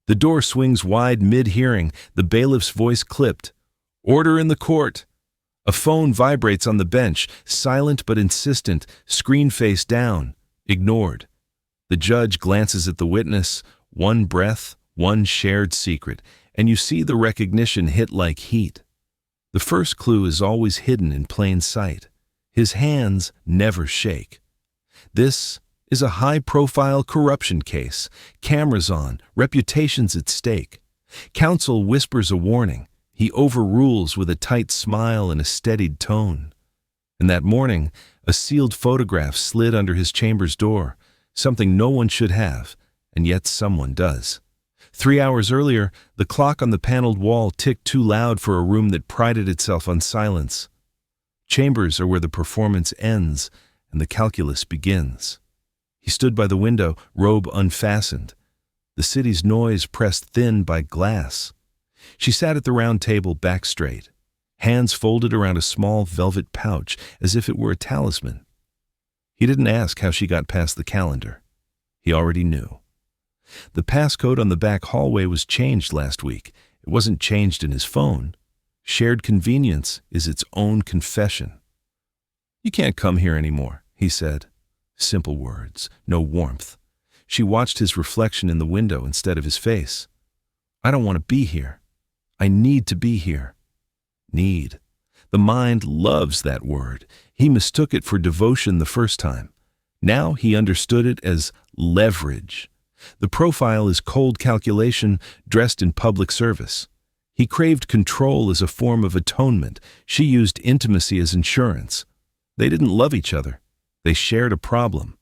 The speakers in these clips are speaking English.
The door swings wide mid-hearing, the bailiff's voice clipped. "Order in the court." A phone vibrates on the bench, silent but insistent, screen face down, ignored. The judge glances at the witness, one breath, one shared secret, and you see the recognition hit like heat. The first clue is always hidden in plain sight. His hands never shake. This is a high-profile corruption case, cameras on, reputations at stake. Counsel whispers a warning. He overrules with a tight smile and a steadied tone. And that morning, a sealed photograph slid under his chamber's door, something no one should have, and yet someone does. 3 hours earlier, the clock on the paneled wall ticked too loud for a room that prided itself on silence. Chambers are where the performance ends and the calculus begins. He stood by the window, robe unfastened. The city's noise pressed thin by glass. She sat at the round table, back straight, hands folded around a small velvet pouch as if it were a talisman. He didn't ask how she got past the calendar. He already knew. The passcode on the back hallway was changed last week. It wasn't changed in his phone. Shared convenience is its own confession. "You can't come here anymore," he said. Simple words, no warmth. She watched his reflection in the window instead of his face. "I don't want to be here. I need to be here." Need. The mind loves that word. He mistook it for devotion the first time. Now he understood it as leverage. The profile is cold calculation dressed in public service. He craved control as a form of atonement. She used intimacy as insurance. They didn't love each other. They shared a problem.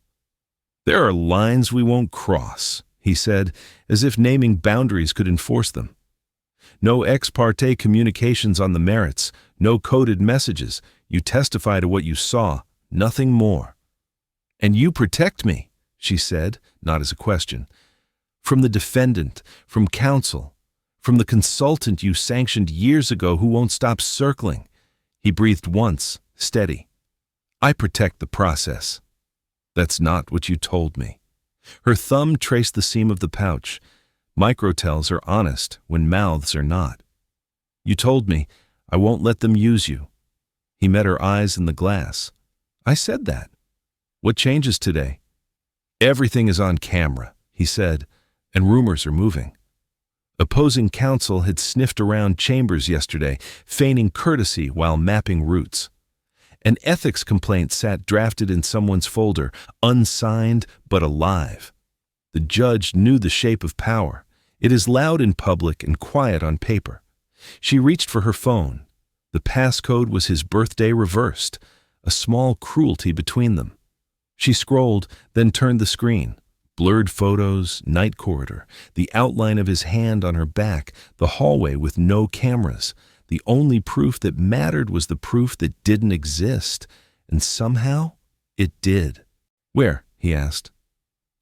"There are lines we won't cross," he said, as if naming boundaries could enforce them. "No ex parte communications on the merits, no coded messages. You testify to what you saw, nothing more." "And you protect me," she said, not as a question. "From the defendant, from counsel, from the consultant you sanctioned years ago who won't stop circling." He breathed once, steady. "I protect the process." "That's not what you told me." Her thumb traced the seam of the pouch. Microtells are honest when mouths are not. "You told me I won't let them use you." He met her eyes in the glass. "I said that. What changes today?" "Everything is on camera," he said, "and rumors are moving." Opposing counsel had sniffed around chambers yesterday, feigning courtesy while mapping routes. An ethics complaint sat drafted in someone's folder, unsigned but alive. The judge knew the shape of power. It is loud in public and quiet on paper. She reached for her phone. The passcode was his birthday reversed, a small cruelty between them. She scrolled, then turned the screen. Blurred photos, night corridor, the outline of his hand on her back, the hallway with no cameras. The only proof that mattered was the proof that didn't exist, and somehow it did. "Where?" he asked.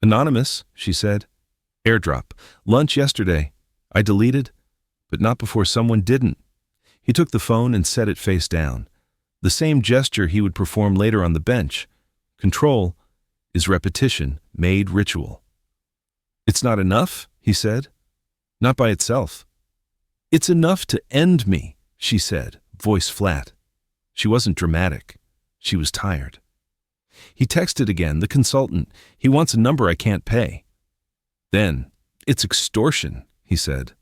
"Anonymous," she said. "Airdrop. Lunch yesterday. I deleted, but not before someone didn't." He took the phone and set it face down. The same gesture he would perform later on the bench. Control is repetition made ritual. "It's not enough," he said. "Not by itself." "It's enough to end me," she said, voice flat. She wasn't dramatic. She was tired. He texted again, the consultant. "He wants a number I can't pay." Then, "It's extortion," he said.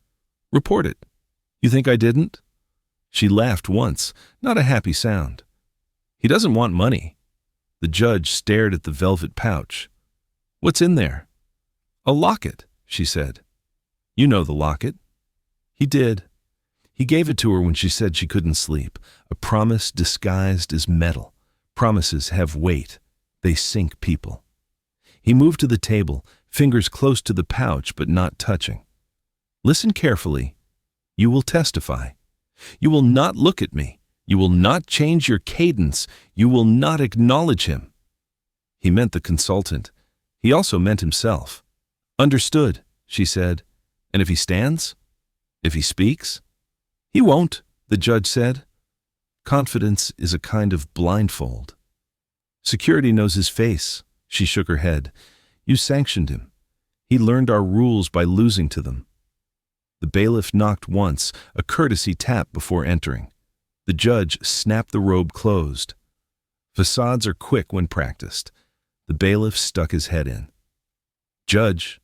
"Report it." "You think I didn't?" She laughed once, not a happy sound. "He doesn't want money." The judge stared at the velvet pouch. "What's in there?" "A locket," she said. "You know the locket." He did. He gave it to her when she said she couldn't sleep. A promise disguised as metal. Promises have weight. They sink people. He moved to the table, fingers close to the pouch but not touching. "Listen carefully. You will testify. You will not look at me. You will not change your cadence. You will not acknowledge him." He meant the consultant. He also meant himself. "Understood," she said. "And if he stands? If he speaks?" "He won't," the judge said. Confidence is a kind of blindfold. "Security knows his face." She shook her head. "You sanctioned him. He learned our rules by losing to them. The bailiff knocked once, a courtesy tap before entering. The judge snapped the robe closed. Facades are quick when practiced. The bailiff stuck his head in. "Judge,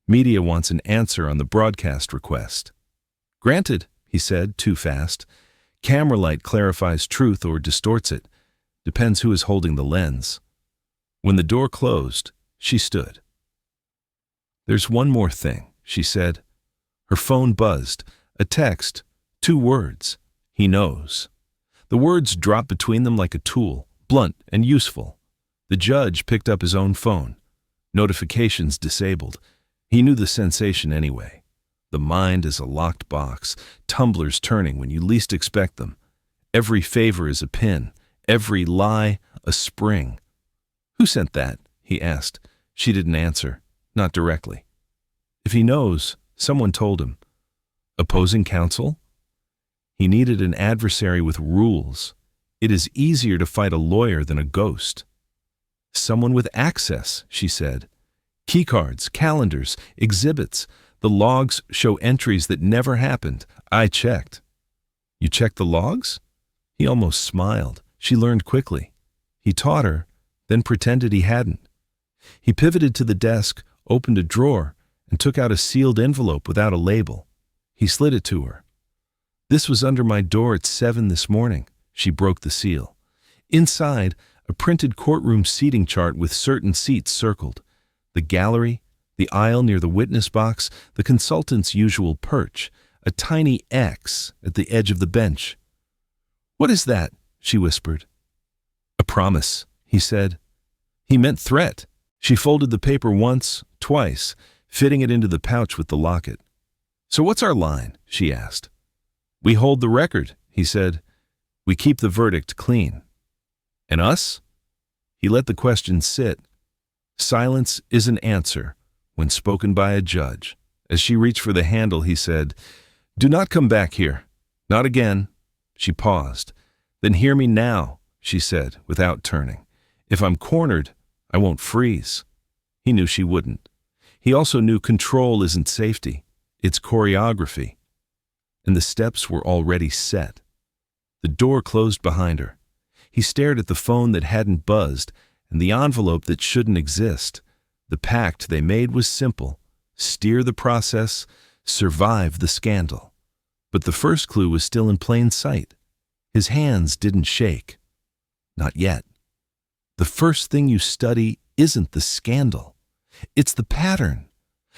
media wants an answer on the broadcast request." "Granted," he said, too fast. "Camera light clarifies truth or distorts it. Depends who is holding the lens." When the door closed, she stood. "There's one more thing," she said. Her phone buzzed. A text, 2 words. "He knows." The words dropped between them like a tool, blunt and useful. The judge picked up his own phone. Notifications disabled. He knew the sensation anyway. The mind is a locked box, tumblers turning when you least expect them. Every favor is a pin, every lie a spring. "Who sent that?" he asked. She didn't answer, not directly. If he knows, someone told him. Opposing counsel? He needed an adversary with rules. It is easier to fight a lawyer than a ghost. "Someone with access," she said. "Keycards, calendars, exhibits. The logs show entries that never happened. I checked." "You checked the logs?" He almost smiled. She learned quickly. He taught her, then pretended he hadn't. He pivoted to the desk, opened a drawer, and took out a sealed envelope without a label. He slid it to her. "This was under my door at 7 this morning." She broke the seal. Inside, a printed courtroom seating chart with certain seats circled. The gallery, the aisle near the witness box, the consultant's usual perch, a tiny X at the edge of the bench. "What is that?" she whispered. "A promise," he said. He meant threat. She folded the paper once, twice, fitting it into the pouch with the locket. "So what's our line?" she asked. "We hold the record," he said. "We keep the verdict clean." "And us?" He let the question sit. Silence is an answer when spoken by a judge. As she reached for the handle, he said, "Do not come back here. Not again." She paused. "Then hear me now," she said, without turning. "If I'm cornered, I won't freeze." He knew she wouldn't. He also knew control isn't safety. It's choreography. And the steps were already set. The door closed behind her. He stared at the phone that hadn't buzzed and the envelope that shouldn't exist. The pact they made was simple: steer the process, survive the scandal. But the first clue was still in plain sight. His hands didn't shake. Not yet. The first thing you study isn't the scandal. It's the pattern.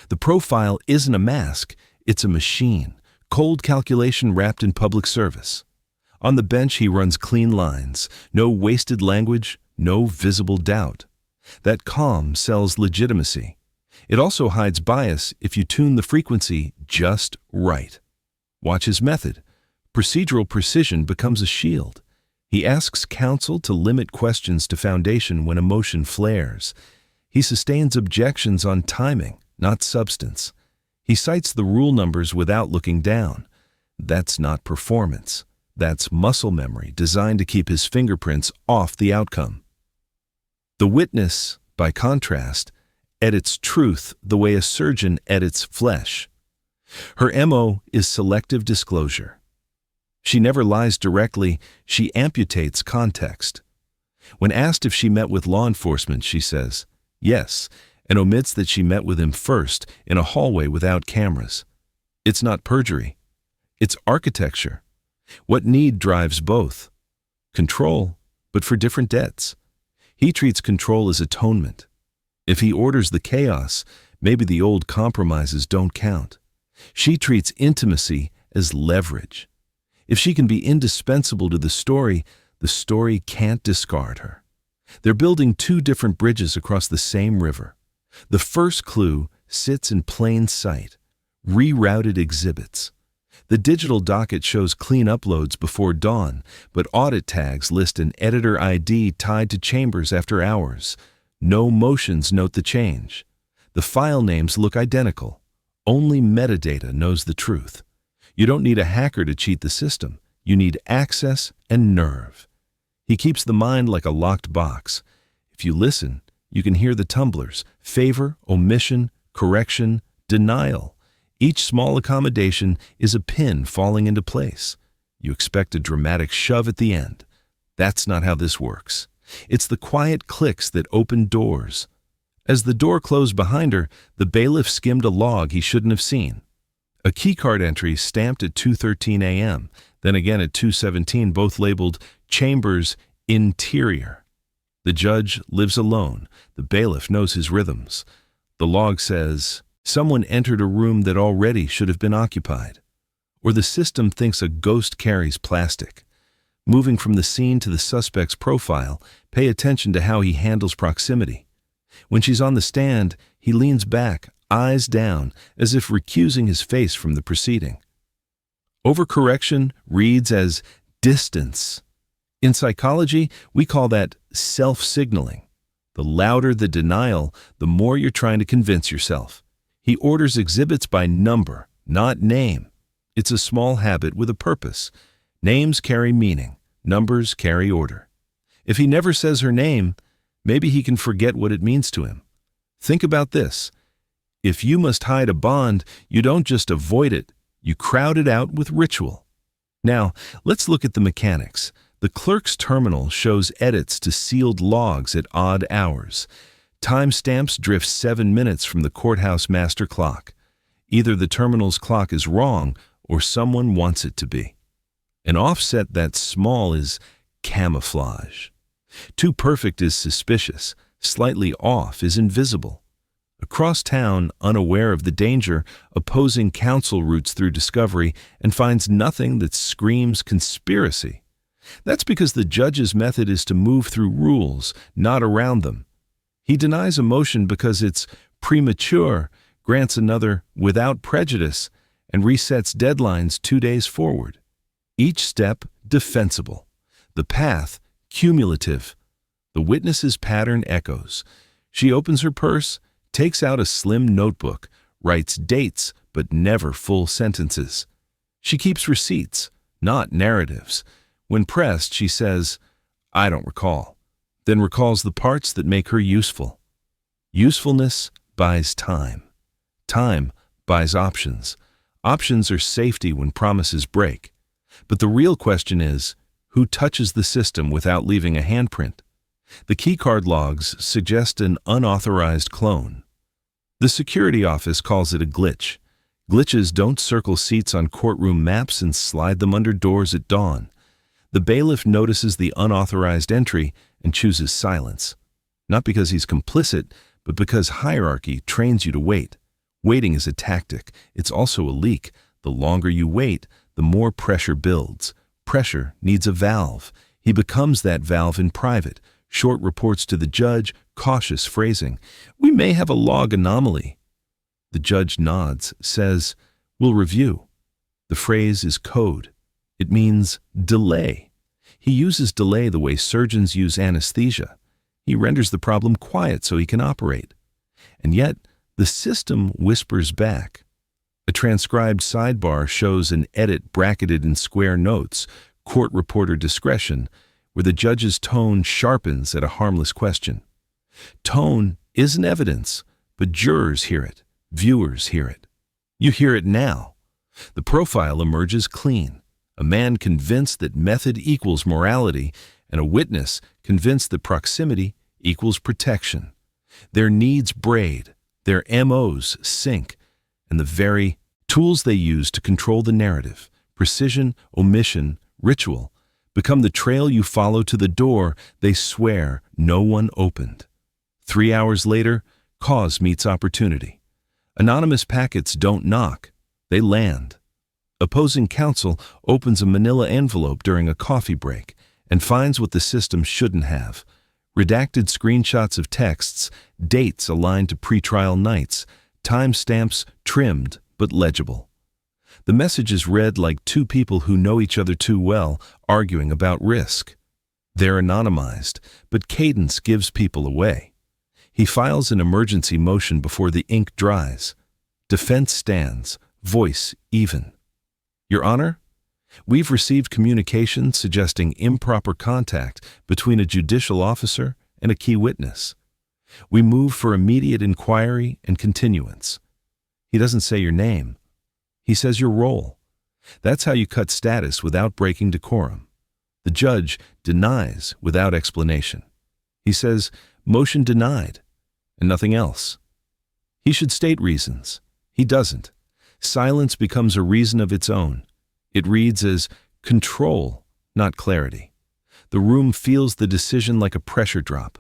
The profile isn't a mask. It's a machine. Cold calculation wrapped in public service. On the bench, he runs clean lines. No wasted language, no visible doubt. That calm sells legitimacy. It also hides bias if you tune the frequency just right. Watch his method. Procedural precision becomes a shield. He asks counsel to limit questions to foundation when emotion flares. He sustains objections on timing, not substance. He cites the rule numbers without looking down. That's not performance. That's muscle memory designed to keep his fingerprints off the outcome. The witness, by contrast, edits truth the way a surgeon edits flesh. Her MO is selective disclosure. She never lies directly, she amputates context. When asked if she met with law enforcement, she says, yes, and omits that she met with him first in a hallway without cameras. It's not perjury. It's architecture. What need drives both? Control, but for different debts. He treats control as atonement. If he orders the chaos, maybe the old compromises don't count. She treats intimacy as leverage. If she can be indispensable to the story can't discard her. They're building two different bridges across the same river. The first clue sits in plain sight: rerouted exhibits. The digital docket shows clean uploads before dawn, but audit tags list an editor ID tied to chambers after hours. No motions note the change. The file names look identical. Only metadata knows the truth. You don't need a hacker to cheat the system. You need access and nerve. He keeps the mind like a locked box. If you listen, you can hear the tumblers: favor, omission, correction, denial. Each small accommodation is a pin falling into place. You expect a dramatic shove at the end. That's not how this works. It's the quiet clicks that open doors. As the door closed behind her, the bailiff skimmed a log he shouldn't have seen. A keycard entry stamped at 2:13 a.m., then again at 2:17, both labeled Chambers Interior. The judge lives alone. The bailiff knows his rhythms. The log says, someone entered a room that already should have been occupied. Or the system thinks a ghost carries plastic. Moving from the scene to the suspect's profile, pay attention to how he handles proximity. When she's on the stand, he leans back, eyes down, as if recusing his face from the proceeding. Overcorrection reads as distance. In psychology, we call that self-signaling. The louder the denial, the more you're trying to convince yourself. He orders exhibits by number, not name. It's a small habit with a purpose. Names carry meaning. Numbers carry order. If he never says her name, maybe he can forget what it means to him. Think about this. If you must hide a bond, you don't just avoid it, you crowd it out with ritual. Now, let's look at the mechanics. The clerk's terminal shows edits to sealed logs at odd hours. Timestamps drift 7 minutes from the courthouse master clock. Either the terminal's clock is wrong or someone wants it to be. An offset that small is camouflage. Too perfect is suspicious. Slightly off is invisible. Across town, unaware of the danger, opposing counsel roots through discovery and finds nothing that screams conspiracy. That's because the judge's method is to move through rules, not around them. He denies a motion because it's premature, grants another without prejudice, and resets deadlines 2 days forward. Each step defensible. The path cumulative. The witness's pattern echoes. She opens her purse, takes out a slim notebook, writes dates but never full sentences. She keeps receipts, not narratives. When pressed, she says, "I don't recall," then recalls the parts that make her useful. Usefulness buys time. Time buys options. Options are safety when promises break. But the real question is, who touches the system without leaving a handprint? The keycard logs suggest an unauthorized clone. The security office calls it a glitch. Glitches don't circle seats on courtroom maps and slide them under doors at dawn. The bailiff notices the unauthorized entry and chooses silence. Not because he's complicit, but because hierarchy trains you to wait. Waiting is a tactic. It's also a leak. The longer you wait, the more pressure builds. Pressure needs a valve. He becomes that valve in private. Short reports to the judge, cautious phrasing. "We may have a log anomaly." The judge nods, says, "We'll review." The phrase is code. It means delay. He uses delay the way surgeons use anesthesia. He renders the problem quiet so he can operate. And yet, the system whispers back. A transcribed sidebar shows an edit bracketed in square notes, court reporter discretion, where the judge's tone sharpens at a harmless question. Tone isn't evidence, but jurors hear it, viewers hear it. You hear it now. The profile emerges clean. A man convinced that method equals morality, and a witness convinced that proximity equals protection. Their needs braid, their MOs sync, and the very tools they use to control the narrative, precision, omission, ritual, become the trail you follow to the door they swear no one opened. 3 hours later, cause meets opportunity. Anonymous packets don't knock, they land. Opposing counsel opens a manila envelope during a coffee break and finds what the system shouldn't have. Redacted screenshots of texts, dates aligned to pretrial nights, timestamps trimmed but legible. The message is read like two people who know each other too well, arguing about risk. They're anonymized, but cadence gives people away. He files an emergency motion before the ink dries. Defense stands, voice even. Your Honor, we've received communication suggesting improper contact between a judicial officer and a key witness. We move for immediate inquiry and continuance. He doesn't say your name, He says your role. That's how you cut status without breaking decorum. The judge denies without explanation. He says, motion denied, and nothing else. He should state reasons. He doesn't. Silence becomes a reason of its own. It reads as control, not clarity. The room feels the decision like a pressure drop.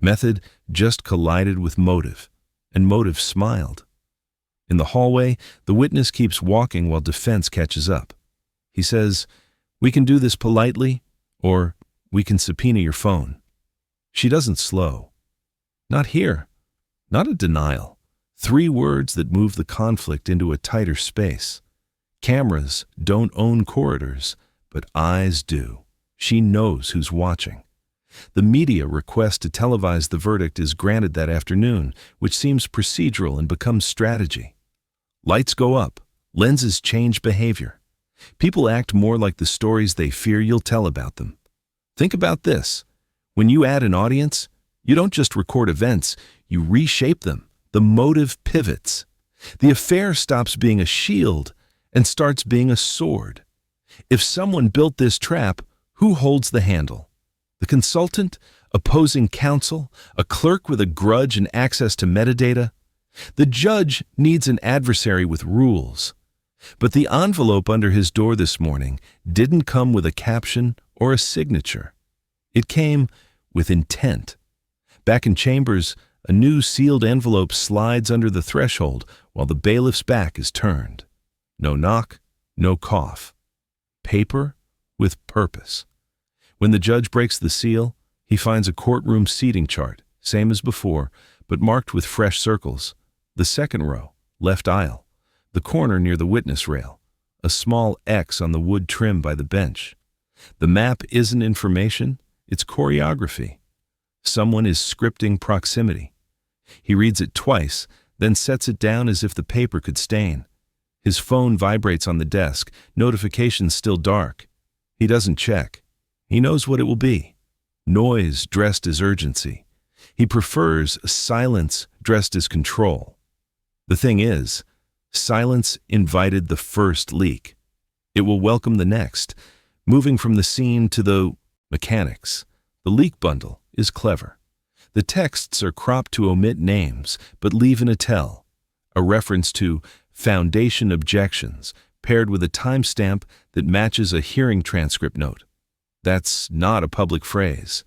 Method just collided with motive, and motive smiled. In the hallway, the witness keeps walking while defense catches up. He says, we can do this politely, or we can subpoena your phone. She doesn't slow. Not here. Not a denial. 3 words that move the conflict into a tighter space. Cameras don't own corridors, but eyes do. She knows who's watching. The media request to televise the verdict is granted that afternoon, which seems procedural and becomes strategy. Lights go up. Lenses change behavior. People act more like the stories they fear you'll tell about them. Think about this. When you add an audience, you don't just record events, you reshape them. The motive pivots. The affair stops being a shield and starts being a sword. If someone built this trap, who holds the handle? The consultant, opposing counsel, a clerk with a grudge and access to metadata? The judge needs an adversary with rules. But the envelope under his door this morning didn't come with a caption or a signature. It came with intent. Back in chambers, a new sealed envelope slides under the threshold while the bailiff's back is turned. No knock, no cough. Paper with purpose. When the judge breaks the seal, he finds a courtroom seating chart, same as before, but marked with fresh circles. The second row, left aisle. The corner near the witness rail. A small X on the wood trim by the bench. The map isn't information, it's choreography. Someone is scripting proximity. He reads it twice, then sets it down as if the paper could stain. His phone vibrates on the desk, notifications still dark. He doesn't check. He knows what it will be. Noise dressed as urgency. He prefers silence dressed as control. The thing is, silence invited the first leak. It will welcome the next, moving from the scene to the mechanics. The leak bundle is clever. The texts are cropped to omit names, but leave in a tell. A reference to foundation objections, paired with a timestamp that matches a hearing transcript note. That's not a public phrase.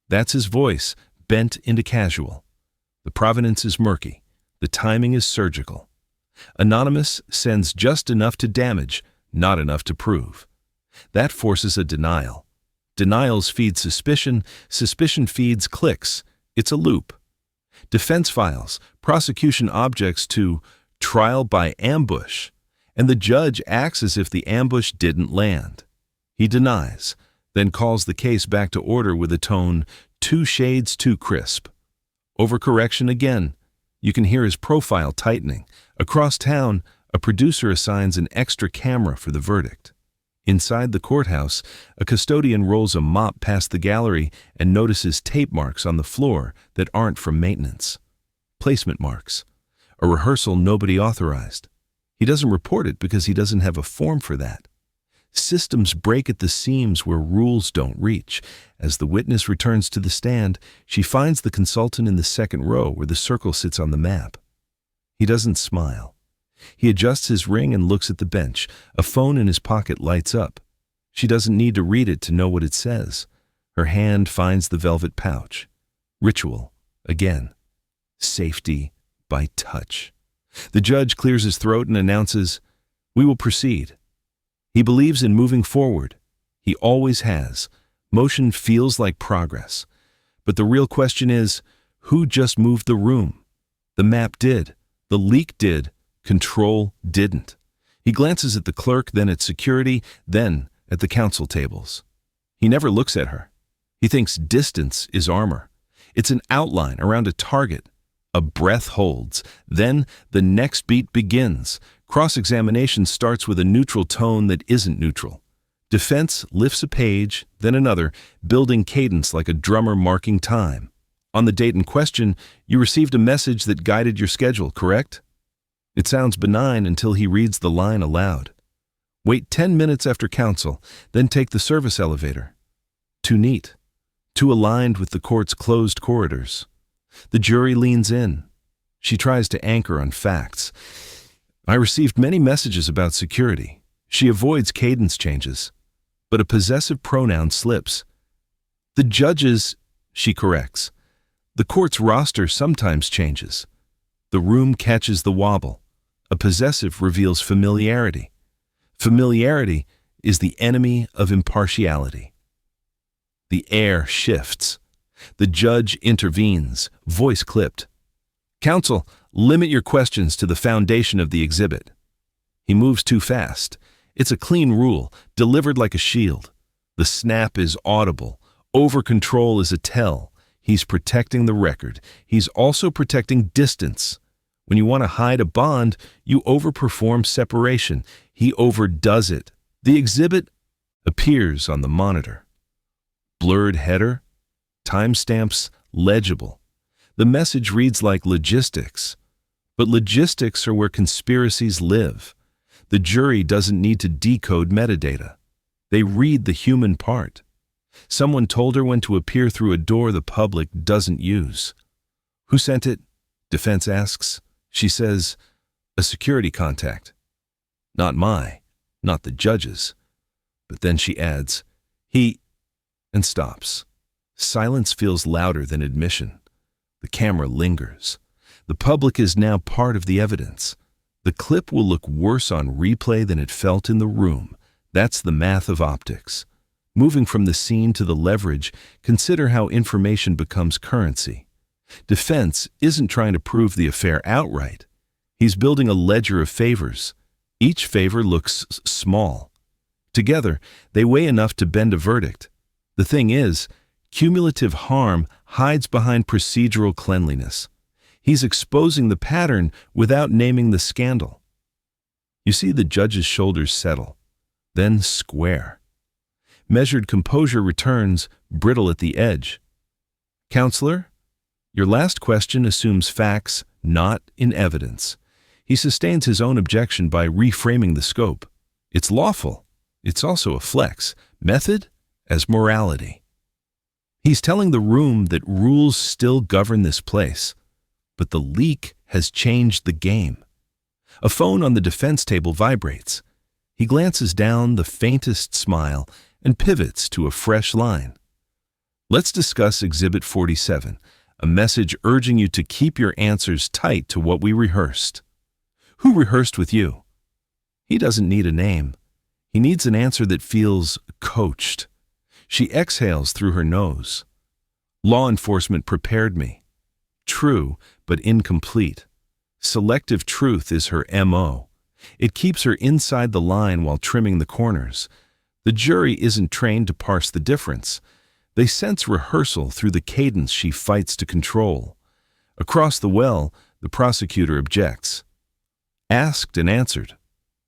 That's his voice, bent into casual. The provenance is murky. The timing is surgical. Anonymous sends just enough to damage, not enough to prove. That forces a denial. Denials feed suspicion. Suspicion feeds clicks. It's a loop. Defense files, prosecution objects to trial by ambush, and the judge acts as if the ambush didn't land. He denies, then calls the case back to order with a tone 2 shades too crisp. Overcorrection again. You can hear his profile tightening. Across town, a producer assigns an extra camera for the verdict. Inside the courthouse, a custodian rolls a mop past the gallery and notices tape marks on the floor that aren't from maintenance. Placement marks. A rehearsal nobody authorized. He doesn't report it because he doesn't have a form for that. Systems break at the seams where rules don't reach. As the witness returns to the stand, she finds the consultant in the second row where the circle sits on the map. He doesn't smile. He adjusts his ring and looks at the bench. A phone in his pocket lights up. She doesn't need to read it to know what it says. Her hand finds the velvet pouch. Ritual, again. Safety by touch. The judge clears his throat and announces, "We will proceed." He believes in moving forward. He always has. Motion feels like progress. But the real question is, who just moved the room? The map did. The leak did. Control didn't. He glances at the clerk, then at security, then at the counsel tables. He never looks at her. He thinks distance is armor. It's an outline around a target. A breath holds. Then the next beat begins. Cross-examination starts with a neutral tone that isn't neutral. Defense lifts a page, then another, building cadence like a drummer marking time. On the date in question, you received a message that guided your schedule, correct? It sounds benign until he reads the line aloud. Wait 10 minutes after counsel, then take the service elevator. Too neat. Too aligned with the court's closed corridors. The jury leans in. She tries to anchor on facts. I received many messages about security. She avoids cadence changes. But a possessive pronoun slips. The judges, she corrects. The court's roster sometimes changes. The room catches the wobble. A possessive reveals familiarity. Familiarity is the enemy of impartiality. The air shifts. The judge intervenes, voice clipped. Counsel, limit your questions to the foundation of the exhibit. He moves too fast. It's a clean rule, delivered like a shield. The snap is audible. Over-control is a tell. He's protecting the record. He's also protecting distance. When you want to hide a bond, you overperform separation. He overdoes it. The exhibit appears on the monitor. Blurred header, timestamps legible. The message reads like logistics. But logistics are where conspiracies live. The jury doesn't need to decode metadata. They read the human part. Someone told her when to appear through a door the public doesn't use. Who sent it? Defense asks. She says, a security contact. Not the judge's. But then she adds, he, and stops. Silence feels louder than admission. The camera lingers. The public is now part of the evidence. The clip will look worse on replay than it felt in the room. That's the math of optics. Moving from the scene to the leverage, consider how information becomes currency. Defense isn't trying to prove the affair outright. He's building a ledger of favors. Each favor looks small. Together, they weigh enough to bend a verdict. The thing is, cumulative harm hides behind procedural cleanliness. He's exposing the pattern without naming the scandal. You see the judge's shoulders settle, then square. Measured composure returns, brittle at the edge. Counselor, your last question assumes facts, not in evidence. He sustains his own objection by reframing the scope. It's lawful. It's also a flex. Method as morality. He's telling the room that rules still govern this place, but the leak has changed the game. A phone on the defense table vibrates. He glances down, the faintest smile, and pivots to a fresh line. Let's discuss Exhibit 47, a message urging you to keep your answers tight to what we rehearsed. Who rehearsed with you? He doesn't need a name. He needs an answer that feels coached. She exhales through her nose. Law enforcement prepared me. True, but incomplete. Selective truth is her MO. It keeps her inside the line while trimming the corners. The jury isn't trained to parse the difference. They sense rehearsal through the cadence she fights to control. Across the well, the prosecutor objects. Asked and answered.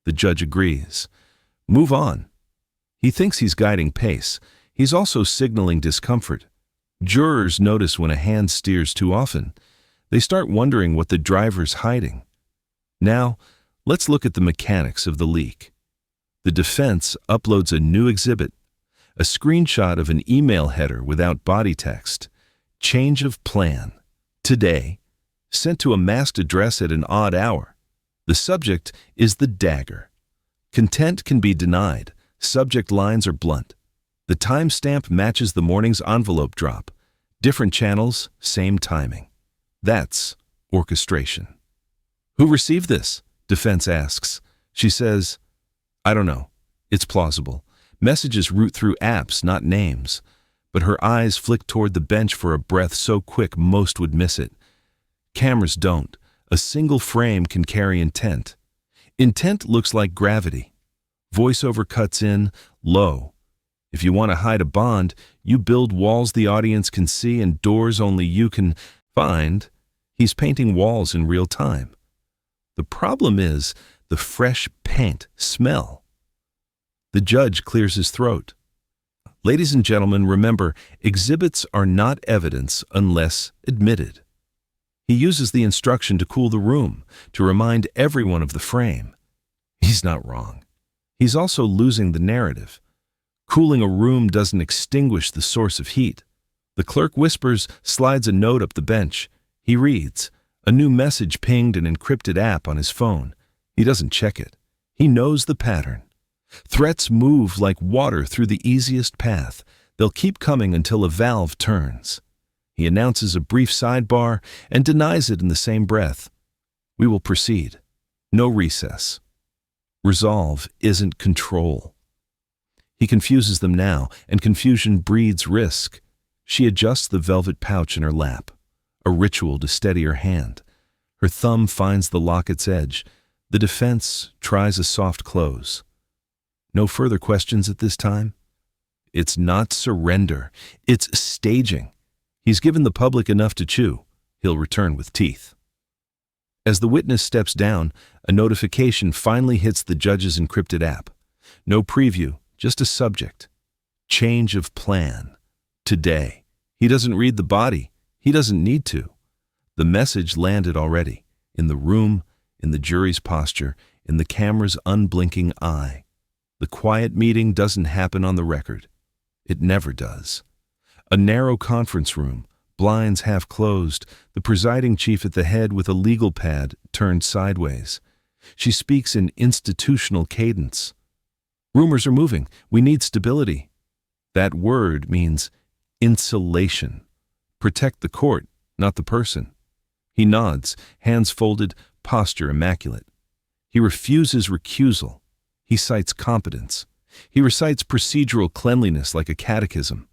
The judge agrees. Move on. He thinks he's guiding pace. He's also signaling discomfort. Jurors notice when a hand steers too often. They start wondering what the driver's hiding. Now, let's look at the mechanics of the leak. The defense uploads a new exhibit, a screenshot of an email header without body text. Change of plan. Today. Sent to a masked address at an odd hour. The subject is the dagger. Content can be denied. Subject lines are blunt. The timestamp matches the morning's envelope drop. Different channels, same timing. That's orchestration. Who received this? Defense asks. She says, I don't know. It's plausible. Messages route through apps, not names. But her eyes flick toward the bench for a breath so quick most would miss it. Cameras don't. A single frame can carry intent. Intent looks like gravity. Voiceover cuts in, low. If you want to hide a bond, you build walls the audience can see and doors only you can find. He's painting walls in real time. The problem is the fresh paint smell. The judge clears his throat. Ladies and gentlemen, remember, exhibits are not evidence unless admitted. He uses the instruction to cool the room, to remind everyone of the frame. He's not wrong. He's also losing the narrative. Cooling a room doesn't extinguish the source of heat. The clerk whispers, slides a note up the bench. He reads. A new message pinged an encrypted app on his phone. He doesn't check it. He knows the pattern. Threats move like water through the easiest path. They'll keep coming until a valve turns. He announces a brief sidebar and denies it in the same breath. We will proceed. No recess. Resolve isn't control. He confuses them now, and confusion breeds risk. She adjusts the velvet pouch in her lap, a ritual to steady her hand. Her thumb finds the locket's edge. The defense tries a soft close. No further questions at this time? It's not surrender. It's staging. He's given the public enough to chew. He'll return with teeth. As the witness steps down, a notification finally hits the judge's encrypted app. No preview, just a subject. Change of plan. Today. He doesn't read the body. He doesn't need to. The message landed already. In the room, in the jury's posture, in the camera's unblinking eye. The quiet meeting doesn't happen on the record. It never does. A narrow conference room, blinds half closed, the presiding chief at the head with a legal pad turned sideways. She speaks in institutional cadence. Rumors are moving. We need stability. That word means insulation. Protect the court, not the person. He nods, hands folded, posture immaculate. He refuses recusal. He cites competence. He recites procedural cleanliness like a catechism.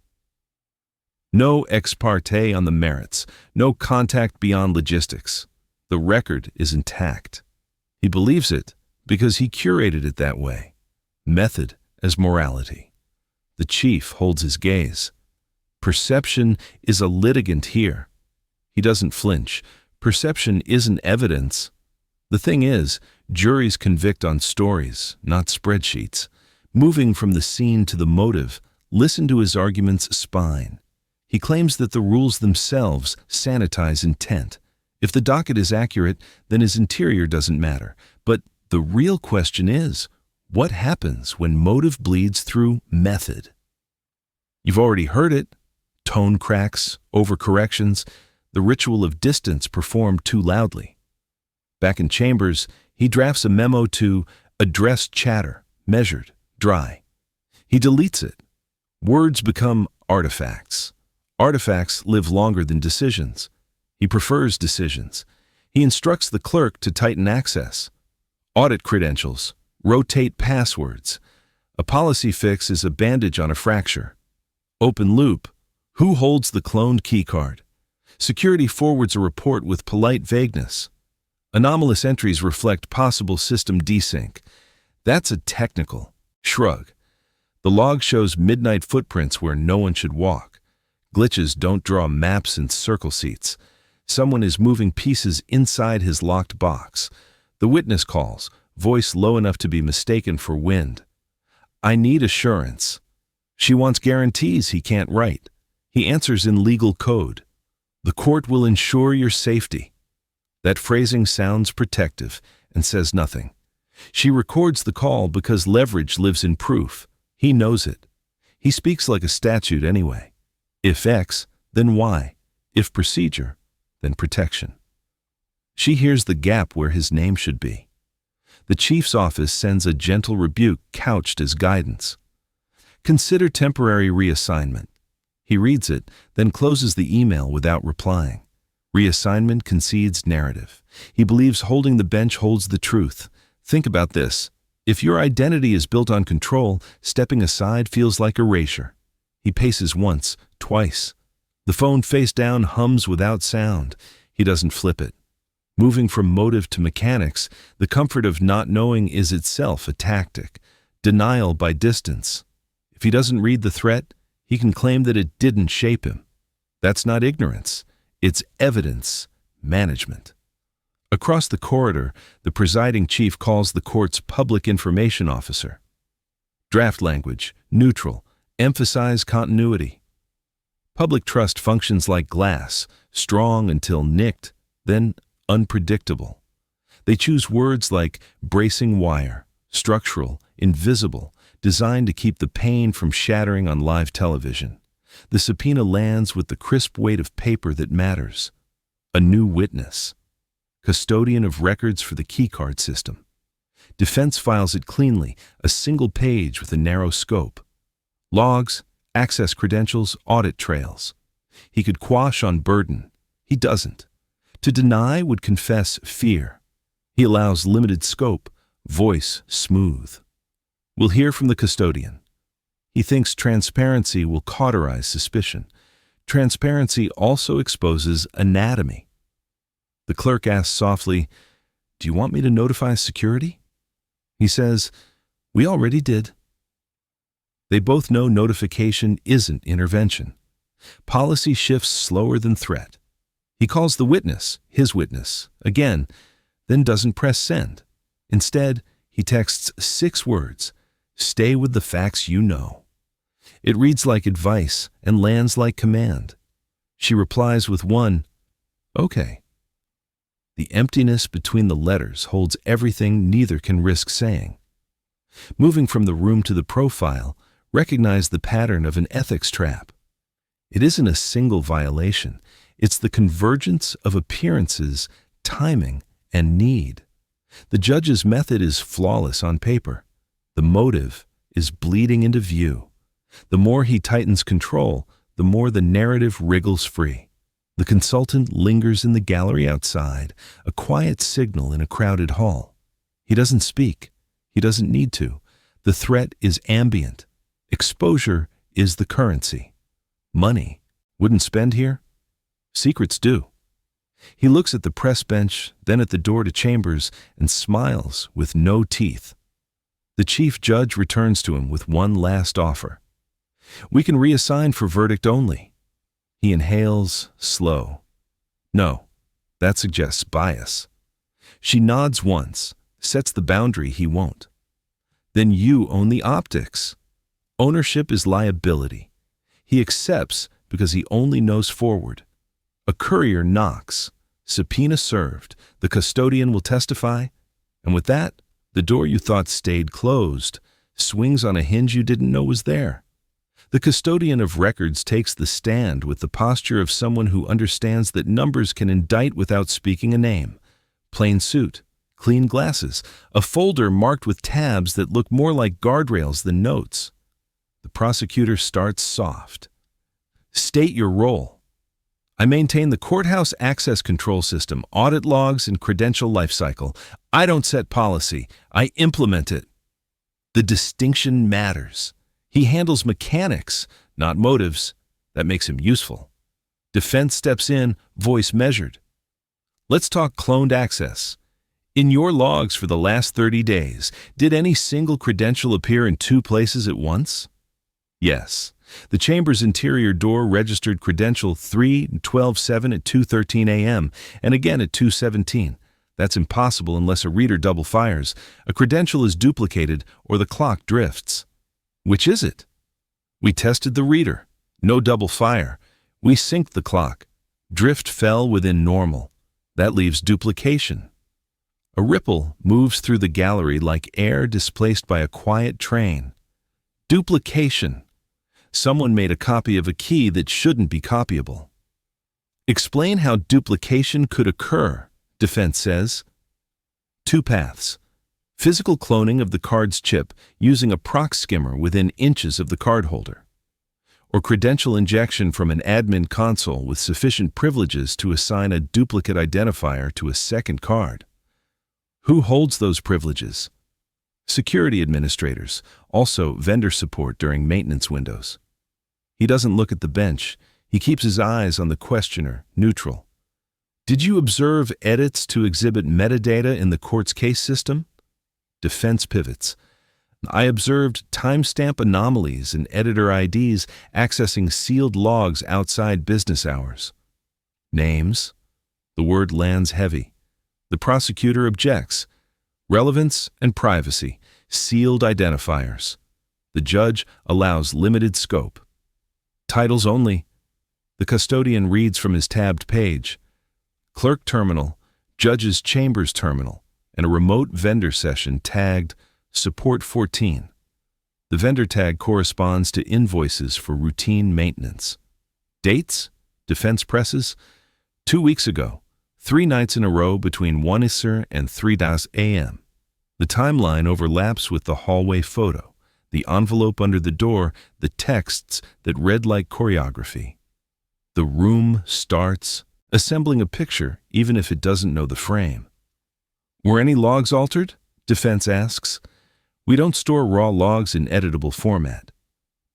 No ex parte on the merits, no contact beyond logistics. The record is intact. He believes it because he curated it that way. Method as morality. The chief holds his gaze. Perception is a litigant here. He doesn't flinch. Perception isn't evidence. The thing is, juries convict on stories, not spreadsheets. Moving from the scene to the motive, listen to his argument's spine. He claims that the rules themselves sanitize intent. If the docket is accurate, then his interior doesn't matter. But the real question is, what happens when motive bleeds through method? You've already heard it. Tone cracks, overcorrections, the ritual of distance performed too loudly. Back in chambers, he drafts a memo to address chatter, measured, dry. He deletes it. Words become artifacts. Artifacts live longer than decisions. He prefers decisions. He instructs the clerk to tighten access. Audit credentials. Rotate passwords. A policy fix is a bandage on a fracture. Open loop. Who holds the cloned keycard? Security forwards a report with polite vagueness. Anomalous entries reflect possible system desync. That's a technical shrug. The log shows midnight footprints where no one should walk. Glitches don't draw maps and circle seats. Someone is moving pieces inside his locked box. The witness calls, voice low enough to be mistaken for wind. I need assurance. She wants guarantees he can't write. He answers in legal code. The court will ensure your safety. That phrasing sounds protective and says nothing. She records the call because leverage lives in proof. He knows it. He speaks like a statute anyway. If X, then Y. If procedure, then protection. She hears the gap where his name should be. The chief's office sends a gentle rebuke couched as guidance. Consider temporary reassignment. He reads it, then closes the email without replying. Reassignment concedes narrative. He believes holding the bench holds the truth. Think about this. If your identity is built on control, stepping aside feels like erasure. He paces once, twice. The phone face down hums without sound. He doesn't flip it. Moving from motive to mechanics, the comfort of not knowing is itself a tactic. Denial by distance. If he doesn't read the threat, he can claim that it didn't shape him. That's not ignorance. It's evidence management. Across the corridor, the presiding chief calls the court's public information officer. Draft language, neutral, emphasize continuity. Public trust functions like glass, strong until nicked, then unpredictable. They choose words like bracing wire, structural, invisible, designed to keep the pain from shattering on live television. The subpoena lands with the crisp weight of paper that matters. A new witness. Custodian of records for the keycard system. Defense files it cleanly, a single page with a narrow scope. Logs, access credentials, audit trails. He could quash on burden. He doesn't. To deny would confess fear. He allows limited scope, voice smooth. We'll hear from the custodian. He thinks transparency will cauterize suspicion. Transparency also exposes anatomy. The clerk asks softly, "Do you want me to notify security?" He says, "We already did." They both know notification isn't intervention. Policy shifts slower than threat. He calls the witness, his witness, again, then doesn't press send. Instead, he texts 6 words, "Stay with the facts you know." It reads like advice and lands like command. She replies with one, "Okay." The emptiness between the letters holds everything neither can risk saying. Moving from the room to the profile, recognize the pattern of an ethics trap. It isn't a single violation. It's the convergence of appearances, timing, and need. The judge's method is flawless on paper. The motive is bleeding into view. The more he tightens control, the more the narrative wriggles free. The consultant lingers in the gallery outside, a quiet signal in a crowded hall. He doesn't speak. He doesn't need to. The threat is ambient. Exposure is the currency. Money wouldn't spend here? Secrets do. He looks at the press bench, then at the door to chambers, and smiles with no teeth. The chief judge returns to him with one last offer. "We can reassign for verdict only." He inhales, slow. "No, that suggests bias." She nods once, sets the boundary he won't. "Then you own the optics." Ownership is liability. He accepts because he only knows forward. A courier knocks. Subpoena served. The custodian will testify. And with that, the door you thought stayed closed swings on a hinge you didn't know was there. The custodian of records takes the stand with the posture of someone who understands that numbers can indict without speaking a name. Plain suit, clean glasses, a folder marked with tabs that look more like guardrails than notes. The prosecutor starts soft. "State your role." "I maintain the courthouse access control system, audit logs, and credential lifecycle. I don't set policy. I implement it." The distinction matters. He handles mechanics, not motives. That makes him useful. Defense steps in, voice measured. "Let's talk cloned access. In your logs for the last 30 days, did any single credential appear in 2 places at once?" "Yes. The chamber's interior door registered credential 3/12/7 at 2:13 a.m. and again at 2:17. That's impossible unless a reader double fires. A credential is duplicated or the clock drifts." "Which is it?" "We tested the reader. No double fire. We synced the clock. Drift fell within normal. That leaves duplication." A ripple moves through the gallery like air displaced by a quiet train. Duplication. Someone made a copy of a key that shouldn't be copyable. "Explain how duplication could occur," defense says. 2 paths. Physical cloning of the card's chip using a proc skimmer within inches of the cardholder. Or credential injection from an admin console with sufficient privileges to assign a duplicate identifier to a second card. Who holds those privileges? Security administrators, also vendor support during maintenance windows. He doesn't look at the bench. He keeps his eyes on the questioner, neutral. "Did you observe edits to exhibit metadata in the court's case system?" Defense pivots. "I observed timestamp anomalies and editor IDs accessing sealed logs outside business hours." Names. The word lands heavy. The prosecutor objects. Relevance and privacy. Sealed identifiers. The judge allows limited scope. Titles only. The custodian reads from his tabbed page. Clerk terminal, judge's chambers terminal, and a remote vendor session tagged Support 14. The vendor tag corresponds to invoices for routine maintenance. Dates? Defense presses? 2 weeks ago, 3 nights in a row between 1 ISR and 3 a.m. The timeline overlaps with the hallway photo, the envelope under the door, the texts that read like choreography. The room starts, assembling a picture even if it doesn't know the frame. Were any logs altered? Defense asks. We don't store raw logs in editable format.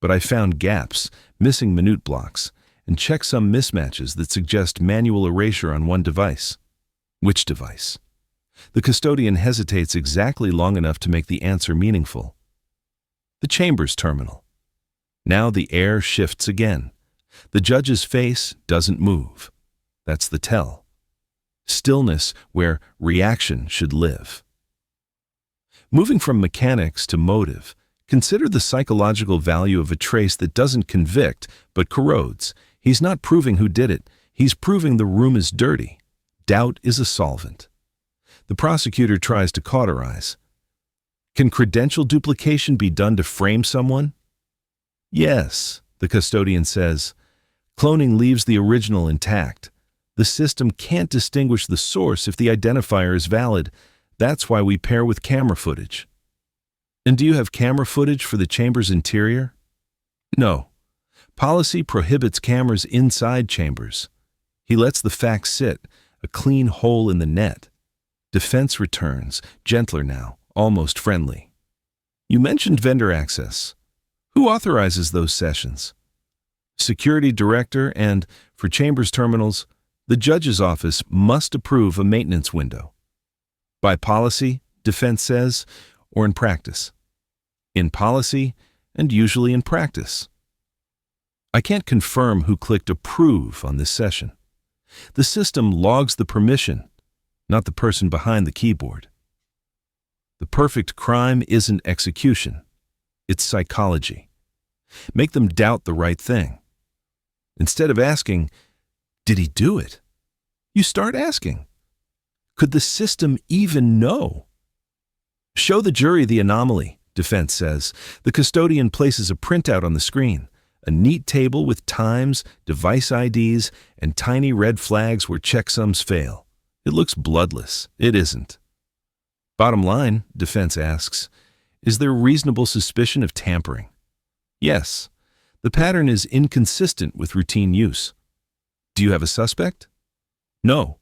But I found gaps, missing minute blocks, and check some mismatches that suggest manual erasure on one device. Which device? The custodian hesitates exactly long enough to make the answer meaningful. The chambers terminal. Now the air shifts again. The judge's face doesn't move. That's the tell. Stillness where reaction should live. Moving from mechanics to motive, consider the psychological value of a trace that doesn't convict but corrodes. He's not proving who did it. He's proving the room is dirty. Doubt is a solvent. The prosecutor tries to cauterize. Can credential duplication be done to frame someone? Yes, the custodian says. Cloning leaves the original intact. The system can't distinguish the source if the identifier is valid. That's why we pair with camera footage. And do you have camera footage for the chamber's interior? No. Policy prohibits cameras inside chambers. He lets the facts sit, a clean hole in the net. Defense returns, gentler now, almost friendly. You mentioned vendor access. Who authorizes those sessions? Security director and, for chambers terminals, the judge's office must approve a maintenance window. By policy, defense says, or in practice? In policy, and usually in practice. I can't confirm who clicked approve on this session. The system logs the permission, not the person behind the keyboard. The perfect crime isn't execution. It's psychology. Make them doubt the right thing. Instead of asking, did he do it? You start asking, could the system even know? Show the jury the anomaly, defense says. The custodian places a printout on the screen, a neat table with times, device IDs, and tiny red flags where checksums fail. It looks bloodless. It isn't. Bottom line, defense asks, is there reasonable suspicion of tampering? Yes. The pattern is inconsistent with routine use. Do you have a suspect? No.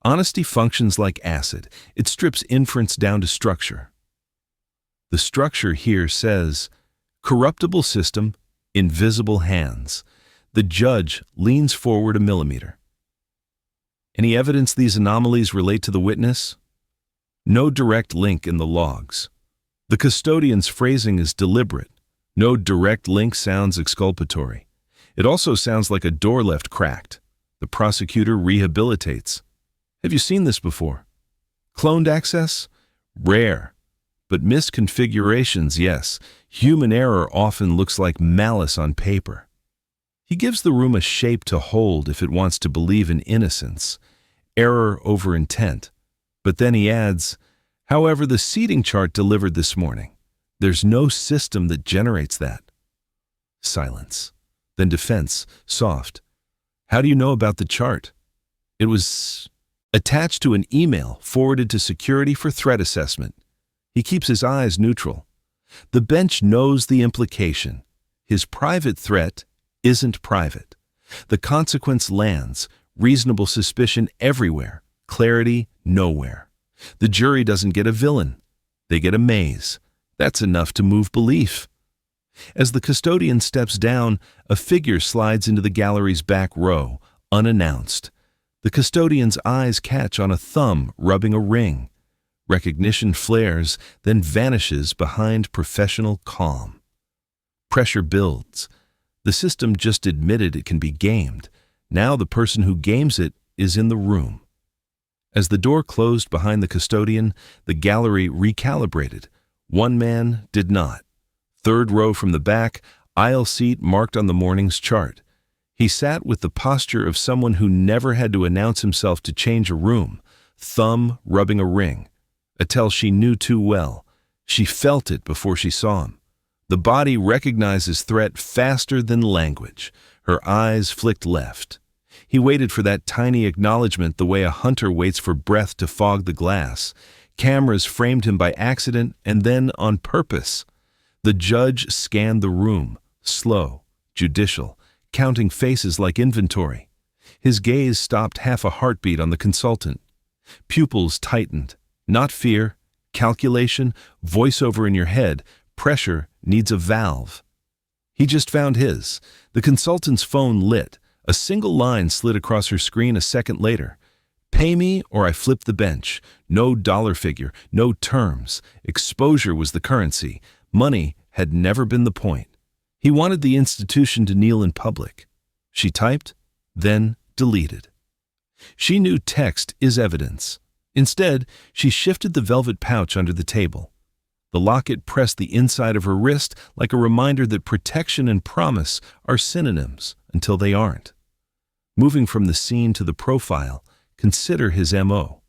Honesty functions like acid. It strips inference down to structure. The structure here says, corruptible system, invisible hands. The judge leans forward a millimeter. Any evidence these anomalies relate to the witness? No direct link in the logs. The custodian's phrasing is deliberate. No direct link sounds exculpatory. It also sounds like a door left cracked. The prosecutor rehabilitates. Have you seen this before? Cloned access? Rare. But misconfigurations, yes. Human error often looks like malice on paper. He gives the room a shape to hold if it wants to believe in innocence. Error over intent. But then he adds, however, the seating chart delivered this morning. There's no system that generates that. Silence. Then defense, soft. How do you know about the chart? It was attached to an email forwarded to security for threat assessment. He keeps his eyes neutral. The bench knows the implication. His private threat isn't private. The consequence lands, reasonable suspicion everywhere, clarity nowhere. The jury doesn't get a villain. They get a maze. That's enough to move belief. As the custodian steps down, a figure slides into the gallery's back row, unannounced. The custodian's eyes catch on a thumb rubbing a ring. Recognition flares, then vanishes behind professional calm. Pressure builds. The system just admitted it can be gamed. Now the person who games it is in the room. As the door closed behind the custodian, the gallery recalibrated. One man did not. Third row from the back, aisle seat marked on the morning's chart. He sat with the posture of someone who never had to announce himself to change a room, thumb rubbing a ring, a tell she knew too well. She felt it before she saw him. The body recognizes threat faster than language. Her eyes flicked left. He waited for that tiny acknowledgement the way a hunter waits for breath to fog the glass. Cameras framed him by accident and then on purpose. The judge scanned the room, slow, judicial, counting faces like inventory. His gaze stopped half a heartbeat on the consultant. Pupils tightened. Not fear, calculation, voiceover in your head, pressure needs a valve. He just found his. The consultant's phone lit. A single line slid across her screen a second later. Pay me or I flip the bench. No dollar figure, no terms. Exposure was the currency. Money had never been the point. He wanted the institution to kneel in public. She typed, then deleted. She knew text is evidence. Instead, she shifted the velvet pouch under the table. The locket pressed the inside of her wrist like a reminder that protection and promise are synonyms until they aren't. Moving from the scene to the profile, consider his MO.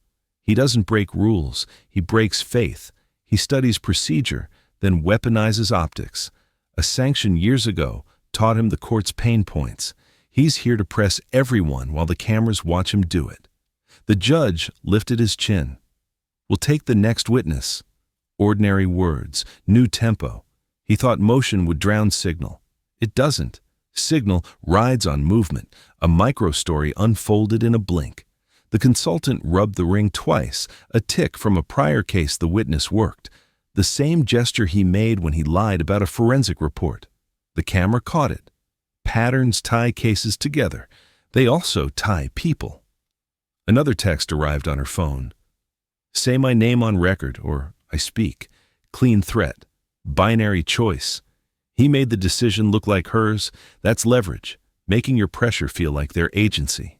He doesn't break rules, he breaks faith. He studies procedure, then weaponizes optics. A sanction years ago taught him the court's pain points. He's here to press everyone while the cameras watch him do it. The judge lifted his chin. We'll take the next witness. Ordinary words, new tempo. He thought motion would drown signal. It doesn't. Signal rides on movement, a micro-story unfolded in a blink. The consultant rubbed the ring twice, a tick from a prior case the witness worked. The same gesture he made when he lied about a forensic report. The camera caught it. Patterns tie cases together. They also tie people. Another text arrived on her phone. Say my name on record, or I speak. Clean threat. Binary choice. He made the decision look like hers. That's leverage, making your pressure feel like their agency.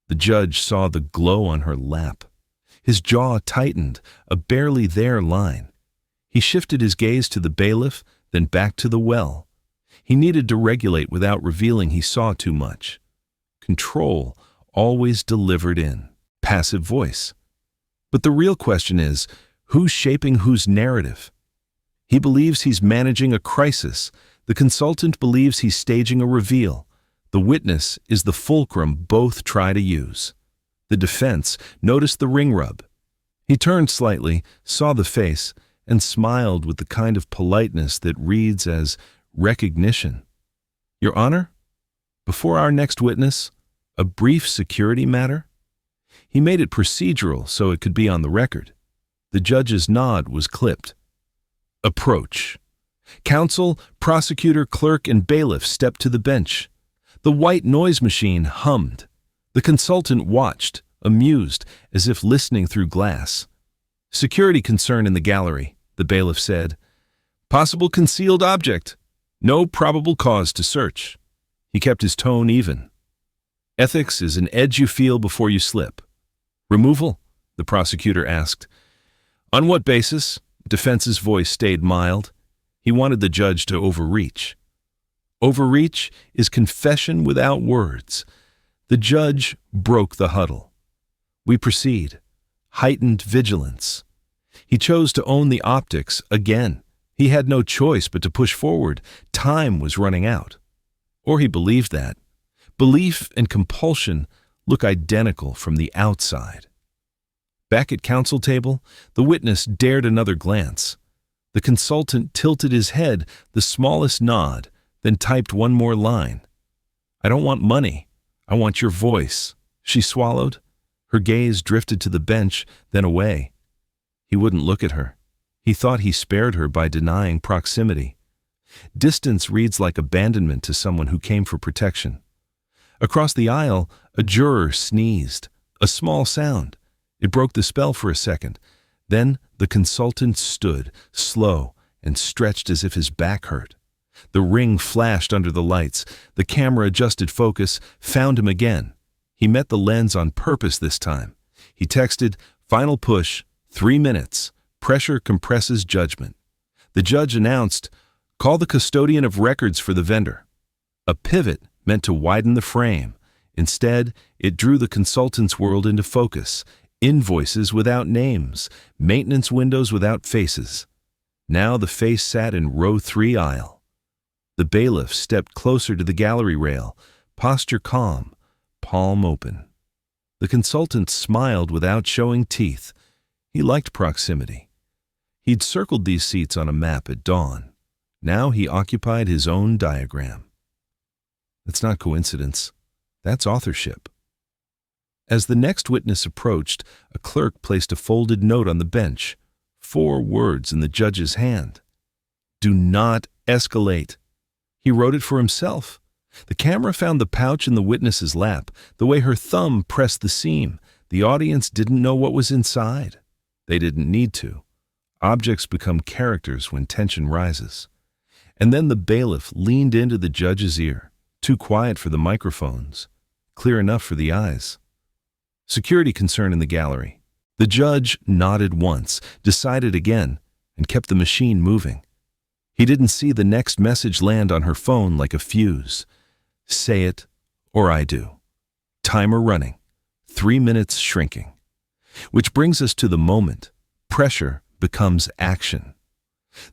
The judge saw the glow on her lap. His jaw tightened, a barely there line. He shifted his gaze to the bailiff, then back to the well. He needed to regulate without revealing he saw too much. Control always delivered in passive voice. But the real question is, who's shaping whose narrative? He believes he's managing a crisis. The consultant believes he's staging a reveal. The witness is the fulcrum both try to use. The defense noticed the ring rub. He turned slightly, saw the face, and smiled with the kind of politeness that reads as recognition. Your Honor, before our next witness, a brief security matter? He made it procedural so it could be on the record. The judge's nod was clipped. Approach. Counsel, prosecutor, clerk, and bailiff stepped to the bench. The white noise machine hummed. The consultant watched, amused, as if listening through glass. Security concern in the gallery, the bailiff said. Possible concealed object. No probable cause to search. He kept his tone even. Ethics is an edge you feel before you slip. Removal? The prosecutor asked. On what basis? Defense's voice stayed mild. He wanted the judge to overreach. Overreach is confession without words. The judge broke the huddle. We proceed. Heightened vigilance. He chose to own the optics again. He had no choice but to push forward. Time was running out. Or he believed that. Belief and compulsion look identical from the outside. Back at counsel table, the witness dared another glance. The consultant tilted his head, the smallest nod, then typed one more line. I don't want money. I want your voice. She swallowed. Her gaze drifted to the bench, then away. He wouldn't look at her. He thought he spared her by denying proximity. Distance reads like abandonment to someone who came for protection. Across the aisle, a juror sneezed. A small sound. It broke the spell for a second. Then the consultant stood, slow, and stretched as if his back hurt. The ring flashed under the lights. The camera adjusted focus, found him again. He met the lens on purpose this time. He texted, final push, 3 minutes. Pressure compresses judgment. The judge announced, call the custodian of records for the vendor. A pivot meant to widen the frame. Instead, it drew the consultant's world into focus. Invoices without names, maintenance windows without faces. Now the face sat in row 3 aisle. The bailiff stepped closer to the gallery rail, posture calm, palm open. The consultant smiled without showing teeth. He liked proximity. He'd circled these seats on a map at dawn. Now he occupied his own diagram. That's not coincidence. That's authorship. As the next witness approached, a clerk placed a folded note on the bench. 4 words in the judge's hand. Do not escalate. He wrote it for himself. The camera found the pouch in the witness's lap, the way her thumb pressed the seam. The audience didn't know what was inside. They didn't need to. Objects become characters when tension rises. And then the bailiff leaned into the judge's ear, too quiet for the microphones, clear enough for the eyes. Security concern in the gallery. The judge nodded once, decided again, and kept the machine moving. He didn't see the next message land on her phone like a fuse. Say it, or I do. Timer running. 3 minutes shrinking. Which brings us to the moment. Pressure becomes action.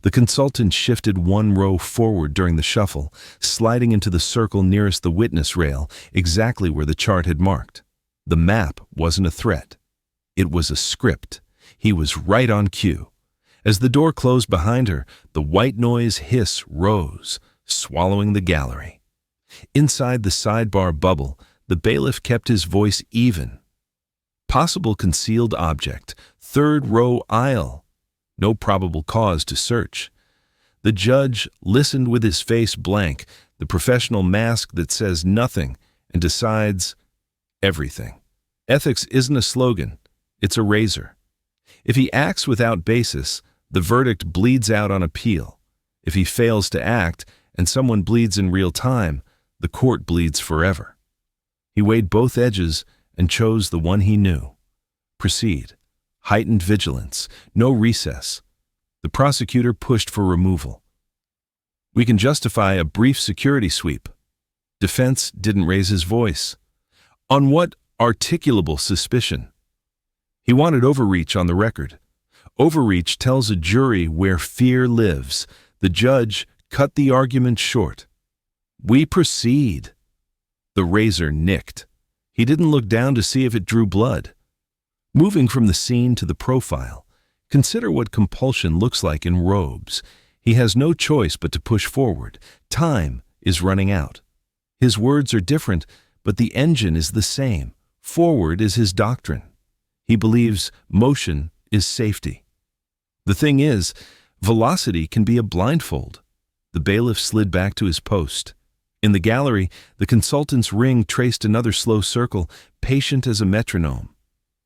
The consultant shifted 1 row forward during the shuffle, sliding into the circle nearest the witness rail, exactly where the chart had marked. The map wasn't a threat. It was a script. He was right on cue. As the door closed behind her, the white noise hiss rose, swallowing the gallery. Inside the sidebar bubble, the bailiff kept his voice even. Possible concealed object, 3rd row aisle. No probable cause to search. The judge listened with his face blank, the professional mask that says nothing and decides everything. Ethics isn't a slogan, it's a razor. If he acts without basis, the verdict bleeds out on appeal. If he fails to act and someone bleeds in real time, the court bleeds forever. He weighed both edges and chose the one he knew. Proceed. Heightened vigilance. No recess. The prosecutor pushed for removal. We can justify a brief security sweep. Defense didn't raise his voice. On what articulable suspicion? He wanted overreach on the record. Overreach tells a jury where fear lives. The judge cut the argument short. We proceed. The razor nicked. He didn't look down to see if it drew blood. Moving from the scene to the profile, consider what compulsion looks like in robes. He has no choice but to push forward. Time is running out. His words are different, but the engine is the same. Forward is his doctrine. He believes motion is safety. The thing is, velocity can be a blindfold. The bailiff slid back to his post. In the gallery, the consultant's ring traced another slow circle, patient as a metronome.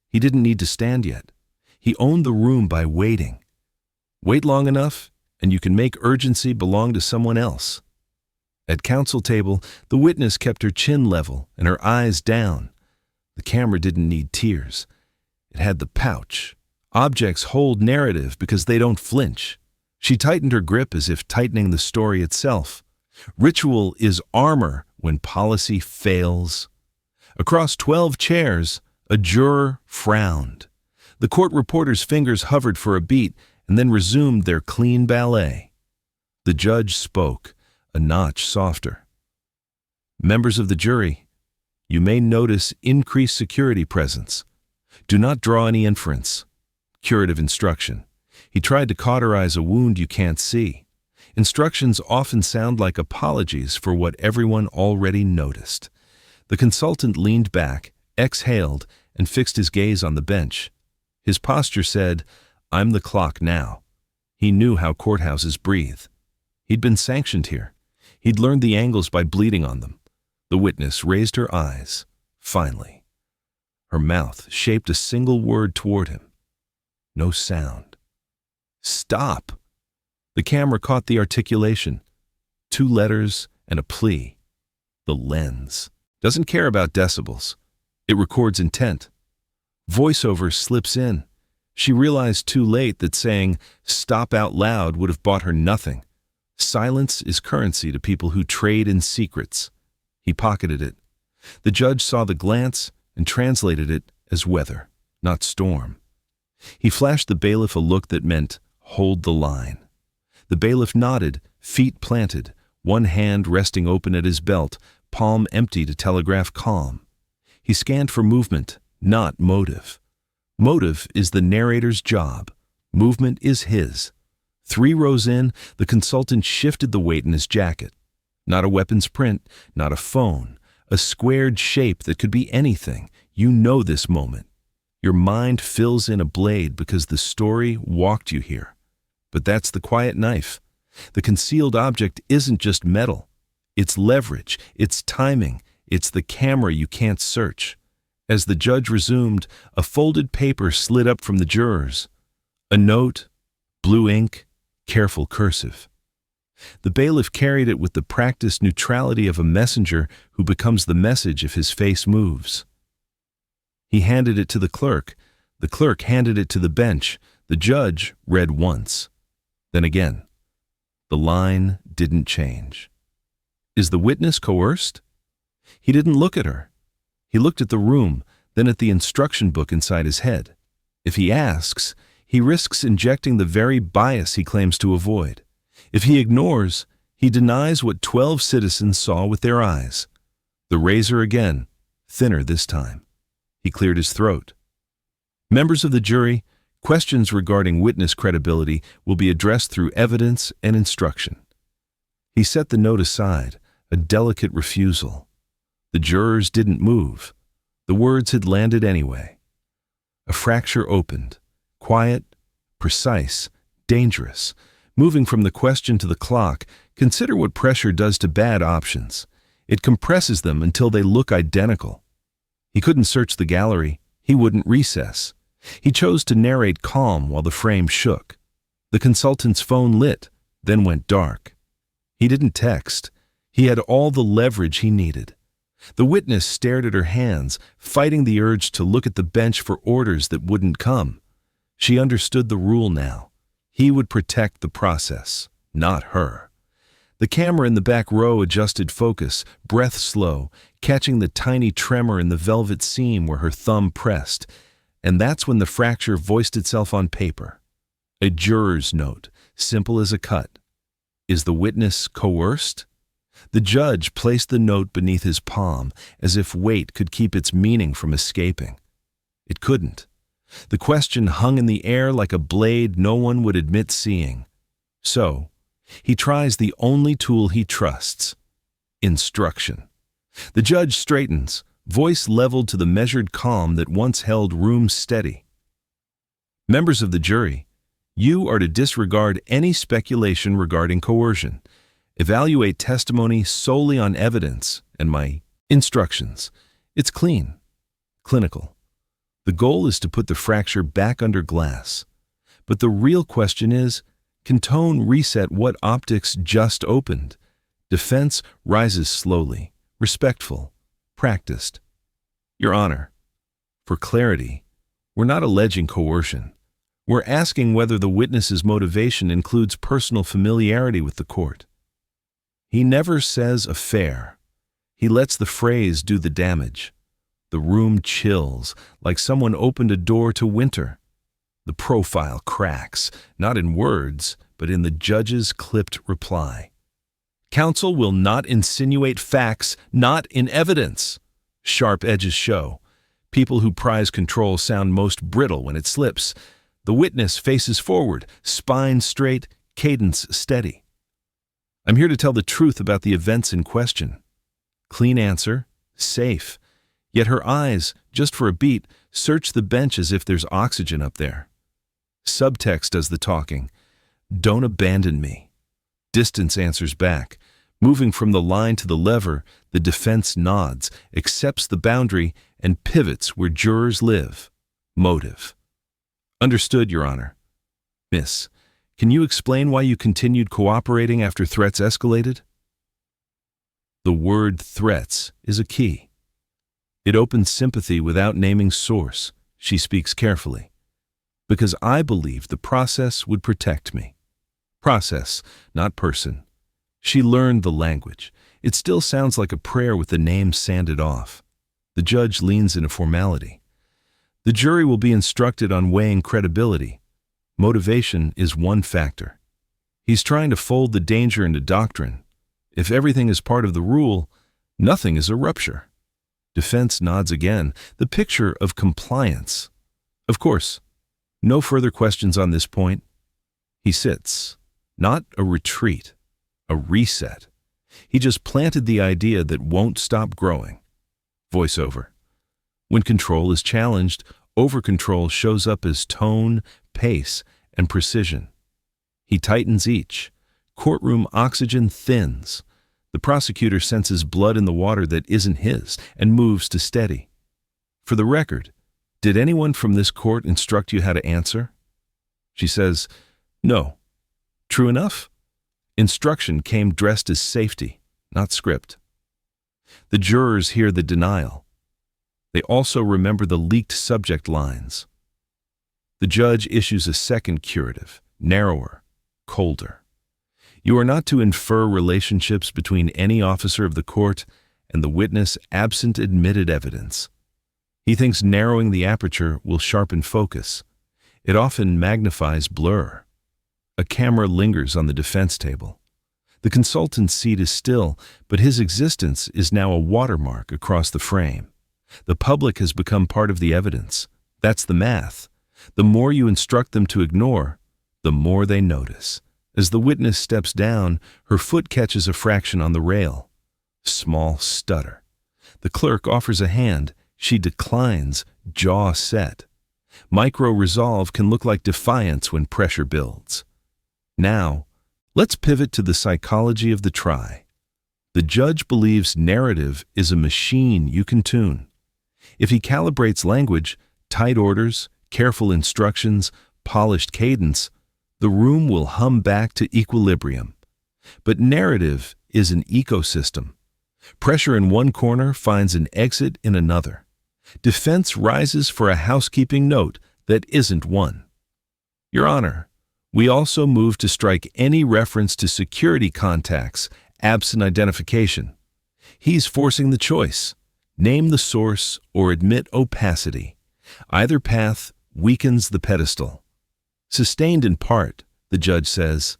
He didn't need to stand yet. He owned the room by waiting. Wait long enough, and you can make urgency belong to someone else. At counsel table, the witness kept her chin level and her eyes down. The camera didn't need tears. It had the pouch. Objects hold narrative because they don't flinch. She tightened her grip as if tightening the story itself. Ritual is armor when policy fails. Across 12 chairs, a juror frowned. The court reporter's fingers hovered for a beat and then resumed their clean ballet. The judge spoke, a notch softer. Members of the jury, you may notice increased security presence. Do not draw any inference. Curative instruction. He tried to cauterize a wound you can't see. Instructions often sound like apologies for what everyone already noticed. The consultant leaned back, exhaled, and fixed his gaze on the bench. His posture said, I'm the clock now. He knew how courthouses breathe. He'd been sanctioned here. He'd learned the angles by bleeding on them. The witness raised her eyes, finally. Her mouth shaped a single word toward him. No sound. Stop! The camera caught the articulation. 2 letters and a plea. The lens. Doesn't care about decibels. It records intent. Voiceover slips in. She realized too late that saying stop out loud would have bought her nothing. Silence is currency to people who trade in secrets. He pocketed it. The judge saw the glance and translated it as weather, not storm. He flashed the bailiff a look that meant, hold the line. The bailiff nodded, feet planted, one hand resting open at his belt, palm empty to telegraph calm. He scanned for movement, not motive. Motive is the narrator's job. Movement is his. 3 rows in, the consultant shifted the weight in his jacket. Not a weapon's print, not a phone, a squared shape that could be anything. You know this moment. Your mind fills in a blade because the story walked you here. But that's the quiet knife. The concealed object isn't just metal. It's leverage, it's timing, it's the camera you can't search. As the judge resumed, a folded paper slid up from the jurors. A note, blue ink, careful cursive. The bailiff carried it with the practiced neutrality of a messenger who becomes the message if his face moves. He handed it to the clerk. The clerk handed it to the bench. The judge read once. Then again. The line didn't change. Is the witness coerced? He didn't look at her. He looked at the room, then at the instruction book inside his head. If he asks, he risks injecting the very bias he claims to avoid. If he ignores, he denies what 12 citizens saw with their eyes. The razor again, thinner this time. He cleared his throat. Members of the jury, questions regarding witness credibility will be addressed through evidence and instruction. He set the note aside, a delicate refusal. The jurors didn't move. The words had landed anyway. A fracture opened, quiet, precise, dangerous. Moving from the question to the clock, consider what pressure does to bad options. It compresses them until they look identical. He couldn't search the gallery. He wouldn't recess. He chose to narrate calm while the frame shook. The consultant's phone lit, then went dark. He didn't text. He had all the leverage he needed. The witness stared at her hands, fighting the urge to look at the bench for orders that wouldn't come. She understood the rule now. He would protect the process, not her. The camera in the back row adjusted focus, breath slow, catching the tiny tremor in the velvet seam where her thumb pressed. And that's when the fracture voiced itself on paper. A juror's note, simple as a cut. Is the witness coerced? The judge placed the note beneath his palm, as if weight could keep its meaning from escaping. It couldn't. The question hung in the air like a blade no one would admit seeing. So, he tries the only tool he trusts: instruction. The judge straightens, voice leveled to the measured calm that once held room steady. Members of the jury, you are to disregard any speculation regarding coercion. Evaluate testimony solely on evidence and my instructions. It's clean, clinical. The goal is to put the fracture back under glass. But the real question is, can tone reset what optics just opened? Defense rises slowly, respectful, practiced. Your Honor, for clarity, we're not alleging coercion. We're asking whether the witness's motivation includes personal familiarity with the court. He never says affair. He lets the phrase do the damage. The room chills, like someone opened a door to winter. The profile cracks, not in words, but in the judge's clipped reply. Counsel will not insinuate facts, not in evidence. Sharp edges show. People who prize control sound most brittle when it slips. The witness faces forward, spine straight, cadence steady. I'm here to tell the truth about the events in question. Clean answer, safe. Yet her eyes, just for a beat, search the bench as if there's oxygen up there. Subtext does the talking. Don't abandon me. Distance answers back. Moving from the line to the lever, the defense nods, accepts the boundary, and pivots where jurors live. Motive. Understood, Your Honor. Miss, can you explain why you continued cooperating after threats escalated? The word threats is a key. It opens sympathy without naming source. She speaks carefully. Because I believed the process would protect me. Process, not person. She learned the language. It still sounds like a prayer with the name sanded off. The judge leans into formality. The jury will be instructed on weighing credibility. Motivation is one factor. He's trying to fold the danger into doctrine. If everything is part of the rule, nothing is a rupture. Defense nods again, the picture of compliance. Of course, no further questions on this point. He sits. Not a retreat, a reset. He just planted the idea that won't stop growing. Voiceover. When control is challenged, over-control shows up as tone, pace, and precision. He tightens each. Courtroom oxygen thins. The prosecutor senses blood in the water that isn't his and moves to steady. For the record, did anyone from this court instruct you how to answer? She says, no. True enough? Instruction came dressed as safety, not script. The jurors hear the denial. They also remember the leaked subject lines. The judge issues a second curative, narrower, colder. You are not to infer relationships between any officer of the court and the witness absent admitted evidence. He thinks narrowing the aperture will sharpen focus. It often magnifies blur. A camera lingers on the defense table. The consultant's seat is still, but his existence is now a watermark across the frame. The public has become part of the evidence. That's the math. The more you instruct them to ignore, the more they notice. As the witness steps down, her foot catches a fraction on the rail. Small stutter. The clerk offers a hand. She declines, jaw set. Micro-resolve can look like defiance when pressure builds. Now, let's pivot to the psychology of the try. The judge believes narrative is a machine you can tune. If he calibrates language, tight orders, careful instructions, polished cadence, the room will hum back to equilibrium. But narrative is an ecosystem. Pressure in one corner finds an exit in another. Defense rises for a housekeeping note that isn't one. Your Honor, we also move to strike any reference to security contacts absent identification. He's forcing the choice. Name the source or admit opacity. Either path weakens the pedestal. Sustained in part, the judge says,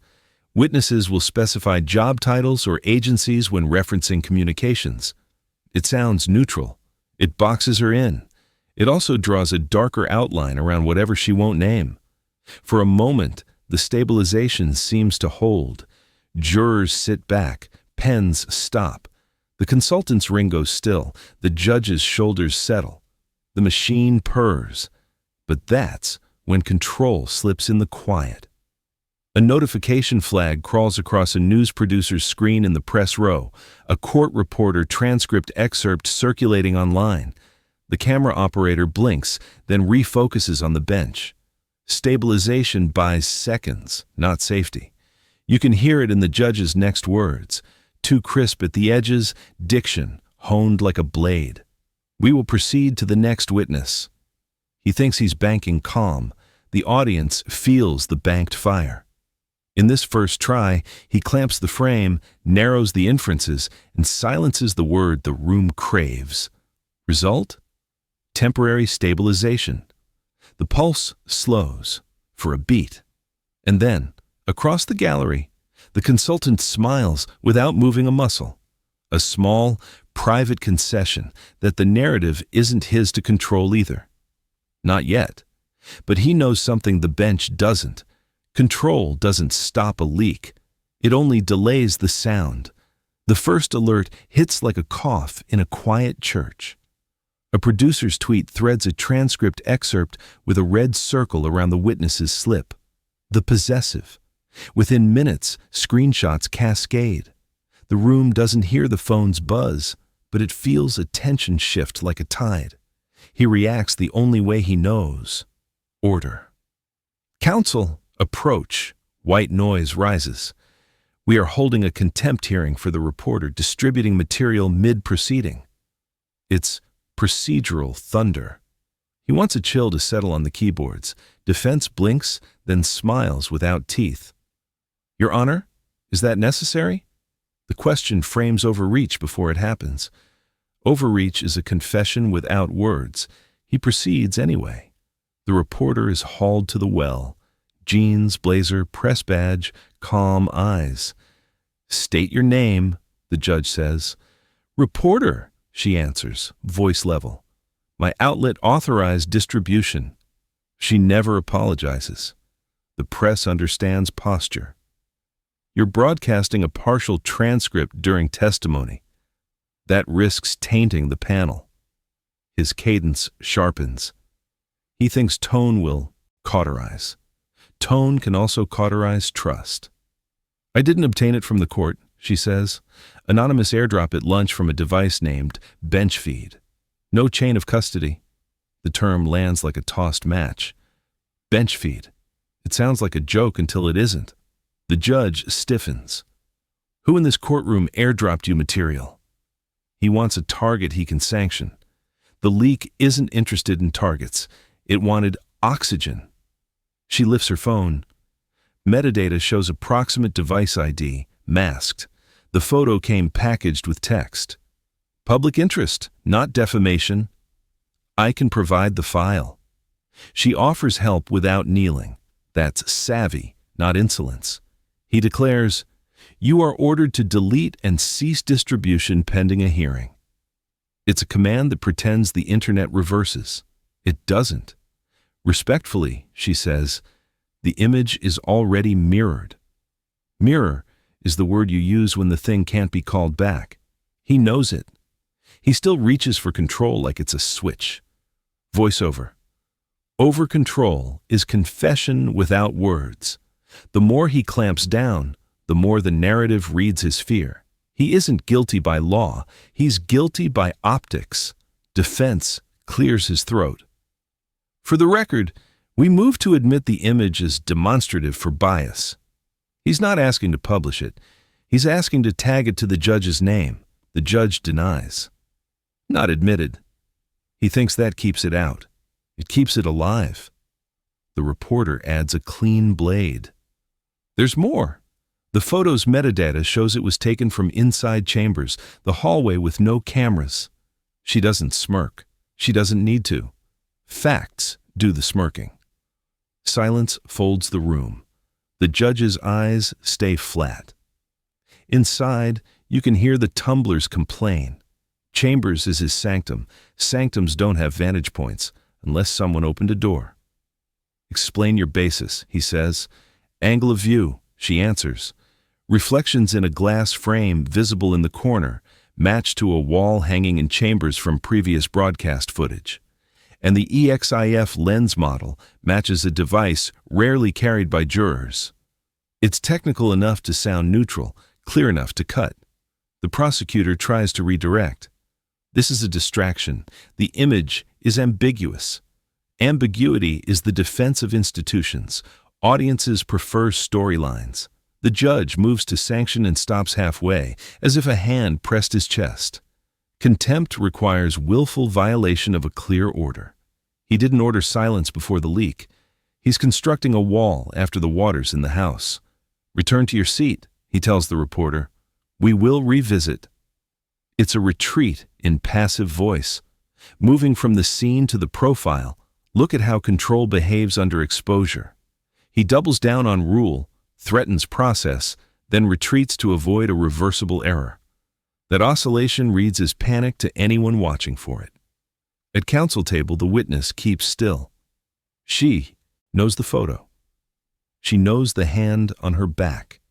witnesses will specify job titles or agencies when referencing communications. It sounds neutral. It boxes her in. It also draws a darker outline around whatever she won't name. For a moment, the stabilization seems to hold. Jurors sit back. Pens stop. The consultant's ring goes still. The judge's shoulders settle. The machine purrs. But that's when control slips in the quiet. A notification flag crawls across a news producer's screen in the press row, a court reporter transcript excerpt circulating online. The camera operator blinks, then refocuses on the bench. Stabilization buys seconds, not safety. You can hear it in the judge's next words. Too crisp at the edges, diction honed like a blade. We will proceed to the next witness. He thinks he's banking calm. The audience feels the banked fire. In this first try, he clamps the frame, narrows the inferences, and silences the word the room craves. Result? Temporary stabilization. The pulse slows for a beat. And then, across the gallery, the consultant smiles without moving a muscle. A small, private concession that the narrative isn't his to control either. Not yet. But he knows something the bench doesn't. Control doesn't stop a leak. It only delays the sound. The first alert hits like a cough in a quiet church. A producer's tweet threads a transcript excerpt with a red circle around the witness's slip. The possessive. Within minutes, screenshots cascade. The room doesn't hear the phone's buzz, but it feels a tension shift like a tide. He reacts the only way he knows. Order. Counsel, approach. White noise rises. We are holding a contempt hearing for the reporter distributing material mid-proceeding. It's procedural thunder. He wants a chill to settle on the keyboards. Defense blinks, then smiles without teeth. Your Honor, is that necessary? The question frames overreach before it happens. Overreach is a confession without words. He proceeds anyway. The reporter is hauled to the well. Jeans, blazer, press badge, calm eyes. "State your name," the judge says. "Reporter," she answers, voice level. "My outlet authorized distribution." She never apologizes. The press understands posture. You're broadcasting a partial transcript during testimony. That risks tainting the panel. His cadence sharpens. He thinks tone will cauterize. Tone can also cauterize trust. "I didn't obtain it from the court," she says. "Anonymous airdrop at lunch from a device named bench feed. No chain of custody." The term lands like a tossed match. Bench feed. It sounds like a joke until it isn't. The judge stiffens. "Who in this courtroom airdropped you material?" He wants a target he can sanction. The leak isn't interested in targets. It wanted oxygen. She lifts her phone. Metadata shows approximate device ID, masked. The photo came packaged with text. "Public interest, not defamation. I can provide the file." She offers help without kneeling. That's savvy, not insolence. He declares, "You are ordered to delete and cease distribution pending a hearing." It's a command that pretends the internet reverses. It doesn't. Respectfully, she says, the image is already mirrored. Mirror is the word you use when the thing can't be called back. He knows it. He still reaches for control like it's a switch. Voiceover. Over control is confession without words. The more he clamps down, the more the narrative reads his fear. He isn't guilty by law, he's guilty by optics. Defense clears his throat. "For the record, we move to admit the image is demonstrative for bias." He's not asking to publish it. He's asking to tag it to the judge's name. The judge denies. Not admitted. He thinks that keeps it out. It keeps it alive. The reporter adds a clean blade. There's more. The photo's metadata shows it was taken from inside chambers, the hallway with no cameras. She doesn't smirk. She doesn't need to. Facts do the smirking. Silence folds the room. The judge's eyes stay flat. Inside, you can hear the tumblers complain. Chambers is his sanctum. Sanctums don't have vantage points, unless someone opened a door. "Explain your basis," he says. "Angle of view," she answers. Reflections in a glass frame visible in the corner match to a wall hanging in chambers from previous broadcast footage. And the EXIF lens model matches a device rarely carried by jurors. It's technical enough to sound neutral, clear enough to cut. The prosecutor tries to redirect. This is a distraction. The image is ambiguous. Ambiguity is the defense of institutions. Audiences prefer storylines. The judge moves to sanction and stops halfway, as if a hand pressed his chest. Contempt requires willful violation of a clear order. He didn't order silence before the leak. He's constructing a wall after the water's in the house. "Return to your seat," he tells the reporter. "We will revisit." It's a retreat in passive voice. Moving from the scene to the profile, look at how control behaves under exposure. He doubles down on rule, threatens process, then retreats to avoid a reversible error. That oscillation reads as panic to anyone watching for it. At counsel table, the witness keeps still. She knows the photo. She knows the hand on her back.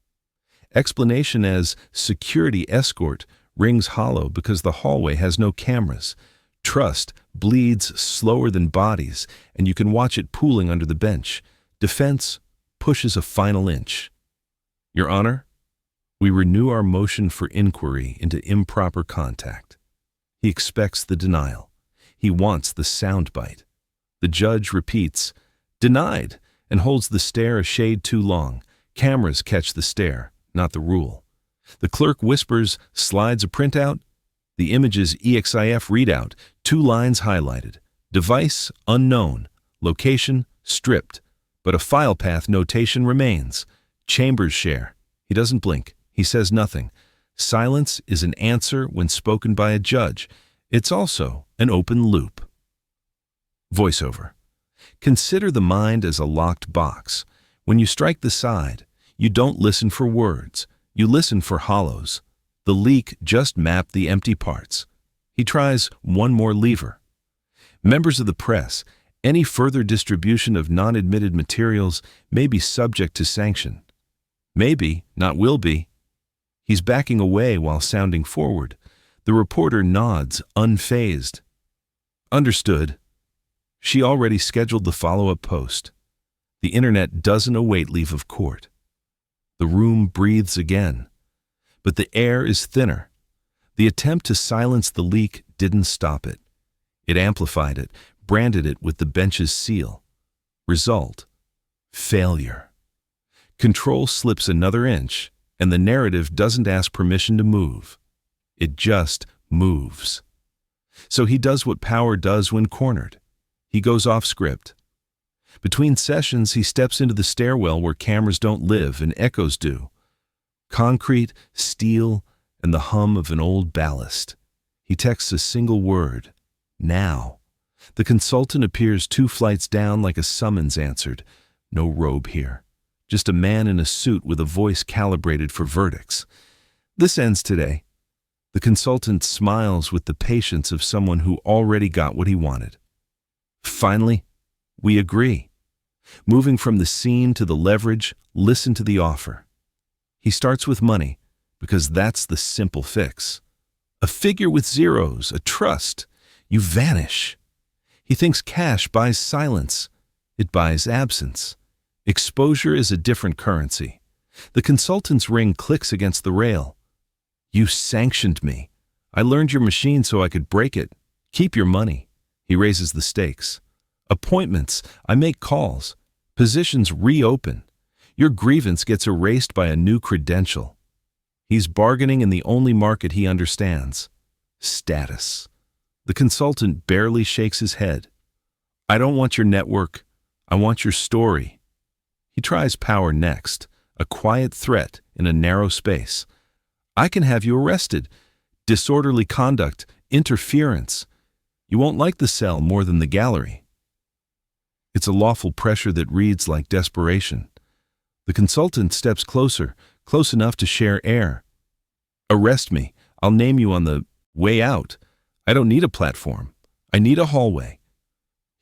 Explanation as security escort rings hollow because the hallway has no cameras. Trust bleeds slower than bodies, and you can watch it pooling under the bench. Defense pushes a final inch. "Your Honor, we renew our motion for inquiry into improper contact." He expects the denial. He wants the soundbite. The judge repeats, "Denied," and holds the stare a shade too long. Cameras catch the stare, not the rule. The clerk whispers, slides a printout. The image's EXIF readout, 2 lines highlighted. Device unknown. Location stripped. But a file path notation remains. Chambers share. He doesn't blink. He says nothing. Silence is an answer when spoken by a judge. It's also an open loop. Voiceover. Consider the mind as a locked box. When you strike the side, you don't listen for words. You listen for hollows. The leak just mapped the empty parts. He tries one more lever. Members of the press, any further distribution of non-admitted materials may be subject to sanction. Maybe, not will be. He's backing away while sounding forward. The reporter nods, unfazed. Understood. She already scheduled the follow-up post. The internet doesn't await leave of court. The room breathes again. But the air is thinner. The attempt to silence the leak didn't stop it. It amplified it, branded it with the bench's seal. Result: failure. Control slips another inch, and the narrative doesn't ask permission to move. It just moves. So he does what power does when cornered. He goes off script. Between sessions, he steps into the stairwell where cameras don't live and echoes do. Concrete, steel, and the hum of an old ballast. He texts a single word: now. The consultant appears 2 flights down like a summons answered. No robe here. Just a man in a suit with a voice calibrated for verdicts. This ends today. The consultant smiles with the patience of someone who already got what he wanted. Finally, we agree. Moving from the scene to the leverage, listen to the offer. He starts with money, because that's the simple fix. A figure with zeros, a trust. You vanish. He thinks cash buys silence. It buys absence. Exposure is a different currency. The consultant's ring clicks against the rail. You sanctioned me. I learned your machine so I could break it. Keep your money. He raises the stakes. Appointments. I make calls. Positions reopen. Your grievance gets erased by a new credential. He's bargaining in the only market he understands: status. The consultant barely shakes his head. I don't want your network. I want your story. He tries power next, a quiet threat in a narrow space. I can have you arrested. Disorderly conduct, interference. You won't like the cell more than the gallery. It's a lawful pressure that reads like desperation. The consultant steps closer, close enough to share air. Arrest me. I'll name you on the way out. I don't need a platform. I need a hallway.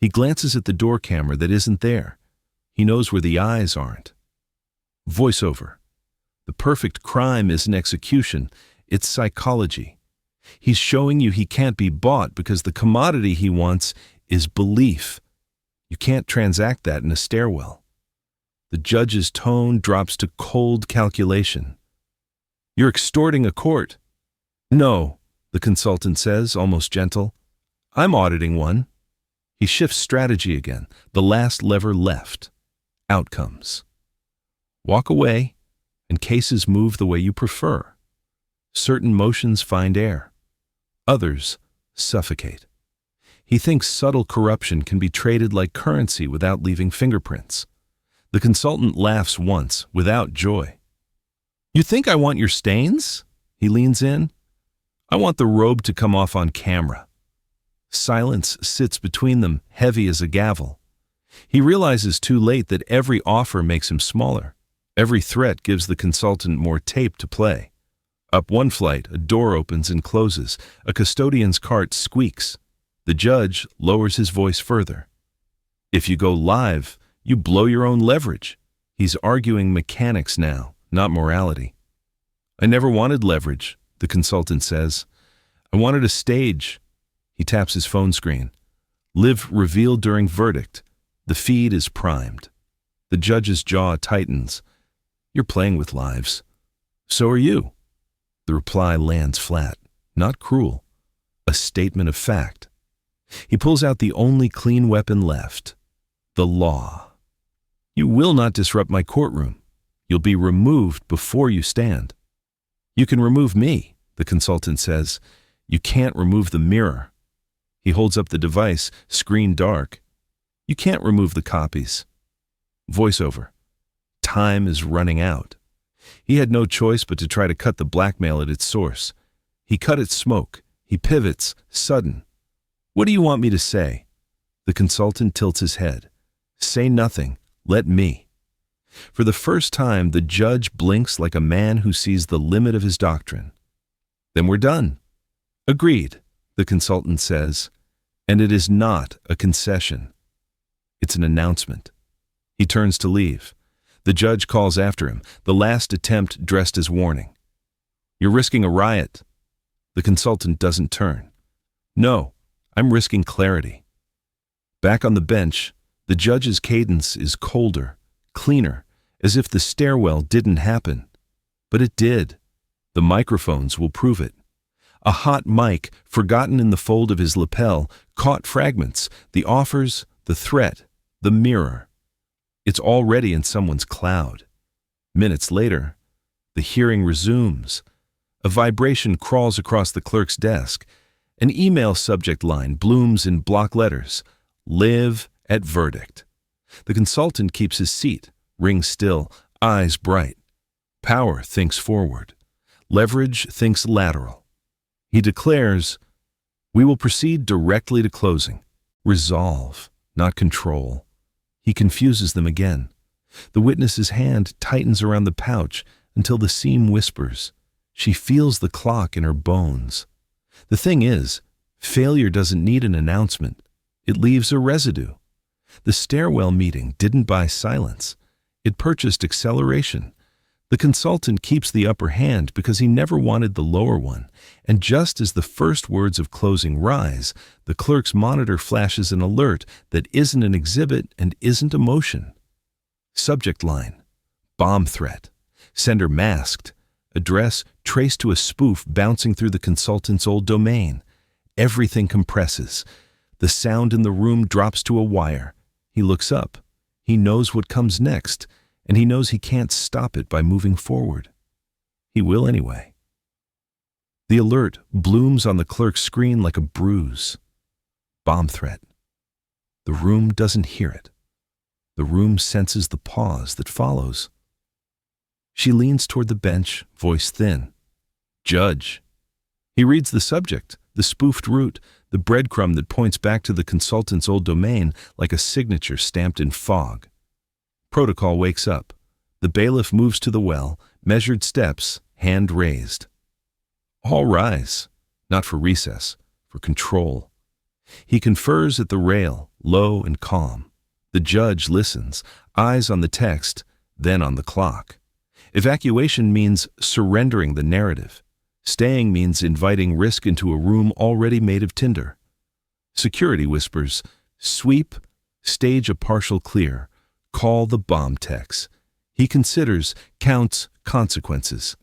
He glances at the door camera that isn't there. He knows where the eyes aren't. Voiceover. The perfect crime isn't execution, it's psychology. He's showing you he can't be bought because the commodity he wants is belief. You can't transact that in a stairwell. The judge's tone drops to cold calculation. You're extorting a court. No, the consultant says, almost gentle. I'm auditing one. He shifts strategy again, the last lever left. Outcomes. Walk away, and cases move the way you prefer. Certain motions find air. Others suffocate. He thinks subtle corruption can be traded like currency without leaving fingerprints. The consultant laughs once, without joy. You think I want your stains? He leans in. I want the robe to come off on camera. Silence sits between them, heavy as a gavel. He realizes too late that every offer makes him smaller. Every threat gives the consultant more tape to play. Up one flight, a door opens and closes. A custodian's cart squeaks. The judge lowers his voice further. If you go live, you blow your own leverage. He's arguing mechanics now, not morality. I never wanted leverage, the consultant says. I wanted a stage. He taps his phone screen. Live revealed during verdict. The feed is primed. The judge's jaw tightens. You're playing with lives. So are you. The reply lands flat, not cruel. A statement of fact. He pulls out the only clean weapon left. The law. You will not disrupt my courtroom. You'll be removed before you stand. You can remove me, the consultant says. You can't remove the mirror. He holds up the device, screen dark. You can't remove the copies. Voiceover. Time is running out. He had no choice but to try to cut the blackmail at its source. He cut its smoke. He pivots, sudden. "What do you want me to say?" The consultant tilts his head. "Say nothing. Let me." For the first time, the judge blinks like a man who sees the limit of his doctrine. "Then we're done." "Agreed," the consultant says. And it is not a concession. It's an announcement. He turns to leave. The judge calls after him, the last attempt dressed as warning. "You're risking a riot." The consultant doesn't turn. "No, I'm risking clarity." Back on the bench, the judge's cadence is colder, cleaner, as if the stairwell didn't happen. But it did. The microphones will prove it. A hot mic, forgotten in the fold of his lapel, caught fragments, the offers, the threat, the mirror. It's already in someone's cloud. Minutes later, the hearing resumes. A vibration crawls across the clerk's desk. An email subject line blooms in block letters. "Live at verdict." The consultant keeps his seat, rings still, eyes bright. Power thinks forward. Leverage thinks lateral. He declares, "We will proceed directly to closing. Resolve, not control." He confuses them again. The witness's hand tightens around the pouch until the seam whispers. She feels the clock in her bones. The thing is, failure doesn't need an announcement. It leaves a residue. The stairwell meeting didn't buy silence. It purchased acceleration. The consultant keeps the upper hand because he never wanted the lower one, and just as the first words of closing rise, the clerk's monitor flashes an alert that isn't an exhibit and isn't a motion. Subject line: bomb threat. Sender masked. Address traced to a spoof bouncing through the consultant's old domain. Everything compresses. The sound in the room drops to a wire. He looks up. He knows what comes next, and he knows he can't stop it by moving forward. He will anyway. The alert blooms on the clerk's screen like a bruise. Bomb threat. The room doesn't hear it. The room senses the pause that follows. She leans toward the bench, voice thin. "Judge." He reads the subject, the spoofed route, the breadcrumb that points back to the consultant's old domain like a signature stamped in fog. Protocol wakes up. The bailiff moves to the well, measured steps, hand raised. All rise, not for recess, for control. He confers at the rail, low and calm. The judge listens, eyes on the text, then on the clock. Evacuation means surrendering the narrative. Staying means inviting risk into a room already made of tinder. Security whispers, "Sweep, stage a partial clear, call the bomb techs." He considers, counts consequences.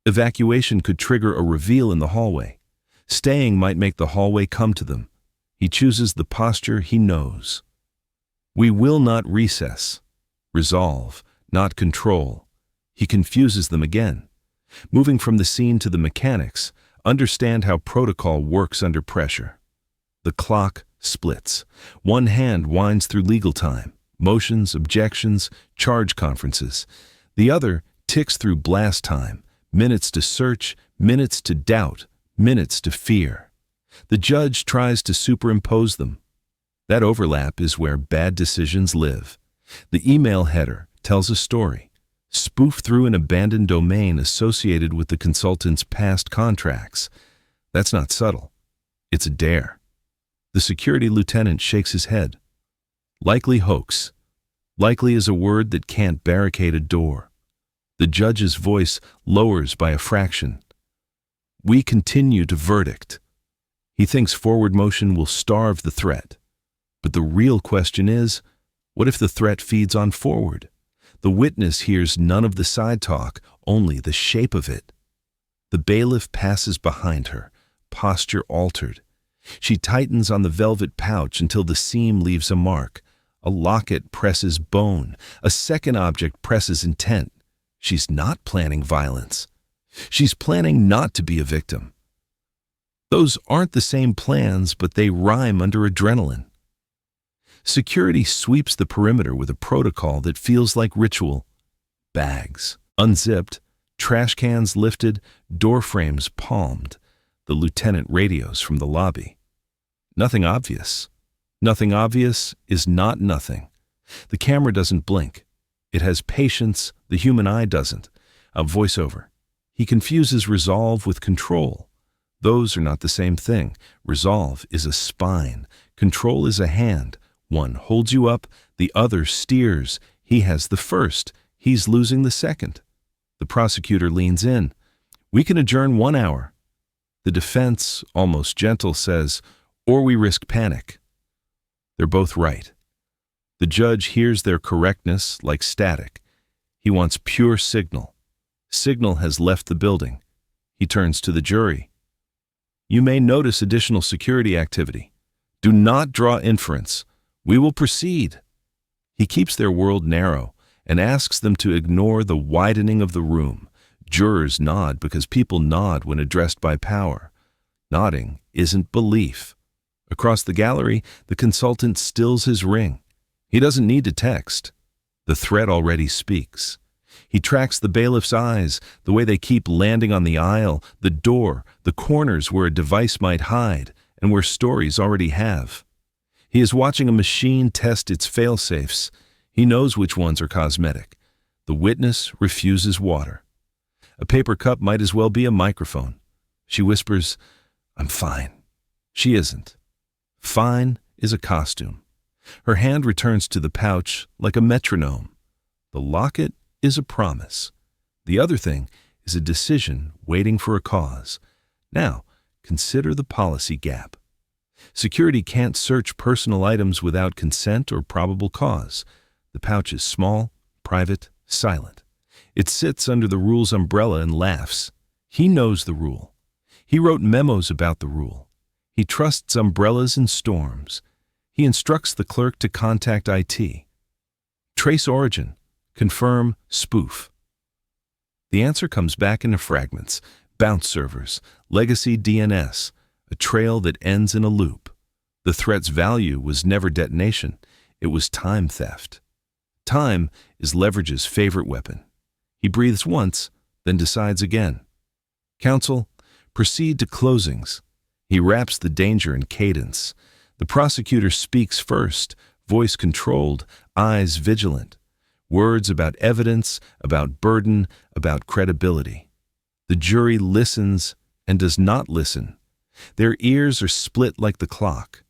Evacuation could trigger a reveal in the hallway. Staying might make the hallway come to them. He chooses the posture he knows. We will not recess. Resolve, not control. He confuses them again. Moving from the scene to the mechanics, understand how protocol works under pressure. The clock splits. One hand winds through legal time, motions, objections, charge conferences. The other ticks through blast time, minutes to search, minutes to doubt, minutes to fear. The judge tries to superimpose them. That overlap is where bad decisions live. The email header tells a story. Spoof through an abandoned domain associated with the consultant's past contracts. That's not subtle. It's a dare. The security lieutenant shakes his head. Likely hoax. Likely is a word that can't barricade a door. The judge's voice lowers by a fraction. We continue to verdict. He thinks forward motion will starve the threat. But the real question is, what if the threat feeds on forward? The witness hears none of the side talk, only the shape of it. The bailiff passes behind her, posture altered. She tightens on the velvet pouch until the seam leaves a mark. A locket presses bone. A second object presses intent. She's not planning violence. She's planning not to be a victim. Those aren't the same plans, but they rhyme under adrenaline. Security sweeps the perimeter with a protocol that feels like ritual. Bags, Unzipped, trash cans lifted, door frames palmed, the lieutenant radios from the lobby. Nothing obvious. Nothing obvious is not nothing. The camera doesn't blink. It has patience the human eye doesn't. A voiceover. He confuses resolve with control. Those are not the same thing. Resolve is a spine. Control is a hand. One holds you up, the other steers. He has the first. He's losing the second. The prosecutor leans in. We can adjourn 1 hour. The defense, almost gentle, says, or we risk panic. They're both right. The judge hears their correctness like static. He wants pure signal. Signal has left the building. He turns to the jury. You may notice additional security activity. Do not draw inference. We will proceed. He keeps their world narrow and asks them to ignore the widening of the room. Jurors nod because people nod when addressed by power. Nodding isn't belief. Across the gallery, the consultant stills his ring. He doesn't need to text. The threat already speaks. He tracks the bailiff's eyes, the way they keep landing on the aisle, the door, the corners where a device might hide, and where stories already have. He is watching a machine test its fail-safes. He knows which ones are cosmetic. The witness refuses water. A paper cup might as well be a microphone. She whispers, I'm fine. She isn't. Fine is a costume. Her hand returns to the pouch like a metronome. The locket is a promise. The other thing is a decision waiting for a cause. Now, consider the policy gap. Security can't search personal items without consent or probable cause. The pouch is small, private, silent. It sits under the rule's umbrella and laughs. He knows the rule. He wrote memos about the rule. He trusts umbrellas in storms. He instructs the clerk to contact IT. Trace origin. Confirm spoof. The answer comes back into fragments, bounce servers, legacy DNS, a trail that ends in a loop. The threat's value was never detonation. It was time theft. Time is Leverage's favorite weapon. He breathes once, then decides again. Counsel, proceed to closings. He wraps the danger in cadence. The prosecutor speaks first, voice controlled, eyes vigilant. Words about evidence, about burden, about credibility. The jury listens and does not listen. Their ears are split like the clock.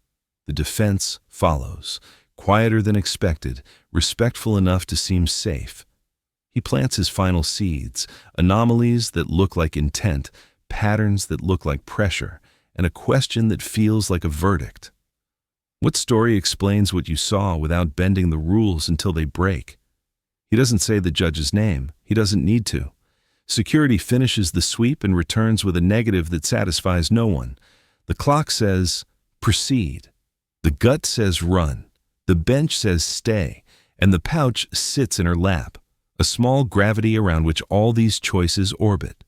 The defense follows, quieter than expected, respectful enough to seem safe. He plants his final seeds, anomalies that look like intent, patterns that look like pressure, and a question that feels like a verdict. What story explains what you saw without bending the rules until they break? He doesn't say the judge's name. He doesn't need to. Security finishes the sweep and returns with a negative that satisfies no one. The clock says, proceed. The gut says run. The bench says stay. And the pouch sits in her lap, a small gravity around which all these choices orbit.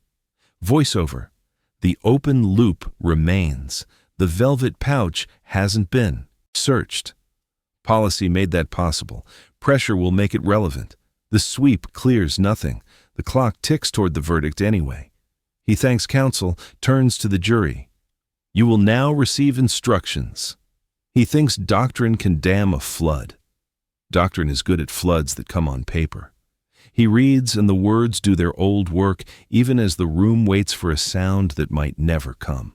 Voiceover. The open loop remains. The velvet pouch hasn't been searched. Policy made that possible. Pressure will make it relevant. The sweep clears nothing. The clock ticks toward the verdict anyway. He thanks counsel, turns to the jury. You will now receive instructions. He thinks doctrine can dam a flood. Doctrine is good at floods that come on paper. He reads and the words do their old work even as the room waits for a sound that might never come.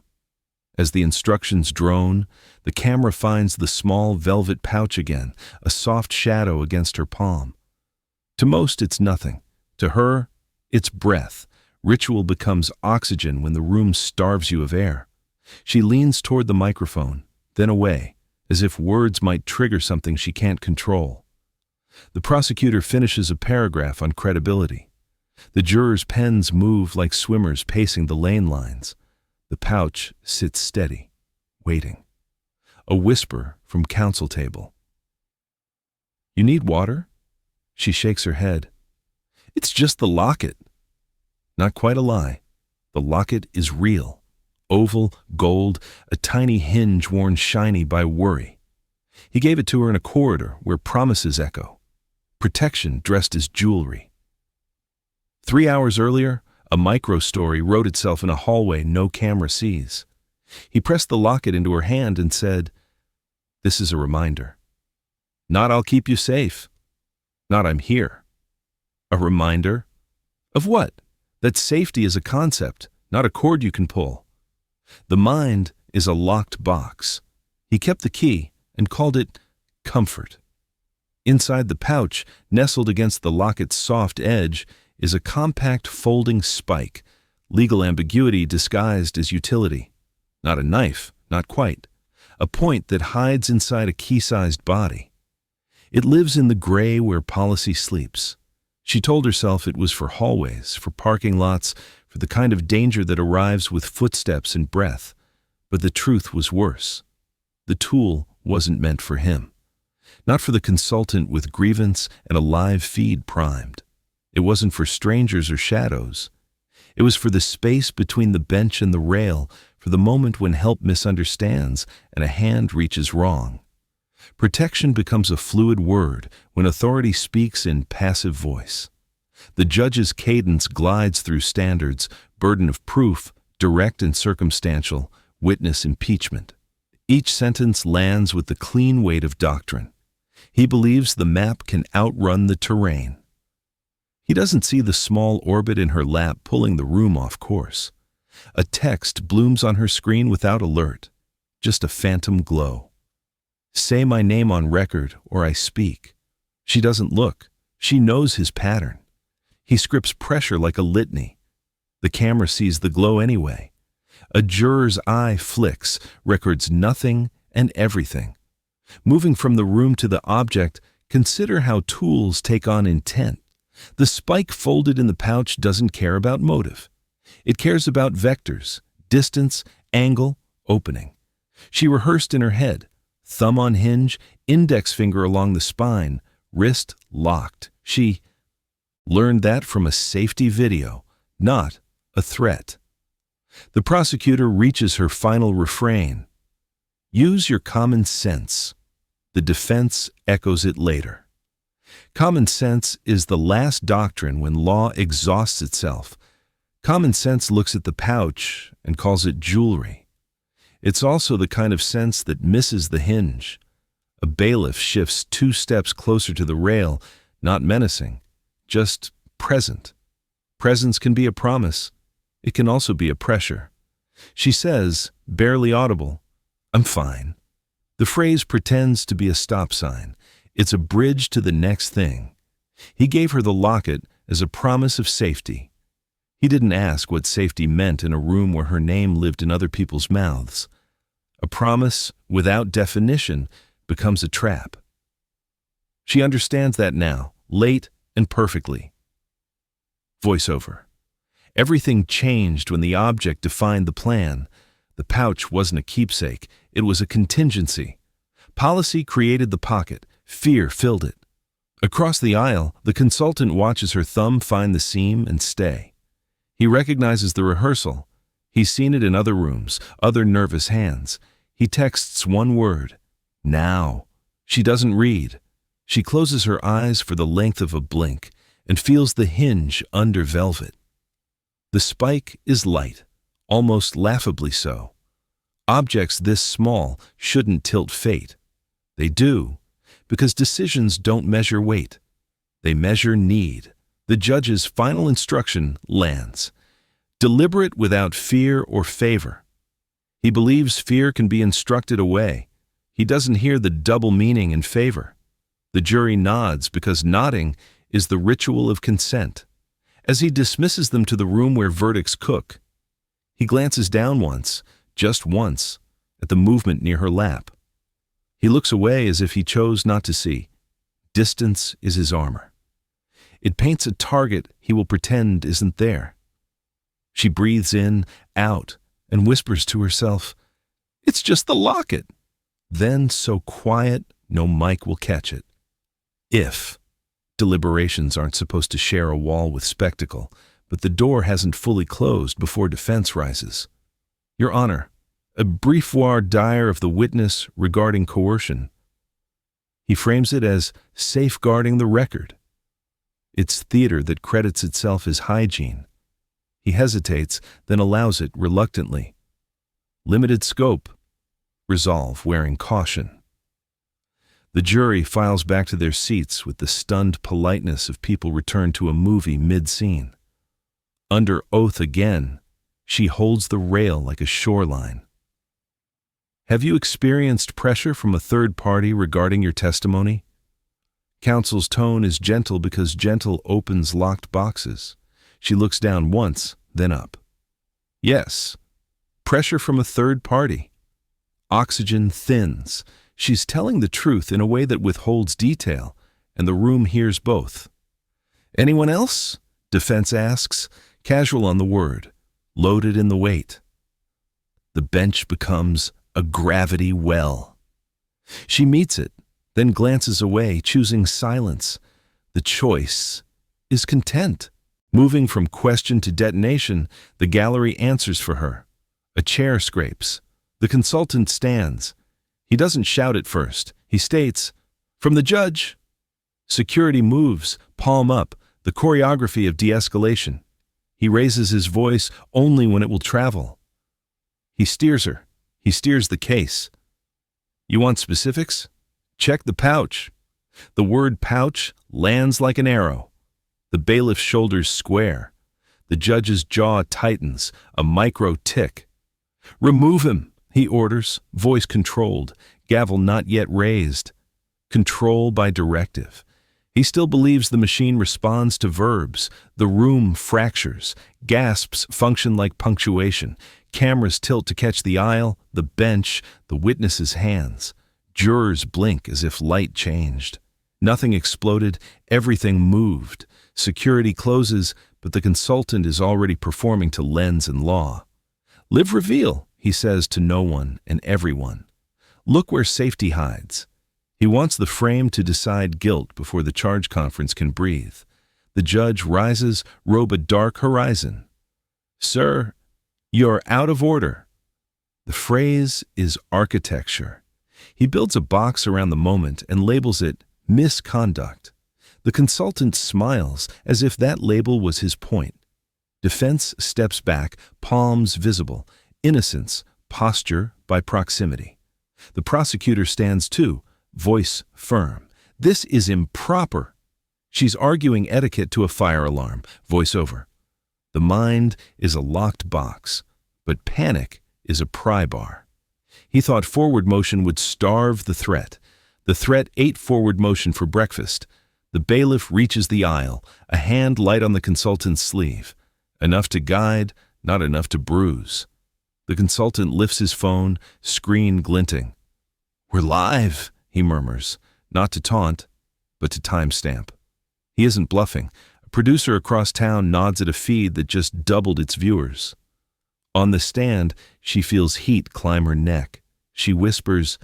As the instructions drone, the camera finds the small velvet pouch again, a soft shadow against her palm. To most, it's nothing. To her, it's breath. Ritual becomes oxygen when the room starves you of air. She leans toward the microphone, then away, as if words might trigger something she can't control. The prosecutor finishes a paragraph on credibility. The jurors' pens move like swimmers pacing the lane lines. The pouch sits steady, waiting. A whisper from counsel table. You need water? She shakes her head. It's just the locket. Not quite a lie. The locket is real. Oval, gold, a tiny hinge worn shiny by worry. He gave it to her in a corridor where promises echo. Protection dressed as jewelry. 3 hours earlier, a micro-story wrote itself in a hallway no camera sees. He pressed the locket into her hand and said, "This is a reminder. Not I'll keep you safe. Not I'm here." A reminder? Of what? That safety is a concept, not a cord you can pull. The mind is a locked box. He kept the key and called it comfort. Inside the pouch, nestled against the locket's soft edge, is a compact folding spike, legal ambiguity disguised as utility. Not a knife, not quite. A point that hides inside a key-sized body. It lives in the gray where policy sleeps. She told herself it was for hallways, for parking lots, for the kind of danger that arrives with footsteps and breath. But the truth was worse. The tool wasn't meant for him. Not for the consultant with grievance and a live feed primed. It wasn't for strangers or shadows. It was for the space between the bench and the rail, for the moment when help misunderstands and a hand reaches wrong. Protection becomes a fluid word when authority speaks in passive voice. The judge's cadence glides through standards, burden of proof, direct and circumstantial, witness impeachment. Each sentence lands with the clean weight of doctrine. He believes the map can outrun the terrain. He doesn't see the small orbit in her lap pulling the room off course. A text blooms on her screen without alert, just a phantom glow. Say my name on record or I speak. She doesn't look. She knows his pattern. He scripts pressure like a litany. The camera sees the glow anyway. A juror's eye flicks, records nothing and everything. Moving from the room to the object, consider how tools take on intent. The spike folded in the pouch doesn't care about motive. It cares about vectors, distance, angle, opening. She rehearsed in her head, thumb on hinge, index finger along the spine, wrist locked. She learned that from a safety video, not a threat. The prosecutor reaches her final refrain. Use your common sense. The defense echoes it later. Common sense is the last doctrine when law exhausts itself. Common sense looks at the pouch and calls it jewelry. It's also the kind of sense that misses the hinge. A bailiff shifts 2 steps closer to the rail, not menacing, just present. Presence can be a promise. It can also be a pressure. She says, barely audible, "I'm fine." The phrase pretends to be a stop sign. It's a bridge to the next thing. He gave her the locket as a promise of safety. He didn't ask what safety meant in a room where her name lived in other people's mouths. A promise without definition becomes a trap. She understands that now, late and perfectly. Voiceover. Everything changed when the object defined the plan. The pouch wasn't a keepsake, it was a contingency. Policy created the pocket, fear filled it. Across the aisle, the consultant watches her thumb find the seam and stay. He recognizes the rehearsal. He's seen it in other rooms, other nervous hands. He texts one word, now. She doesn't read. She closes her eyes for the length of a blink and feels the hinge under velvet. The spike is light, almost laughably so. Objects this small shouldn't tilt fate. They do, because decisions don't measure weight. They measure need. The judge's final instruction lands. Deliberate without fear or favor. He believes fear can be instructed away. He doesn't hear the double meaning in favor. The jury nods because nodding is the ritual of consent. As he dismisses them to the room where verdicts cook, he glances down once, just once, at the movement near her lap. He looks away as if he chose not to see. Distance is his armor. It paints a target he will pretend isn't there. She breathes in, out, and whispers to herself, "It's just the locket." Then, so quiet, no mic will catch it. If deliberations aren't supposed to share a wall with spectacle, but the door hasn't fully closed before defense rises. Your Honor, a brief voir dire of the witness regarding coercion. He frames it as safeguarding the record. It's theater that credits itself as hygiene. He hesitates, then allows it reluctantly. Limited scope. Resolve wearing caution. The jury files back to their seats with the stunned politeness of people returned to a movie mid-scene. Under oath again, she holds the rail like a shoreline. Have you experienced pressure from a third party regarding your testimony? Counsel's tone is gentle because gentle opens locked boxes. She looks down once, then up. Yes, pressure from a third party. Oxygen thins. She's telling the truth in a way that withholds detail, and the room hears both. Anyone else? Defense asks, casual on the word, loaded in the weight. The bench becomes a gravity well. She meets it, then glances away, choosing silence. The choice is content. Moving from question to detonation, the gallery answers for her. A chair scrapes. The consultant stands. He doesn't shout at first. He states, "From the judge." Security moves, palm up, the choreography of de-escalation. He raises his voice only when it will travel. He steers her. He steers the case. You want specifics? Check the pouch. The word pouch lands like an arrow. The bailiff's shoulders square. The judge's jaw tightens, a micro tick. Remove him, he orders, voice controlled, gavel not yet raised. Control by directive. He still believes the machine responds to verbs. The room fractures. Gasps function like punctuation. Cameras tilt to catch the aisle, the bench, the witnesses' hands. Jurors blink as if light changed. Nothing exploded, everything moved. Security closes, but the consultant is already performing to lens and law. Live reveal, he says to no one and everyone. Look where safety hides. He wants the frame to decide guilt before the charge conference can breathe. The judge rises, robe a dark horizon. Sir, you're out of order. The phrase is architecture. He builds a box around the moment and labels it misconduct. The consultant smiles as if that label was his point. Defense steps back, palms visible. Innocence, posture by proximity. The prosecutor stands too, voice firm. This is improper. She's arguing etiquette to a fire alarm, voiceover. The mind is a locked box, but panic is a pry bar. He thought forward motion would starve the threat. The threat ate forward motion for breakfast. The bailiff reaches the aisle, a hand light on the consultant's sleeve. Enough to guide, not enough to bruise. The consultant lifts his phone, screen glinting. We're live, he murmurs, not to taunt, but to timestamp. He isn't bluffing. A producer across town nods at a feed that just doubled its viewers. On the stand, she feels heat climb her neck. She whispers,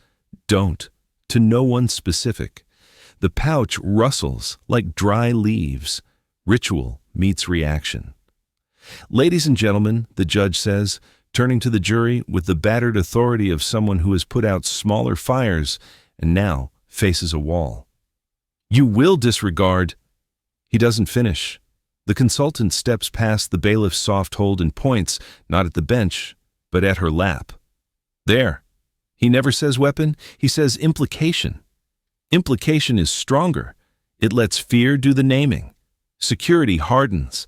"Don't," to no one specific. The pouch rustles like dry leaves. Ritual meets reaction. Ladies and gentlemen, the judge says, turning to the jury with the battered authority of someone who has put out smaller fires and now faces a wall. You will disregard. He doesn't finish. The consultant steps past the bailiff's soft hold and points, not at the bench, but at her lap. There. He never says weapon, he says implication. Implication is stronger. It lets fear do the naming. Security hardens.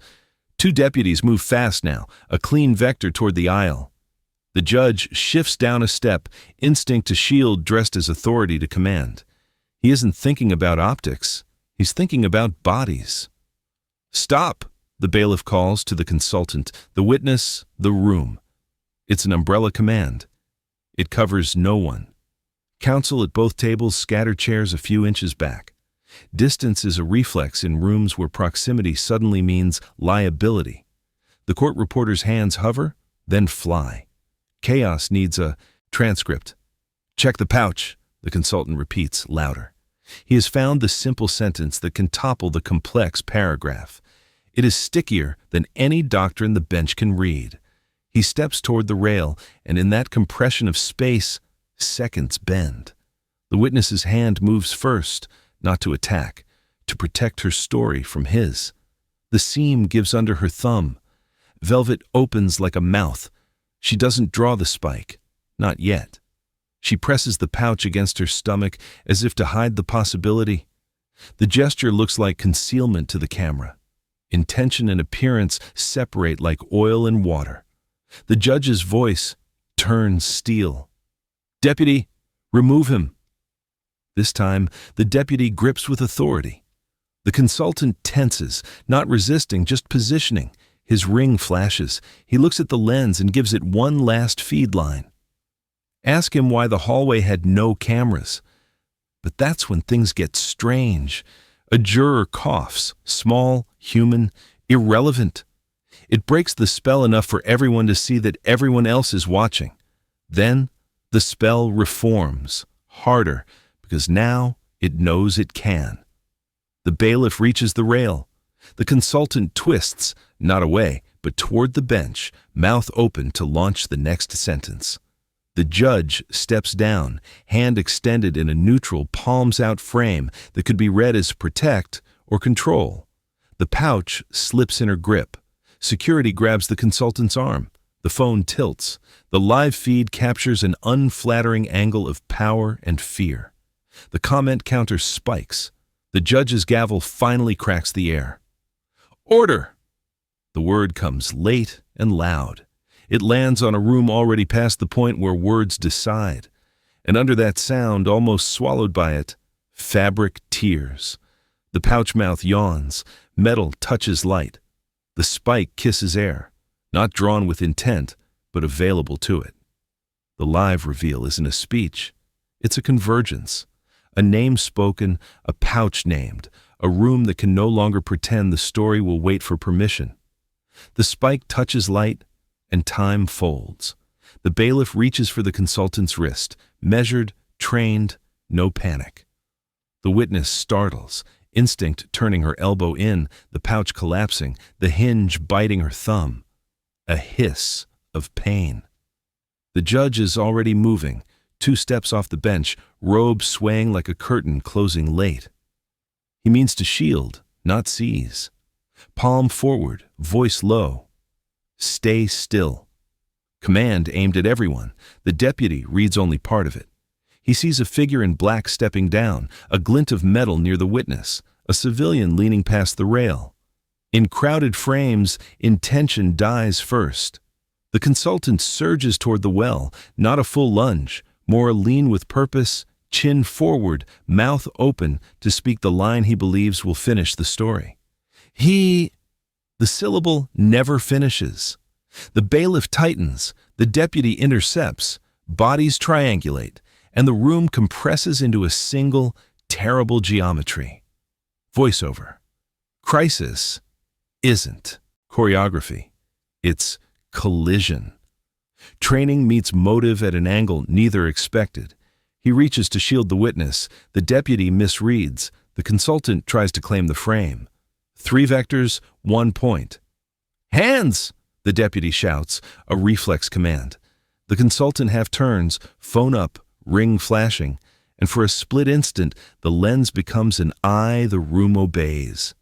Two deputies move fast now, a clean vector toward the aisle. The judge shifts down a step, instinct to shield dressed as authority to command. He isn't thinking about optics. He's thinking about bodies. Stop, the bailiff calls to the consultant, the witness, the room. It's an umbrella command. It covers no one. Counsel at both tables scatter chairs a few inches back. Distance is a reflex in rooms where proximity suddenly means liability. The court reporter's hands hover, then fly. Chaos needs a transcript. Check the pouch, the consultant repeats louder. He has found the simple sentence that can topple the complex paragraph. It is stickier than any doctrine the bench can read. He steps toward the rail, and in that compression of space, seconds bend. The witness's hand moves first, not to attack, to protect her story from his. The seam gives under her thumb. Velvet opens like a mouth. She doesn't draw the spike. Not yet. She presses the pouch against her stomach as if to hide the possibility. The gesture looks like concealment to the camera. Intention and appearance separate like oil and water. The judge's voice turns steel. "Deputy, remove him." This time, the deputy grips with authority. The consultant tenses, not resisting, just positioning. His ring flashes. He looks at the lens and gives it one last feed line. Ask him why the hallway had no cameras. But that's when things get strange. A juror coughs, small, human, irrelevant. It breaks the spell enough for everyone to see that everyone else is watching. Then, the spell reforms, harder, because now it knows it can. The bailiff reaches the rail. The consultant twists, not away, but toward the bench, mouth open to launch the next sentence. The judge steps down, hand extended in a neutral, palms-out frame that could be read as protect or control. The pouch slips in her grip. Security grabs the consultant's arm. The phone tilts. The live feed captures an unflattering angle of power and fear. The comment counter spikes. The judge's gavel finally cracks the air. "Order!" The word comes late and loud. It lands on a room already past the point where words decide. And under that sound, almost swallowed by it, fabric tears. The pouch mouth yawns. Metal touches light. The spike kisses air, not drawn with intent, but available to it. The live reveal isn't a speech. It's a convergence. A name spoken, a pouch named, a room that can no longer pretend the story will wait for permission. The spike touches light, and time folds. The bailiff reaches for the consultant's wrist, measured, trained, no panic. The witness startles, instinct turning her elbow in, the pouch collapsing, the hinge biting her thumb. A hiss of pain. The judge is already moving, 2 steps off the bench, robe swaying like a curtain closing late. He means to shield, not seize. Palm forward, voice low. Stay still. Command aimed at everyone. The deputy reads only part of it. He sees a figure in black stepping down, a glint of metal near the witness, a civilian leaning past the rail. In crowded frames, intention dies first. The consultant surges toward the well, not a full lunge, more a lean with purpose, chin forward, mouth open to speak the line he believes will finish the story. The syllable never finishes. The bailiff tightens, the deputy intercepts, bodies triangulate, and the room compresses into a single, terrible geometry. Voiceover. Crisis isn't choreography. It's collision. Training meets motive at an angle neither expected. He reaches to shield the witness. The deputy misreads. The consultant tries to claim the frame. 3 vectors, 1 point. "Hands!" the deputy shouts, a reflex command. The consultant half turns, phone up, ring flashing, and for a split instant, the lens becomes an eye the room obeys.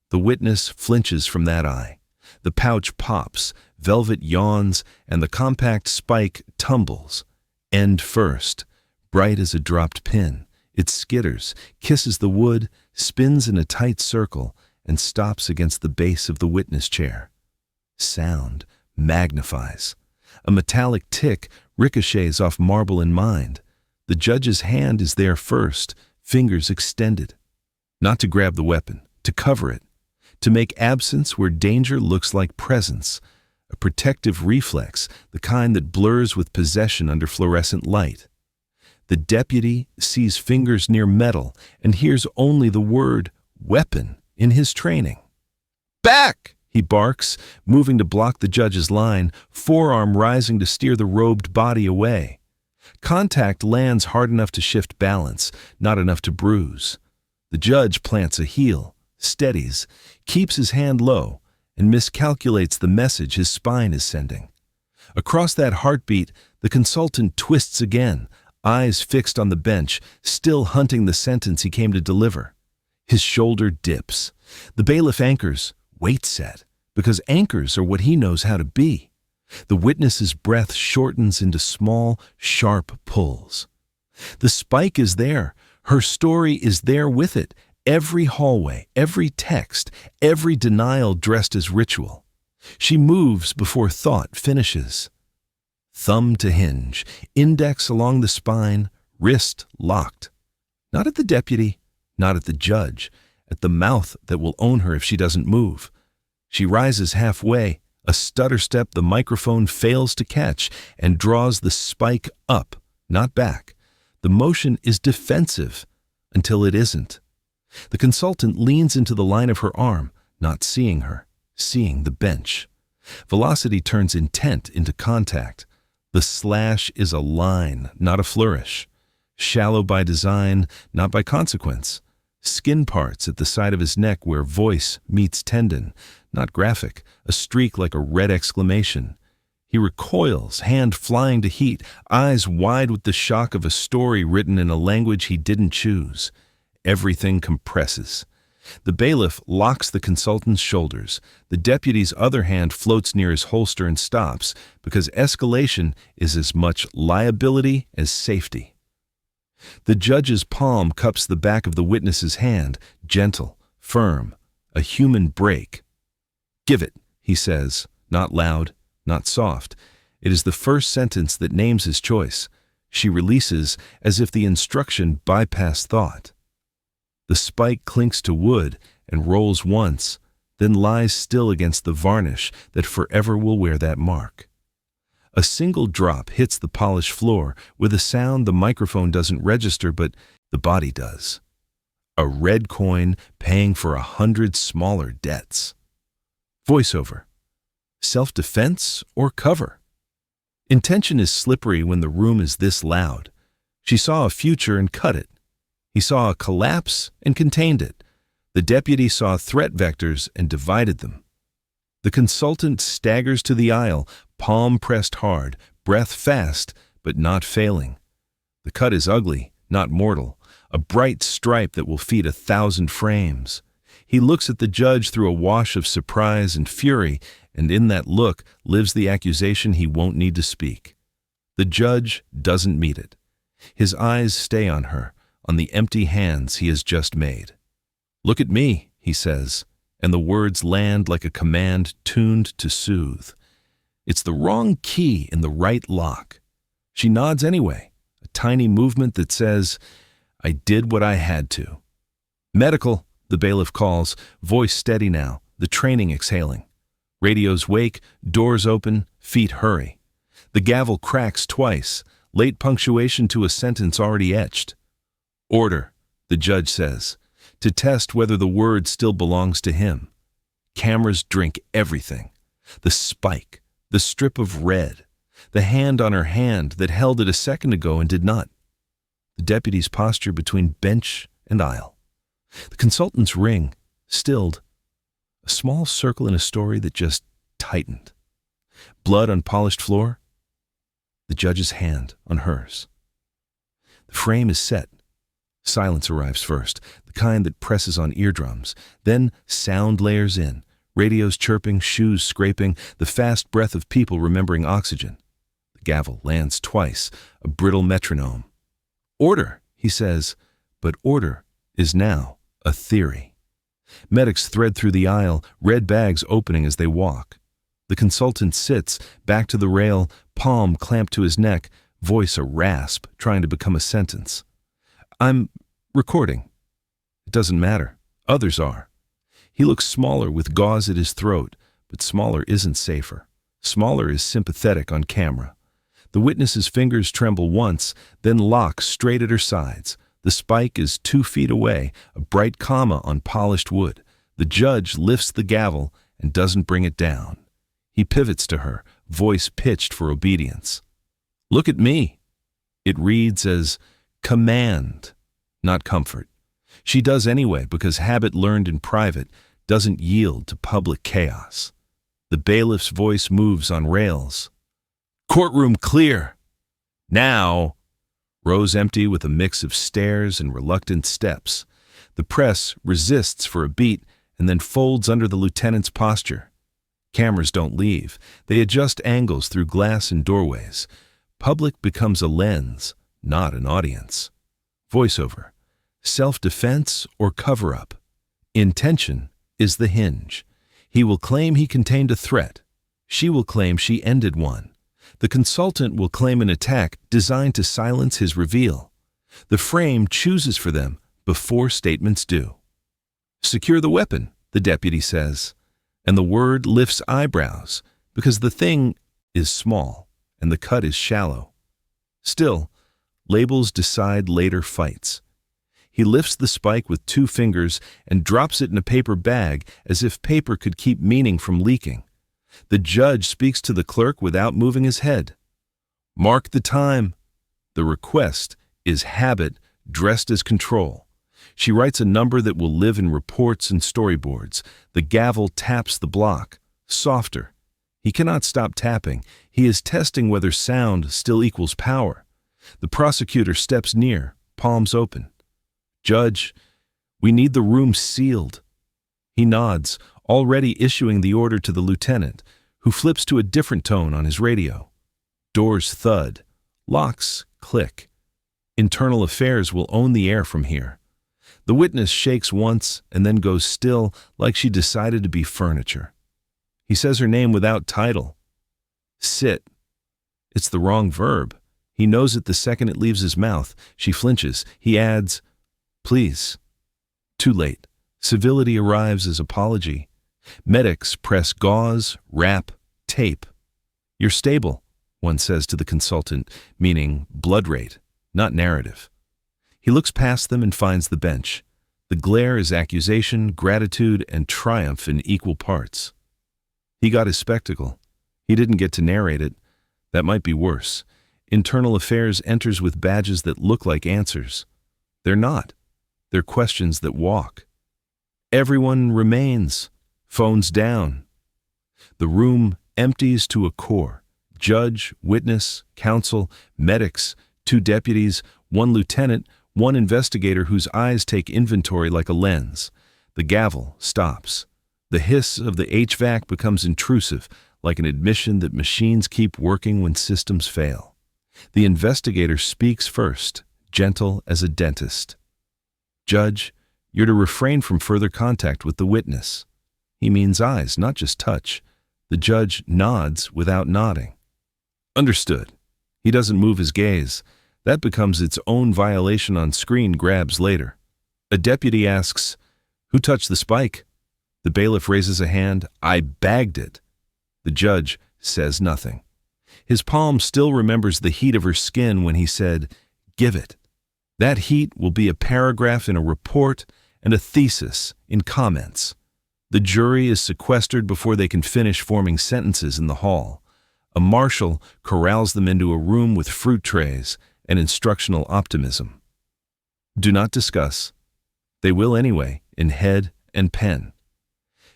The witness flinches from that eye. The pouch pops, velvet yawns, and the compact spike tumbles. End first, bright as a dropped pin. It skitters, kisses the wood, spins in a tight circle, and stops against the base of the witness chair. Sound magnifies. A metallic tick ricochets off marble in mind. The judge's hand is there first, fingers extended. Not to grab the weapon, to cover it. To make absence where danger looks like presence. A protective reflex, the kind that blurs with possession under fluorescent light. The deputy sees fingers near metal and hears only the word weapon in his training. "Back!" he barks, moving to block the judge's line, forearm rising to steer the robed body away. Contact lands hard enough to shift balance, not enough to bruise. The judge plants a heel, steadies, keeps his hand low, and miscalculates the message his spine is sending. Across that heartbeat, the consultant twists again, eyes fixed on the bench, still hunting the sentence he came to deliver. His shoulder dips. The bailiff anchors, weight set, because anchors are what he knows how to be. The witness's breath shortens into small, sharp pulls. The spike is there. Her story is there with it. Every hallway, every text, every denial dressed as ritual. She moves before thought finishes. Thumb to hinge, index along the spine, wrist locked. Not at the deputy, not at the judge, at the mouth that will own her if she doesn't move. She rises halfway, a stutter step the microphone fails to catch, and draws the spike up, not back. The motion is defensive until it isn't. The consultant leans into the line of her arm, not seeing her, seeing the bench. Velocity turns intent into contact. The slash is a line, not a flourish. Shallow by design, not by consequence. Skin parts at the side of his neck where voice meets tendon, not graphic, a streak like a red exclamation. He recoils, hand flying to heat, eyes wide with the shock of a story written in a language he didn't choose. Everything compresses. The bailiff locks the consultant's shoulders. The deputy's other hand floats near his holster and stops, because escalation is as much liability as safety. The judge's palm cups the back of the witness's hand, gentle, firm, a human break. "Give it," he says, not loud, not soft. It is the first sentence that names his choice. She releases as if the instruction bypassed thought. The spike clinks to wood and rolls once, then lies still against the varnish that forever will wear that mark. A single drop hits the polished floor with a sound the microphone doesn't register, but the body does. A red coin paying for 100 smaller debts. Voiceover. Self-defense or cover? Intention is slippery when the room is this loud. She saw a future and cut it. He saw a collapse and contained it. The deputy saw threat vectors and divided them. The consultant staggers to the aisle, palm pressed hard, breath fast, but not failing. The cut is ugly, not mortal, a bright stripe that will feed 1,000 frames. He looks at the judge through a wash of surprise and fury, and in that look lives the accusation he won't need to speak. The judge doesn't meet it. His eyes stay on her, on the empty hands he has just made. "Look at me," he says, and the words land like a command tuned to soothe. It's the wrong key in the right lock. She nods anyway, a tiny movement that says, "I did what I had to." "Medical," the bailiff calls, voice steady now, the training exhaling. Radios wake, doors open, feet hurry. The gavel cracks twice, late punctuation to a sentence already etched. "Order," the judge says, to test whether the word still belongs to him. Cameras drink everything. The spike, the strip of red, the hand on her hand that held it a second ago and did not. The deputy's posture between bench and aisle. The consultant's ring, stilled. A small circle in a story that just tightened. Blood on polished floor. The judge's hand on hers. The frame is set. Silence arrives first, the kind that presses on eardrums. Then sound layers in, radios chirping, shoes scraping, the fast breath of people remembering oxygen. The gavel lands twice, a brittle metronome. "Order," he says, but order is now a theory. Medics thread through the aisle, red bags opening as they walk. The consultant sits, back to the rail, palm clamped to his neck, voice a rasp, trying to become a sentence. "I'm recording." It doesn't matter. Others are. He looks smaller with gauze at his throat, but smaller isn't safer. Smaller is sympathetic on camera. The witness's fingers tremble once, then lock straight at her sides. The spike is 2 feet away, a bright comma on polished wood. The judge lifts the gavel and doesn't bring it down. He pivots to her, voice pitched for obedience. "Look at me." It reads as command, not comfort. She does anyway because habit learned in private doesn't yield to public chaos. The bailiff's voice moves on rails. "Courtroom clear." "Now." Rows empty with a mix of stairs and reluctant steps. The press resists for a beat and then folds under the lieutenant's posture. Cameras don't leave. They adjust angles through glass and doorways. Public becomes a lens, not an audience. Voiceover. Self-defense or cover-up. Intention is the hinge. He will claim he contained a threat. She will claim she ended one. The consultant will claim an attack designed to silence his reveal. The frame chooses for them before statements do. Secure the weapon, the deputy says, and the word lifts eyebrows because the thing is small and the cut is shallow. Still, labels decide later fights. He lifts the spike with 2 fingers and drops it in a paper bag as if paper could keep meaning from leaking. The judge speaks to the clerk without moving his head. Mark the time. The request is habit dressed as control. She writes a number that will live in reports and storyboards. The gavel taps the block, softer. He cannot stop tapping. He is testing whether sound still equals power. The prosecutor steps near, palms open. Judge, we need the room sealed. He nods, already issuing the order to the lieutenant, who flips to a different tone on his radio. Doors thud. Locks click. Internal Affairs will own the air from here. The witness shakes once and then goes still, like she decided to be furniture. He says her name without title. Sit. It's the wrong verb. He knows it the second it leaves his mouth. She flinches. He adds, please. Too late. Civility arrives as apology. Medics press gauze, wrap, tape. You're stable, one says to the consultant, meaning blood rate, not narrative. He looks past them and finds the bench. The glare is accusation, gratitude, and triumph in equal parts. He got his spectacle. He didn't get to narrate it. That might be worse. Internal Affairs enters with badges that look like answers. They're not. They're questions that walk. Everyone remains. Phones down. The room empties to a core. Judge, witness, counsel, medics, 2 deputies, 1 lieutenant, 1 investigator whose eyes take inventory like a lens. The gavel stops. The hiss of the HVAC becomes intrusive, like an admission that machines keep working when systems fail. The investigator speaks first, gentle as a dentist. Judge, you're to refrain from further contact with the witness. He means eyes, not just touch. The judge nods without nodding. Understood. He doesn't move his gaze. That becomes its own violation on screen grabs later. A deputy asks, who touched the spike? The bailiff raises a hand. I bagged it. The judge says nothing. His palm still remembers the heat of her skin when he said, give it. That heat will be a paragraph in a report and a thesis in comments. The jury is sequestered before they can finish forming sentences in the hall. A marshal corrals them into a room with fruit trays and instructional optimism. Do not discuss. They will anyway, in head and pen.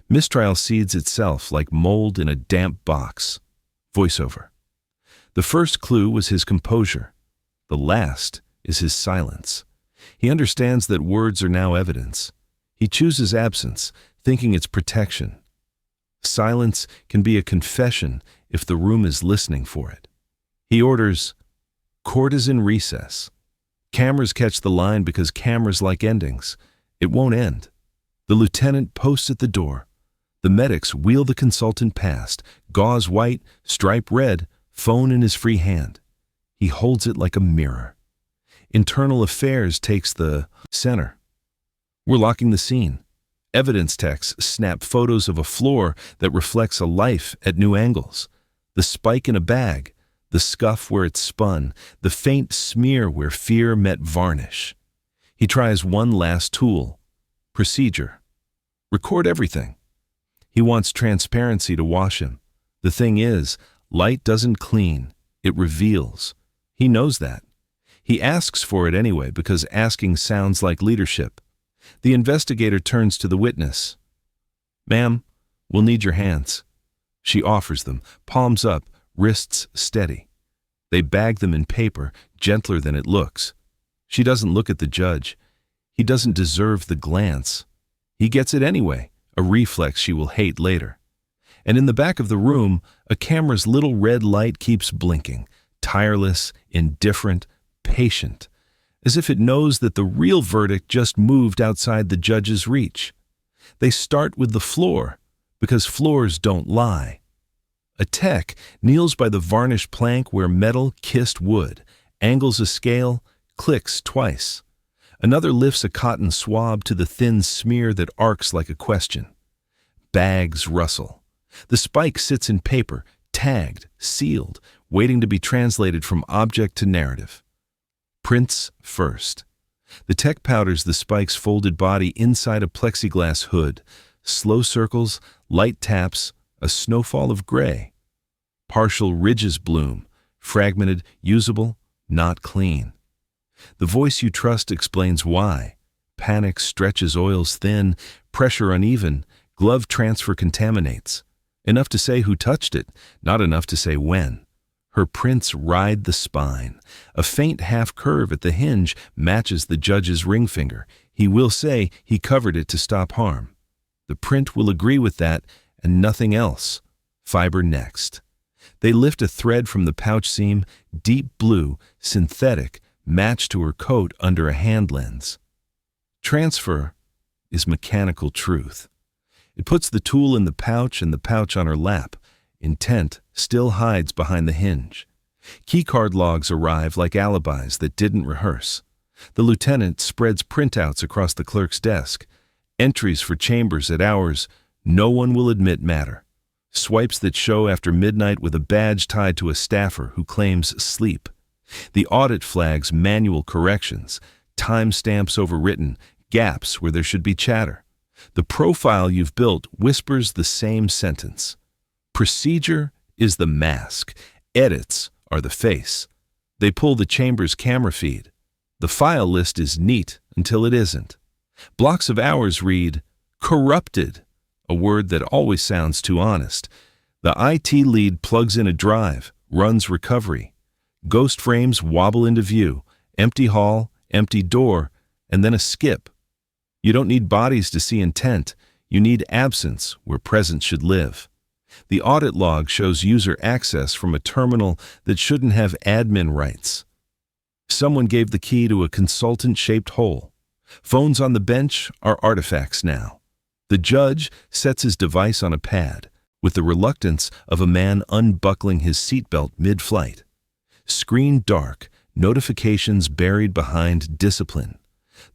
Mistrial seeds itself like mold in a damp box. Voiceover. The first clue was his composure. The last is his silence. He understands that words are now evidence. He chooses absence, thinking it's protection. Silence can be a confession if the room is listening for it. He orders, court is in recess. Cameras catch the line because cameras like endings. It won't end. The lieutenant posts at the door. The medics wheel the consultant past, gauze white, stripe red, phone in his free hand. He holds it like a mirror. Internal Affairs takes the center. We're locking the scene. Evidence techs snap photos of a floor that reflects a life at new angles. The spike in a bag, the scuff where it spun, the faint smear where fear met varnish. He tries one last tool. Procedure. Record everything. He wants transparency to wash him. The thing is, light doesn't clean, it reveals. He knows that. He asks for it anyway because asking sounds like leadership. The investigator turns to the witness. Ma'am, we'll need your hands. She offers them, palms up, wrists steady. They bag them in paper, gentler than it looks. She doesn't look at the judge. He doesn't deserve the glance. He gets it anyway, a reflex she will hate later. And in the back of the room, a camera's little red light keeps blinking, tireless, indifferent, patient, as if it knows that the real verdict just moved outside the judge's reach. They start with the floor, because floors don't lie. A tech kneels by the varnished plank where metal kissed wood, angles a scale, clicks twice. Another lifts a cotton swab to the thin smear that arcs like a question. Bags rustle. The spike sits in paper, tagged, sealed, waiting to be translated from object to narrative. Prints first. The tech powders the spike's folded body inside a plexiglass hood. Slow circles, light taps, a snowfall of gray. Partial ridges bloom, fragmented, usable, not clean. The voice you trust explains why. Panic stretches oils thin, pressure uneven, glove transfer contaminates. Enough to say who touched it, not enough to say when. Her prints ride the spine. A faint half curve at the hinge matches the judge's ring finger. He will say he covered it to stop harm. The print will agree with that and nothing else. Fiber next. They lift a thread from the pouch seam, deep blue, synthetic, matched to her coat under a hand lens. Transfer is mechanical truth. It puts the tool in the pouch and the pouch on her lap. Intent still hides behind the hinge. Keycard logs arrive like alibis that didn't rehearse. The lieutenant spreads printouts across the clerk's desk. Entries for chambers at hours no one will admit matter. Swipes that show after midnight with a badge tied to a staffer who claims sleep. The audit flags manual corrections, timestamps overwritten, gaps where there should be chatter. The profile you've built whispers the same sentence. Procedure is the mask. Edits are the face. They pull the chamber's camera feed. The file list is neat until it isn't. Blocks of hours read, corrupted, a word that always sounds too honest. The IT lead plugs in a drive, runs recovery. Ghost frames wobble into view, empty hall, empty door, and then a skip. You don't need bodies to see intent. You need absence where presence should live. The audit log shows user access from a terminal that shouldn't have admin rights. Someone gave the key to a consultant-shaped hole. Phones on the bench are artifacts now. The judge sets his device on a pad with the reluctance of a man unbuckling his seatbelt mid-flight. Screen dark, notifications buried behind discipline.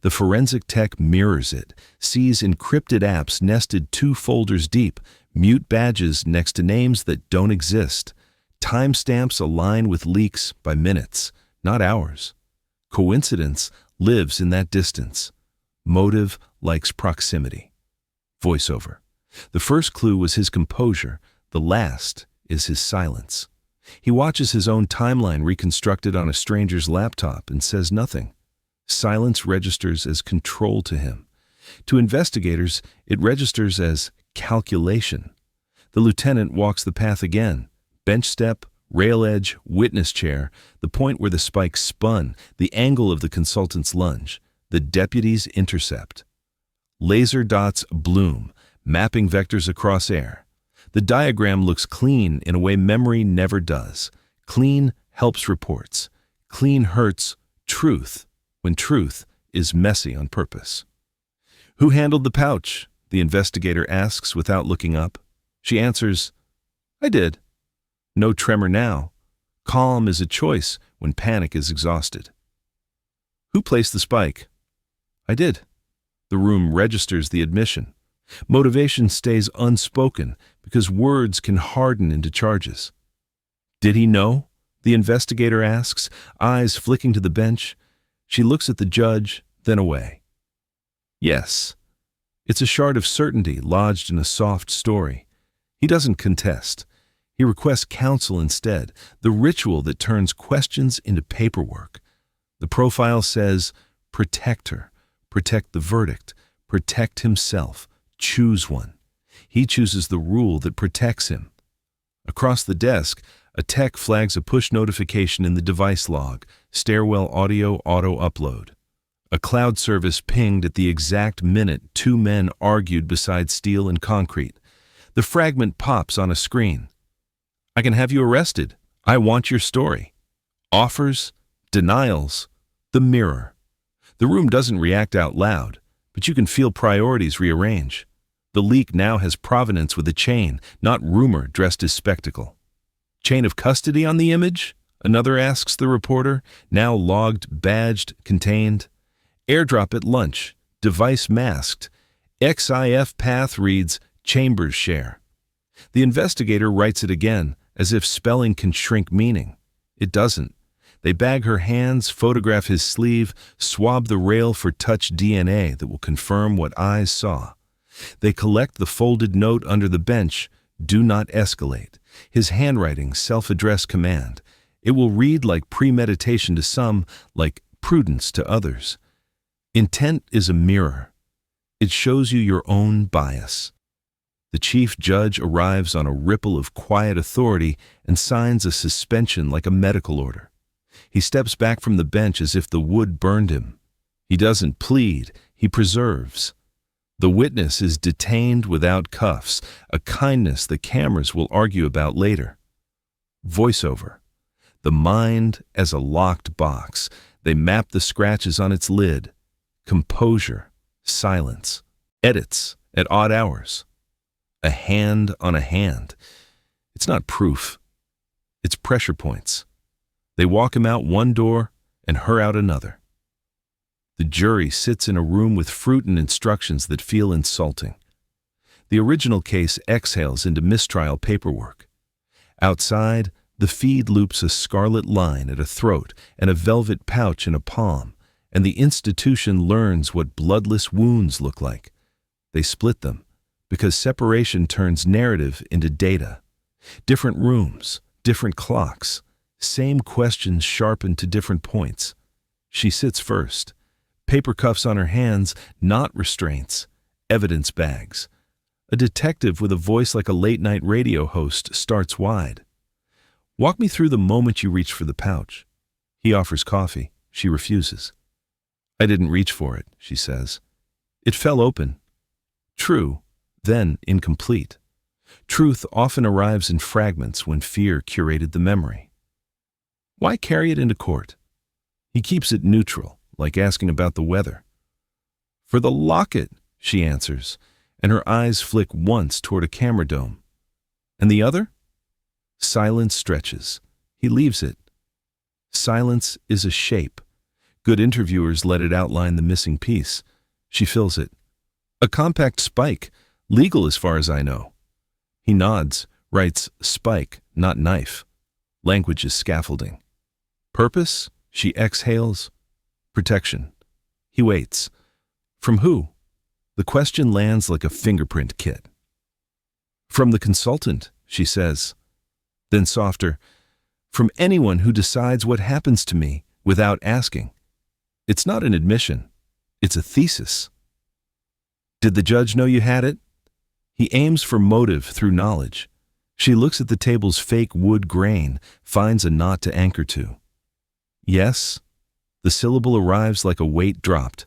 The forensic tech mirrors it, sees encrypted apps nested 2 folders deep, mute badges next to names that don't exist. Timestamps align with leaks by minutes, not hours. Coincidence lives in that distance. Motive likes proximity. Voiceover. The first clue was his composure. The last is his silence. He watches his own timeline reconstructed on a stranger's laptop and says nothing. Silence registers as control to him. To investigators, it registers as calculation. The lieutenant walks the path again. Bench step, rail edge, witness chair, the point where the spike spun, the angle of the consultant's lunge, the deputy's intercept. Laser dots bloom, mapping vectors across air. The diagram looks clean in a way memory never does. Clean helps reports. Clean hurts truth, when truth is messy on purpose. Who handled the pouch? The investigator asks without looking up. She answers, I did. No tremor now. Calm is a choice when panic is exhausted. Who placed the spike? I did. The room registers the admission. Motivation stays unspoken because words can harden into charges. Did he know? The investigator asks, eyes flicking to the bench. She looks at the judge, then away. Yes. It's a shard of certainty lodged in a soft story. He doesn't contest. He requests counsel instead, the ritual that turns questions into paperwork. The profile says, protect her, protect the verdict, protect himself, choose one. He chooses the rule that protects him. Across the desk, a tech flags a push notification in the device log, stairwell audio auto upload. A cloud service pinged at the exact minute two men argued beside steel and concrete. The fragment pops on a screen. I can have you arrested. I want your story. Offers, denials, the mirror. The room doesn't react out loud, but you can feel priorities rearrange. The leak now has provenance with a chain, not rumor dressed as spectacle. Chain of custody on the image? Another asks the reporter, now logged, badged, contained. Airdrop at lunch, device masked. XIF path reads, Chambers share. The investigator writes it again, as if spelling can shrink meaning. It doesn't. They bag her hands, photograph his sleeve, swab the rail for touch DNA that will confirm what eyes saw. They collect the folded note under the bench, do not escalate. His handwriting, self-addressed command. It will read like premeditation to some, like prudence to others. Intent is a mirror. It shows you your own bias. The chief judge arrives on a ripple of quiet authority and signs a suspension like a medical order. He steps back from the bench as if the wood burned him. He doesn't plead, he preserves. The witness is detained without cuffs, a kindness the cameras will argue about later. Voiceover. The mind as a locked box. They map the scratches on its lid. Composure. Silence. Edits at odd hours. A hand on a hand. It's not proof. It's pressure points. They walk him out one door and her out another. The jury sits in a room with fruit and instructions that feel insulting. The original case exhales into mistrial paperwork. Outside, the feed loops a scarlet line at a throat and a velvet pouch in a palm, and the institution learns what bloodless wounds look like. They split them, because separation turns narrative into data. Different rooms, different clocks, same questions sharpened to different points. She sits first. Paper cuffs on her hands, not restraints, evidence bags. A detective with a voice like a late-night radio host starts wide. Walk me through the moment you reach for the pouch. He offers coffee. She refuses. I didn't reach for it, she says. It fell open. True, then incomplete. Truth often arrives in fragments when fear curated the memory. Why carry it into court? He keeps it neutral, like asking about the weather. For the locket, she answers, and her eyes flick once toward a camera dome. And the other? Silence stretches. He leaves it. Silence is a shape. Good interviewers let it outline the missing piece. She fills it. A compact spike, legal as far as I know. He nods, writes spike, not knife. Language is scaffolding. Purpose? She exhales. Protection. He waits. From who? The question lands like a fingerprint kit. From the consultant, she says. Then softer, from anyone who decides what happens to me without asking. It's not an admission. It's a thesis. Did the judge know you had it? He aims for motive through knowledge. She looks at the table's fake wood grain, finds a knot to anchor to. Yes. The syllable arrives like a weight dropped.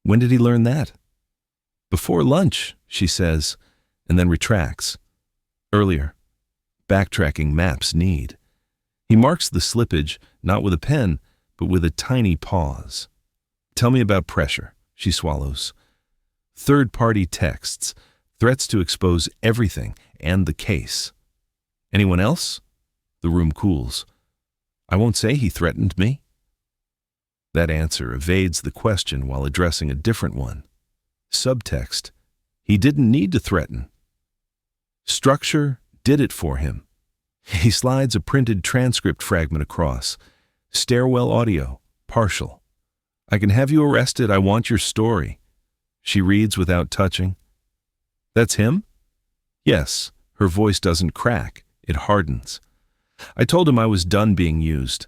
When did he learn that? Before lunch, she says, and then retracts. Earlier. Backtracking maps need. He marks the slippage, not with a pen, but with a tiny pause. Tell me about pressure, she swallows. Third-party texts, threats to expose everything and the case. Anyone else? The room cools. I won't say he threatened me. That answer evades the question while addressing a different one. Subtext. He didn't need to threaten. Structure did it for him. He slides a printed transcript fragment across. Stairwell audio, partial. I can have you arrested, I want your story. She reads without touching. That's him? Yes, her voice doesn't crack, it hardens. I told him I was done being used.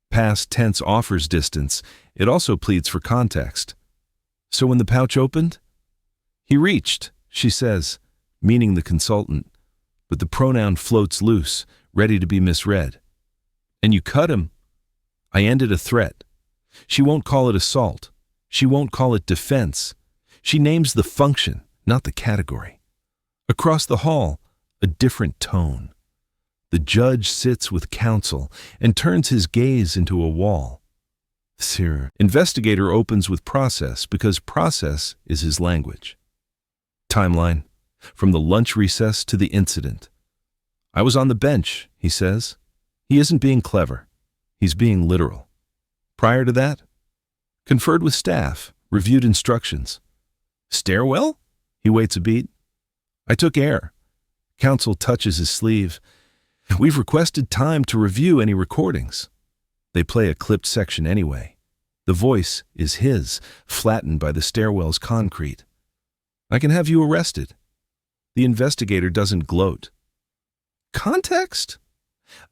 Past tense offers distance, it also pleads for context. So when the pouch opened? He reached, she says, meaning the consultant, but the pronoun floats loose, ready to be misread. And you cut him. I ended a threat. She won't call it assault. She won't call it defense. She names the function, not the category. Across the hall, a different tone. The judge sits with counsel and turns his gaze into a wall. Sir, investigator opens with process because process is his language. Timeline, from the lunch recess to the incident. I was on the bench, he says. He isn't being clever. He's being literal. Prior to that, conferred with staff, reviewed instructions. Stairwell? He waits a beat. I took air. Counsel touches his sleeve. We've requested time to review any recordings. They play a clipped section anyway. The voice is his, flattened by the stairwell's concrete. I can have you arrested. The investigator doesn't gloat. Context?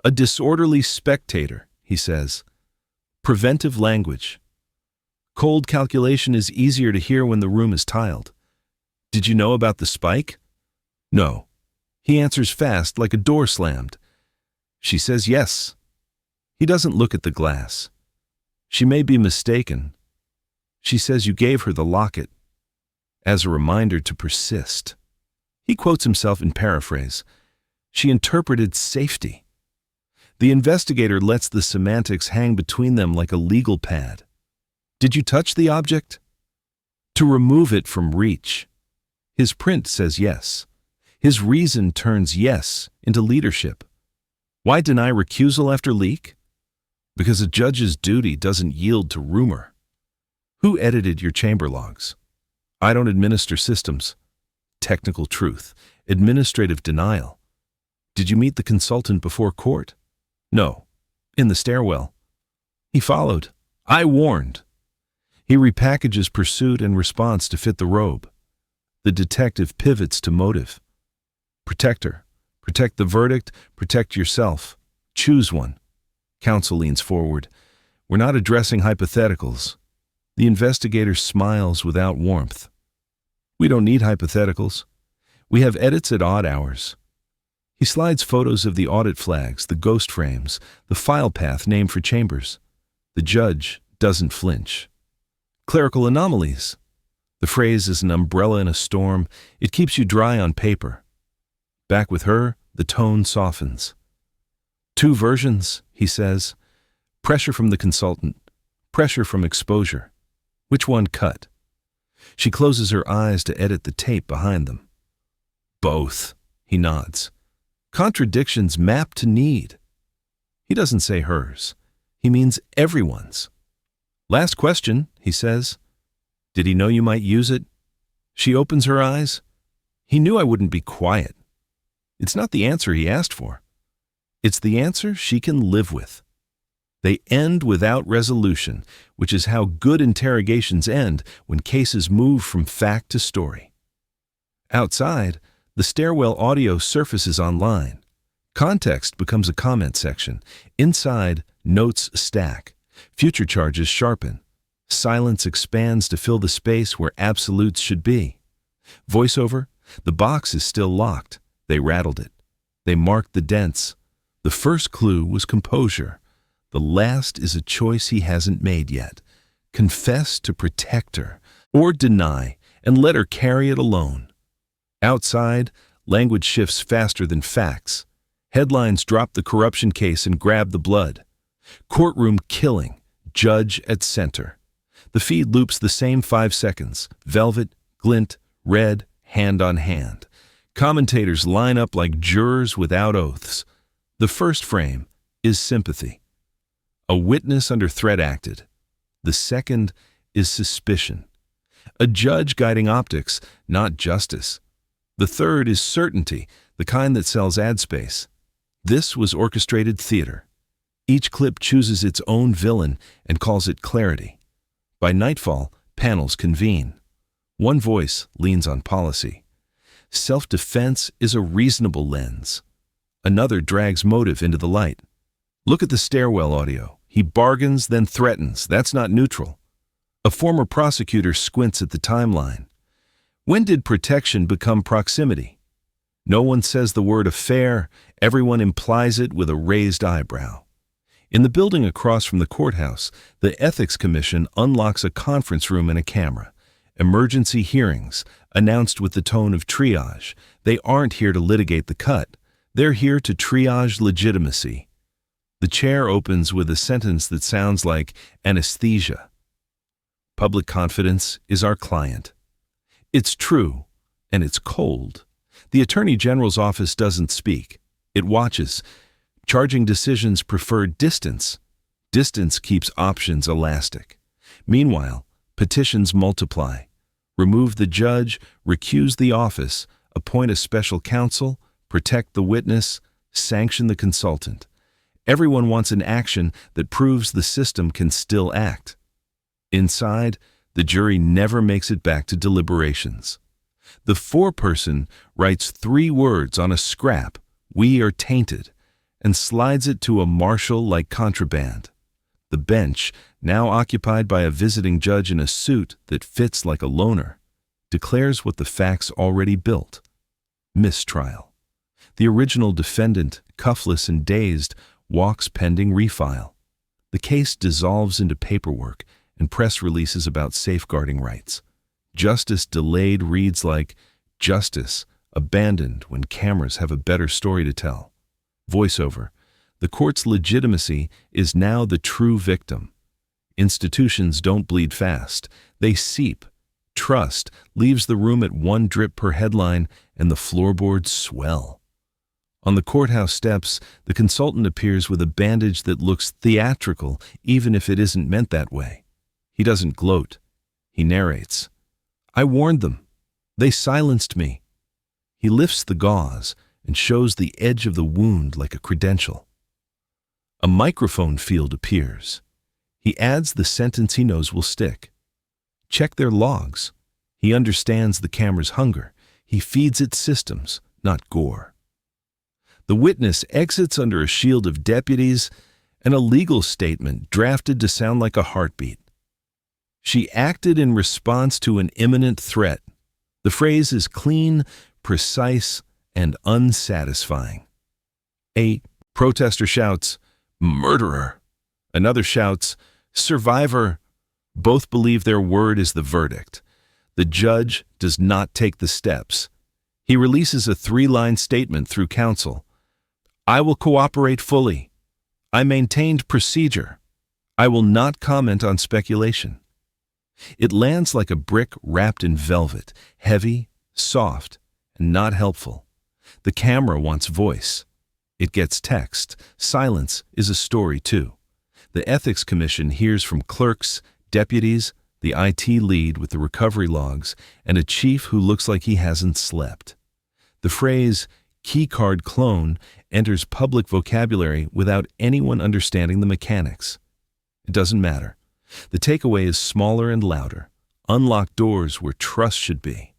A disorderly spectator, he says. Preventive language. Cold calculation is easier to hear when the room is tiled. Did you know about the spike? No. He answers fast, like a door slammed. She says yes. He doesn't look at the glass. She may be mistaken. She says you gave her the locket as a reminder to persist. He quotes himself in paraphrase. She interpreted safety. The investigator lets the semantics hang between them like a legal pad. Did you touch the object? To remove it from reach. His print says yes. His reason turns yes into leadership. Why deny recusal after leak? Because a judge's duty doesn't yield to rumor. Who edited your chamber logs? I don't administer systems. Technical truth. Administrative denial. Did you meet the consultant before court? No. In the stairwell. He followed. I warned. He repackages pursuit and response to fit the robe. The detective pivots to motive. Protect her. Protect the verdict. Protect yourself. Choose one. Counsel leans forward. We're not addressing hypotheticals. The investigator smiles without warmth. We don't need hypotheticals. We have edits at odd hours. He slides photos of the audit flags, the ghost frames, the file path named for chambers. The judge doesn't flinch. Clerical anomalies. The phrase is an umbrella in a storm. It keeps you dry on paper. Back with her, the tone softens. Two versions, he says. Pressure from the consultant. Pressure from exposure. Which one cut? She closes her eyes to edit the tape behind them. Both, he nods. Contradictions map to need. He doesn't say hers. He means everyone's. Last question, he says. Did he know you might use it? She opens her eyes. He knew I wouldn't be quiet. It's not the answer he asked for. It's the answer she can live with. They end without resolution, which is how good interrogations end when cases move from fact to story. Outside, the stairwell audio surfaces online. Context becomes a comment section. Inside, notes stack. Future charges sharpen. Silence expands to fill the space where absolutes should be. Voiceover, the box is still locked. They rattled it. They marked the dents. The first clue was composure. The last is a choice he hasn't made yet. Confess to protect her, or deny, and let her carry it alone. Outside, language shifts faster than facts. Headlines drop the corruption case and grab the blood. Courtroom killing, judge at center. The feed loops the same 5 seconds. Velvet, glint, red, hand on hand. Commentators line up like jurors without oaths. The first frame is sympathy. A witness under threat acted. The second is suspicion. A judge guiding optics, not justice. The third is certainty, the kind that sells ad space. This was orchestrated theater. Each clip chooses its own villain and calls it clarity. By nightfall, panels convene. One voice leans on policy. Self-defense is a reasonable lens. Another drags motive into the light. Look at the stairwell audio. He bargains, then threatens. That's not neutral. A former prosecutor squints at the timeline. When did protection become proximity? No one says the word affair. Everyone implies it with a raised eyebrow. In the building across from the courthouse, the Ethics Commission unlocks a conference room and a camera. Emergency hearings, announced with the tone of triage. They aren't here to litigate the cut. They're here to triage legitimacy. The chair opens with a sentence that sounds like anesthesia. Public confidence is our client. It's true, and it's cold. The Attorney General's office doesn't speak. It watches. Charging decisions prefer distance. Distance keeps options elastic. Meanwhile, petitions multiply. Remove the judge, recuse the office, appoint a special counsel, protect the witness, sanction the consultant. Everyone wants an action that proves the system can still act. Inside, the jury never makes it back to deliberations. The foreperson writes 3 words on a scrap, "We are tainted," and slides it to a marshal like contraband. The bench, now occupied by a visiting judge in a suit that fits like a loner, declares what the facts already built: mistrial. The original defendant, cuffless and dazed, walks pending refile. The case dissolves into paperwork and press releases about safeguarding rights. Justice delayed reads like justice abandoned when cameras have a better story to tell. Voiceover. The court's legitimacy is now the true victim. Institutions don't bleed fast. They seep. Trust leaves the room at 1 drip per headline, and the floorboards swell. On the courthouse steps, the consultant appears with a bandage that looks theatrical, even if it isn't meant that way. He doesn't gloat. He narrates. "I warned them. They silenced me." He lifts the gauze and shows the edge of the wound like a credential. A microphone field appears. He adds the sentence he knows will stick. Check their logs. He understands the camera's hunger. He feeds it systems, not gore. The witness exits under a shield of deputies and a legal statement drafted to sound like a heartbeat. She acted in response to an imminent threat. The phrase is clean, precise, and unsatisfying. A protester shouts, "Murderer!" Another shouts, "Survivor!" Both believe their word is the verdict. The judge does not take the steps. He releases a 3-line statement through counsel. "I will cooperate fully. I maintained procedure. I will not comment on speculation." It lands like a brick wrapped in velvet, heavy, soft, and not helpful. The camera wants voice. It gets text. Silence is a story too. The Ethics Commission hears from clerks, deputies, the IT lead with the recovery logs, and a chief who looks like he hasn't slept. The phrase, "keycard clone," enters public vocabulary without anyone understanding the mechanics. It doesn't matter. The takeaway is smaller and louder. Unlocked doors where trust should be.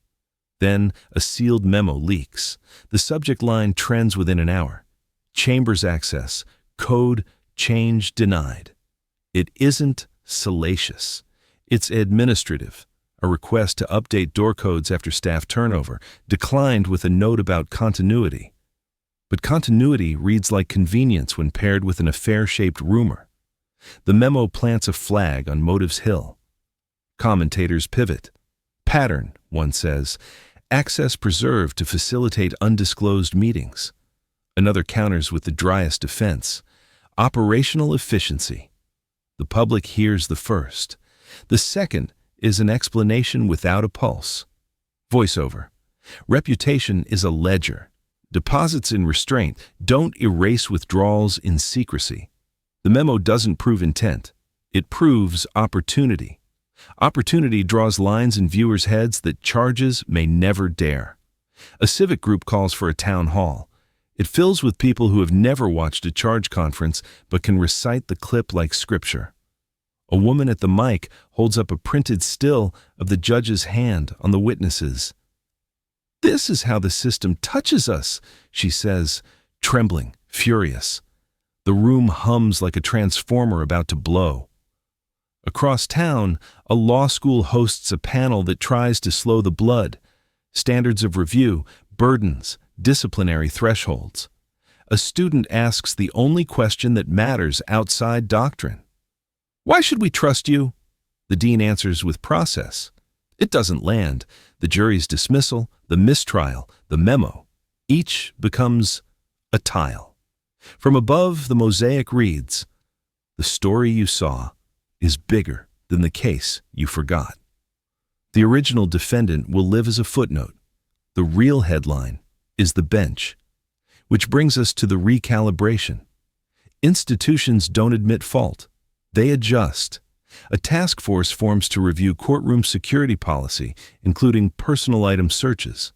Then a sealed memo leaks. The subject line trends within an hour. Chambers access. Code change denied. It isn't salacious. It's administrative. A request to update door codes after staff turnover, declined with a note about continuity. But continuity reads like convenience when paired with an affair-shaped rumor. The memo plants a flag on Motive's hill. Commentators pivot. Pattern, one says. Access preserved to facilitate undisclosed meetings. Another counters with the driest defense. Operational efficiency. The public hears the first. The second is an explanation without a pulse. Voiceover. Reputation is a ledger. Deposits in restraint don't erase withdrawals in secrecy. The memo doesn't prove intent. It proves opportunity. Opportunity draws lines in viewers' heads that charges may never dare. A civic group calls for a town hall. It fills with people who have never watched a charge conference but can recite the clip like scripture. A woman at the mic holds up a printed still of the judge's hand on the witnesses. "This is how the system touches us," she says, trembling, furious. The room hums like a transformer about to blow. Across town, a law school hosts a panel that tries to slow the blood. Standards of review, burdens, disciplinary thresholds. A student asks the only question that matters outside doctrine. "Why should we trust you?" The dean answers with process. It doesn't land. The jury's dismissal, the mistrial, the memo. Each becomes a tile. From above, the mosaic reads, "The story you saw is bigger than the case you forgot." The original defendant will live as a footnote. The real headline is the bench. Which brings us to the recalibration. Institutions don't admit fault. They adjust. A task force forms to review courtroom security policy, including personal item searches.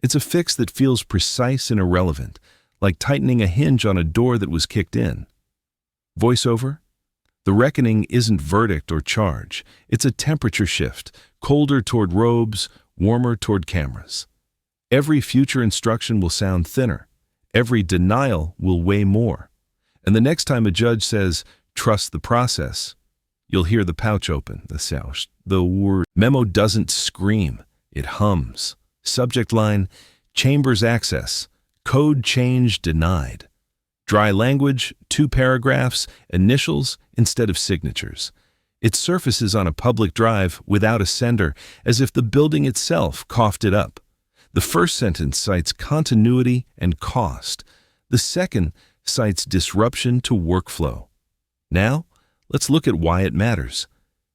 It's a fix that feels precise and irrelevant, like tightening a hinge on a door that was kicked in. Voiceover? The reckoning isn't verdict or charge. It's a temperature shift, colder toward robes, warmer toward cameras. Every future instruction will sound thinner. Every denial will weigh more. And the next time a judge says, "Trust the process," you'll hear the pouch open, the word. Memo doesn't scream, it hums. Subject line, "Chambers access. Code change denied." Dry language, 2 paragraphs, initials instead of signatures. It surfaces on a public drive without a sender, as if the building itself coughed it up. The first sentence cites continuity and cost. The second cites disruption to workflow. Now, let's look at why it matters.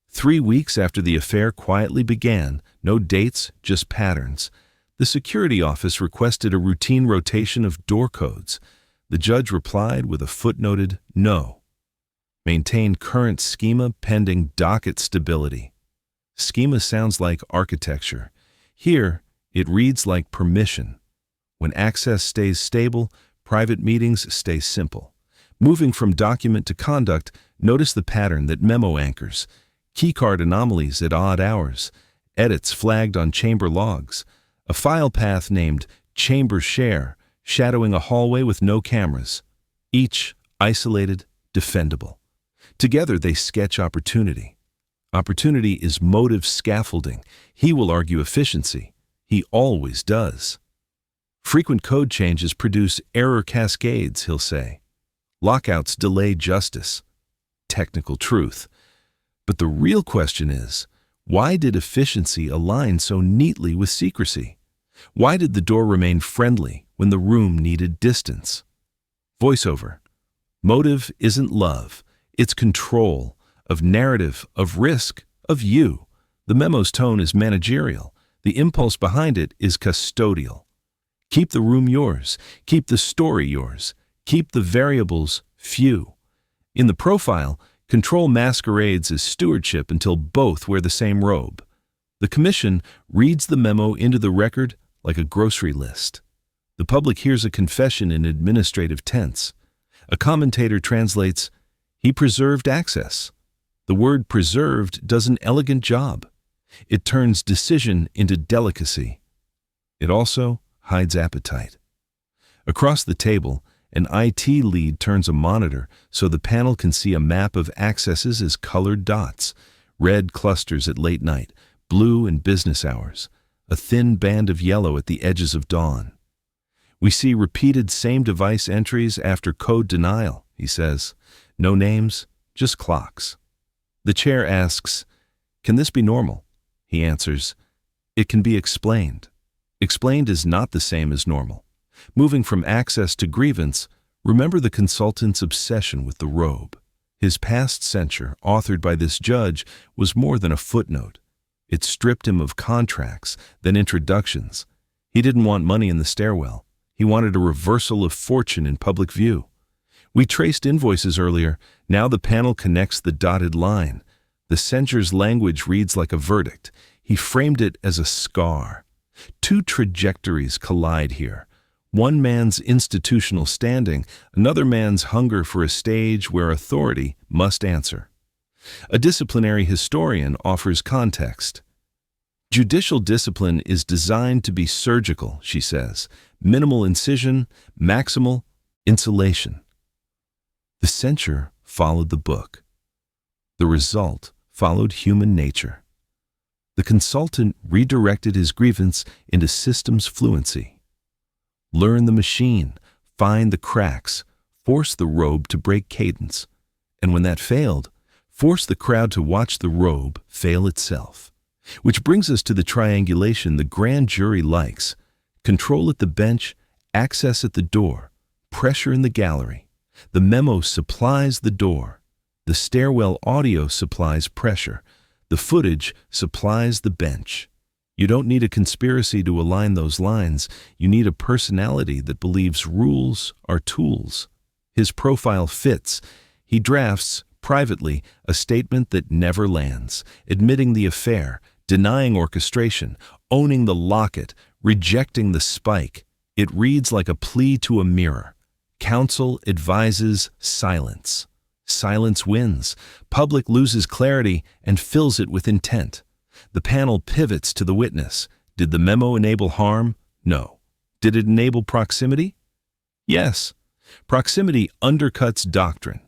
3 weeks after the affair quietly began, no dates, just patterns, the security office requested a routine rotation of door codes. The judge replied with a footnoted no. Maintain current schema pending docket stability. Schema sounds like architecture. Here, it reads like permission. When access stays stable, private meetings stay simple. Moving from document to conduct, notice the pattern that memo anchors. Keycard anomalies at odd hours. Edits flagged on chamber logs. A file path named chamber share, shadowing a hallway with no cameras. Each isolated, defendable. Together they sketch opportunity. Opportunity is motive scaffolding. He will argue efficiency. He always does. Frequent code changes produce error cascades, he'll say. Lockouts delay justice. Technical truth. But the real question is, why did efficiency align so neatly with secrecy? Why did the door remain friendly when the room needed distance? Voiceover. Motive isn't love. It's control, of narrative, of risk, of you. The memo's tone is managerial. The impulse behind it is custodial. Keep the room yours. Keep the story yours. Keep the variables few. In the profile, control masquerades as stewardship until both wear the same robe. The commission reads the memo into the record like a grocery list. The public hears a confession in administrative tense. A commentator translates, "He preserved access." The word preserved does an elegant job. It turns decision into delicacy. It also hides appetite. Across the table, an IT lead turns a monitor so the panel can see a map of accesses as colored dots, red clusters at late night, blue in business hours, a thin band of yellow at the edges of dawn. We see repeated same device entries after code denial, he says. No names, just clocks. The chair asks, "Can this be normal?" He answers, "It can be explained." Explained is not the same as normal. Moving from access to grievance, remember the consultant's obsession with the robe. His past censure, authored by this judge, was more than a footnote. It stripped him of contracts, then introductions. He didn't want money in the stairwell. He wanted a reversal of fortune in public view. We traced invoices earlier. Now the panel connects the dotted line. The censor's language reads like a verdict. He framed it as a scar. 2 trajectories collide here. One man's institutional standing, another man's hunger for a stage where authority must answer. A disciplinary historian offers context. Judicial discipline is designed to be surgical, she says. Minimal incision, maximal insulation. The censure followed the book. The result followed human nature. The consultant redirected his grievance into systems fluency. Learn the machine, find the cracks, force the robe to break cadence. And when that failed, force the crowd to watch the robe fail itself. Which brings us to the triangulation the grand jury likes: control at the bench, access at the door, pressure in the gallery. The memo supplies the door. The stairwell audio supplies pressure. The footage supplies the bench. You don't need a conspiracy to align those lines. You need a personality that believes rules are tools. His profile fits. He drafts, privately, a statement that never lands, admitting the affair, denying orchestration, owning the locket, rejecting the spike. It reads like a plea to a mirror. Counsel advises silence. Silence wins. Public loses clarity and fills it with intent. The panel pivots to the witness. Did the memo enable harm? No. Did it enable proximity? Yes. Proximity undercuts doctrine.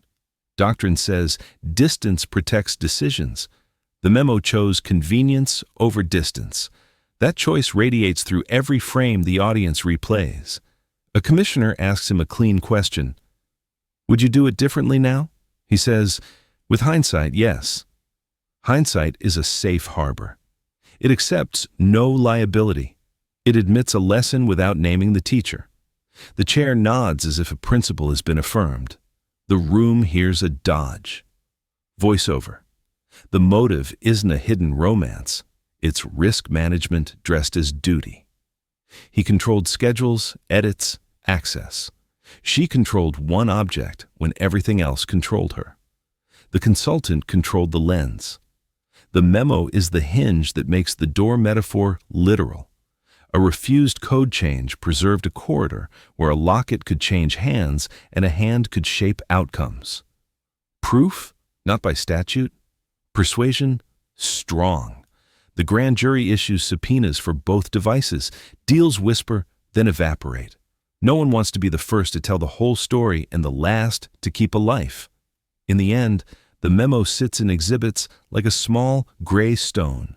Doctrine says distance protects decisions. The memo chose convenience over distance. That choice radiates through every frame the audience replays. A commissioner asks him a clean question. Would you do it differently now? He says, with hindsight, yes. Hindsight is a safe harbor. It accepts no liability. It admits a lesson without naming the teacher. The chair nods as if a principle has been affirmed. The room hears a dodge. Voiceover. The motive isn't a hidden romance. It's risk management dressed as duty. He controlled schedules, edits, access. She controlled one object when everything else controlled her. The consultant controlled the lens. The memo is the hinge that makes the door metaphor literal. A refused code change preserved a corridor where a locket could change hands and a hand could shape outcomes. Proof, not by statute. Persuasion, strong. The grand jury issues subpoenas for both devices. Deals whisper, then evaporate. No one wants to be the first to tell the whole story and the last to keep a life. In the end, the memo sits in exhibits like a small gray stone.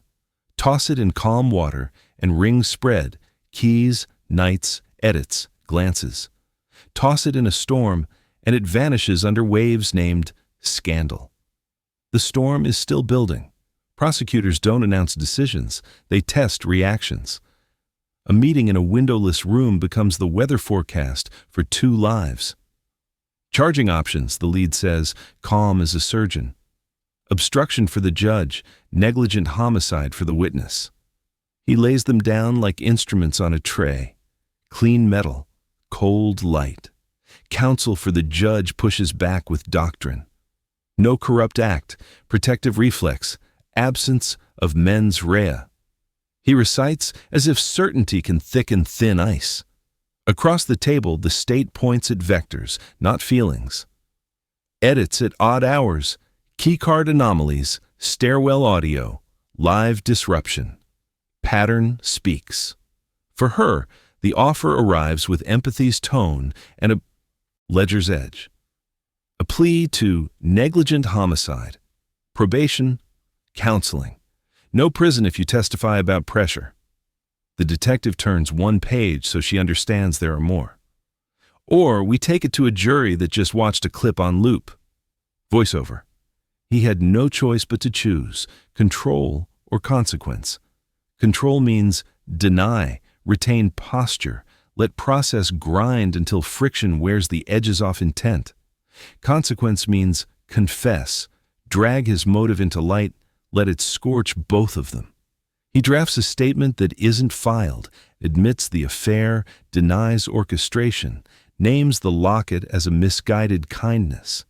Toss it in calm water and rings spread, keys, nights, edits, glances. Toss it in a storm and it vanishes under waves named scandal. The storm is still building. Prosecutors don't announce decisions, they test reactions. A meeting in a windowless room becomes the weather forecast for 2 lives. Charging options, the lead says, calm as a surgeon. Obstruction for the judge, negligent homicide for the witness. He lays them down like instruments on a tray. Clean metal, cold light. Counsel for the judge pushes back with doctrine. No corrupt act, protective reflex, absence of mens rea. He recites as if certainty can thicken thin ice. Across the table, the state points at vectors, not feelings. Edits at odd hours, keycard anomalies, stairwell audio, live disruption. Pattern speaks. For her, the offer arrives with empathy's tone and a ledger's edge. A plea to negligent homicide, probation, counseling. No prison if you testify about pressure. The detective turns 1 page so she understands there are more. Or we take it to a jury that just watched a clip on loop. Voiceover. He had no choice but to choose control or consequence. Control means deny, retain posture, let process grind until friction wears the edges off intent. Consequence means confess, drag his motive into light, let it scorch both of them. He drafts a statement that isn't filed, admits the affair, denies orchestration, names the locket as a misguided kindness,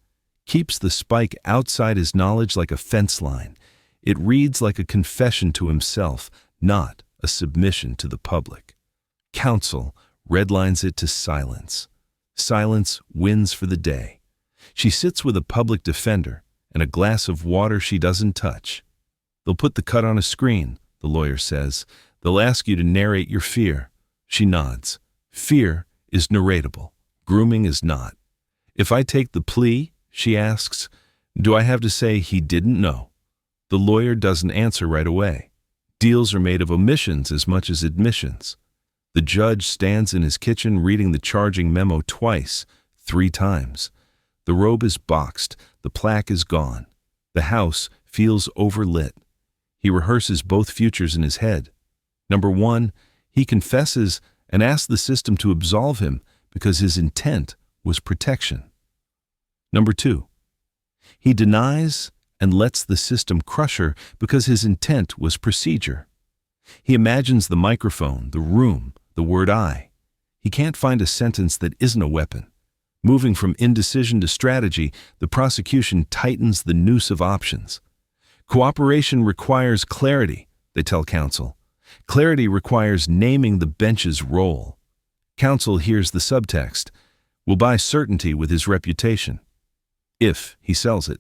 keeps the spike outside his knowledge like a fence line. It reads like a confession to himself, not a submission to the public. Counsel redlines it to silence. Silence wins for the day. She sits with a public defender and a glass of water she doesn't touch. They'll put the cut on a screen, the lawyer says. They'll ask you to narrate your fear. She nods. Fear is narratable. Grooming is not. If I take the plea, she asks, do I have to say he didn't know? The lawyer doesn't answer right away. Deals are made of omissions as much as admissions. The judge stands in his kitchen reading the charging memo twice, 3 times. The robe is boxed, the plaque is gone. The house feels overlit. He rehearses both futures in his head. Number 1, he confesses and asks the system to absolve him because his intent was protection. Number 2, he denies and lets the system crush her because his intent was procedure. He imagines the microphone, the room, the word I. He can't find a sentence that isn't a weapon. Moving from indecision to strategy, the prosecution tightens the noose of options. Cooperation requires clarity, they tell counsel. Clarity requires naming the bench's role. Counsel hears the subtext, will buy certainty with his reputation, if he sells it.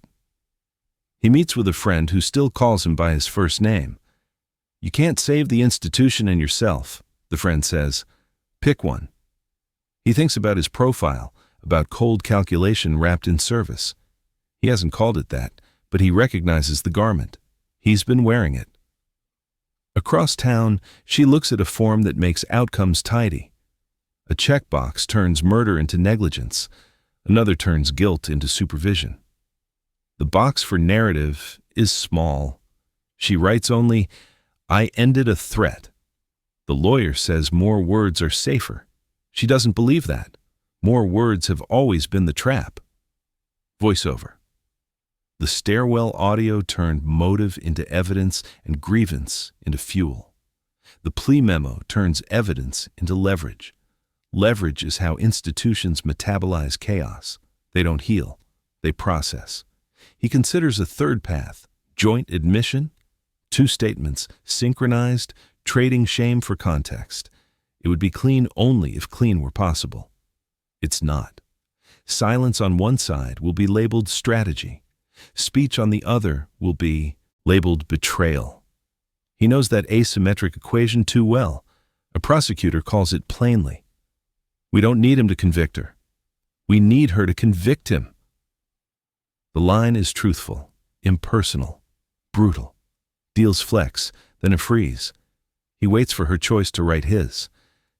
He meets with a friend who still calls him by his first name. You can't save the institution and yourself, the friend says. Pick one. He thinks about his profile, about cold calculation wrapped in service. He hasn't called it that, but he recognizes the garment. He's been wearing it. Across town, she looks at a form that makes outcomes tidy. A checkbox turns murder into negligence. Another turns guilt into supervision. The box for narrative is small. She writes only, I ended a threat. The lawyer says more words are safer. She doesn't believe that. More words have always been the trap. Voiceover. The stairwell audio turned motive into evidence and grievance into fuel. The plea memo turns evidence into leverage. Leverage is how institutions metabolize chaos. They don't heal, they process. He considers a third path, joint admission, 2 statements, synchronized, trading shame for context. It would be clean only if clean were possible. It's not. Silence on one side will be labeled strategy. Speech on the other will be labeled betrayal. He knows that asymmetric equation too well. A prosecutor calls it plainly. We don't need him to convict her. We need her to convict him. The line is truthful, impersonal, brutal. Deals flex, then a freeze. He waits for her choice to write his.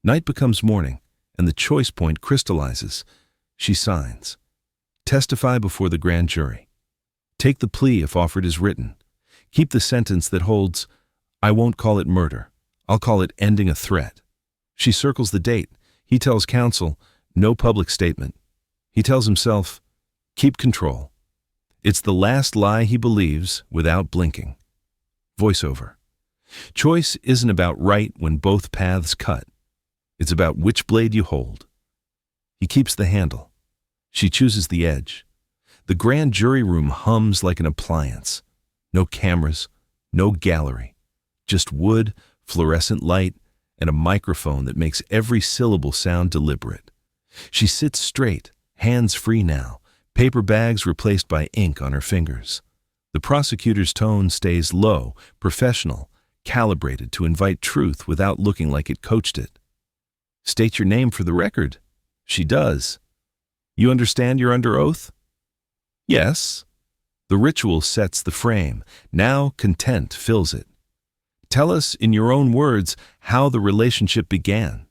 Night becomes morning, and the choice point crystallizes. She signs. Testify before the grand jury. Take the plea if offered as written. Keep the sentence that holds, I won't call it murder. I'll call it ending a threat. She circles the date. He tells counsel, no public statement. He tells himself, keep control. It's the last lie he believes without blinking. Voiceover. Choice isn't about right when both paths cut. It's about which blade you hold. He keeps the handle. She chooses the edge. The grand jury room hums like an appliance. No cameras, no gallery. Just wood, fluorescent light, and a microphone that makes every syllable sound deliberate. She sits straight, hands free now, paper bags replaced by ink on her fingers. The prosecutor's tone stays low, professional, calibrated to invite truth without looking like it coached it. State your name for the record. She does. You understand you're under oath? Yes. The ritual sets the frame. Now content fills it. Tell us in your own words how the relationship began.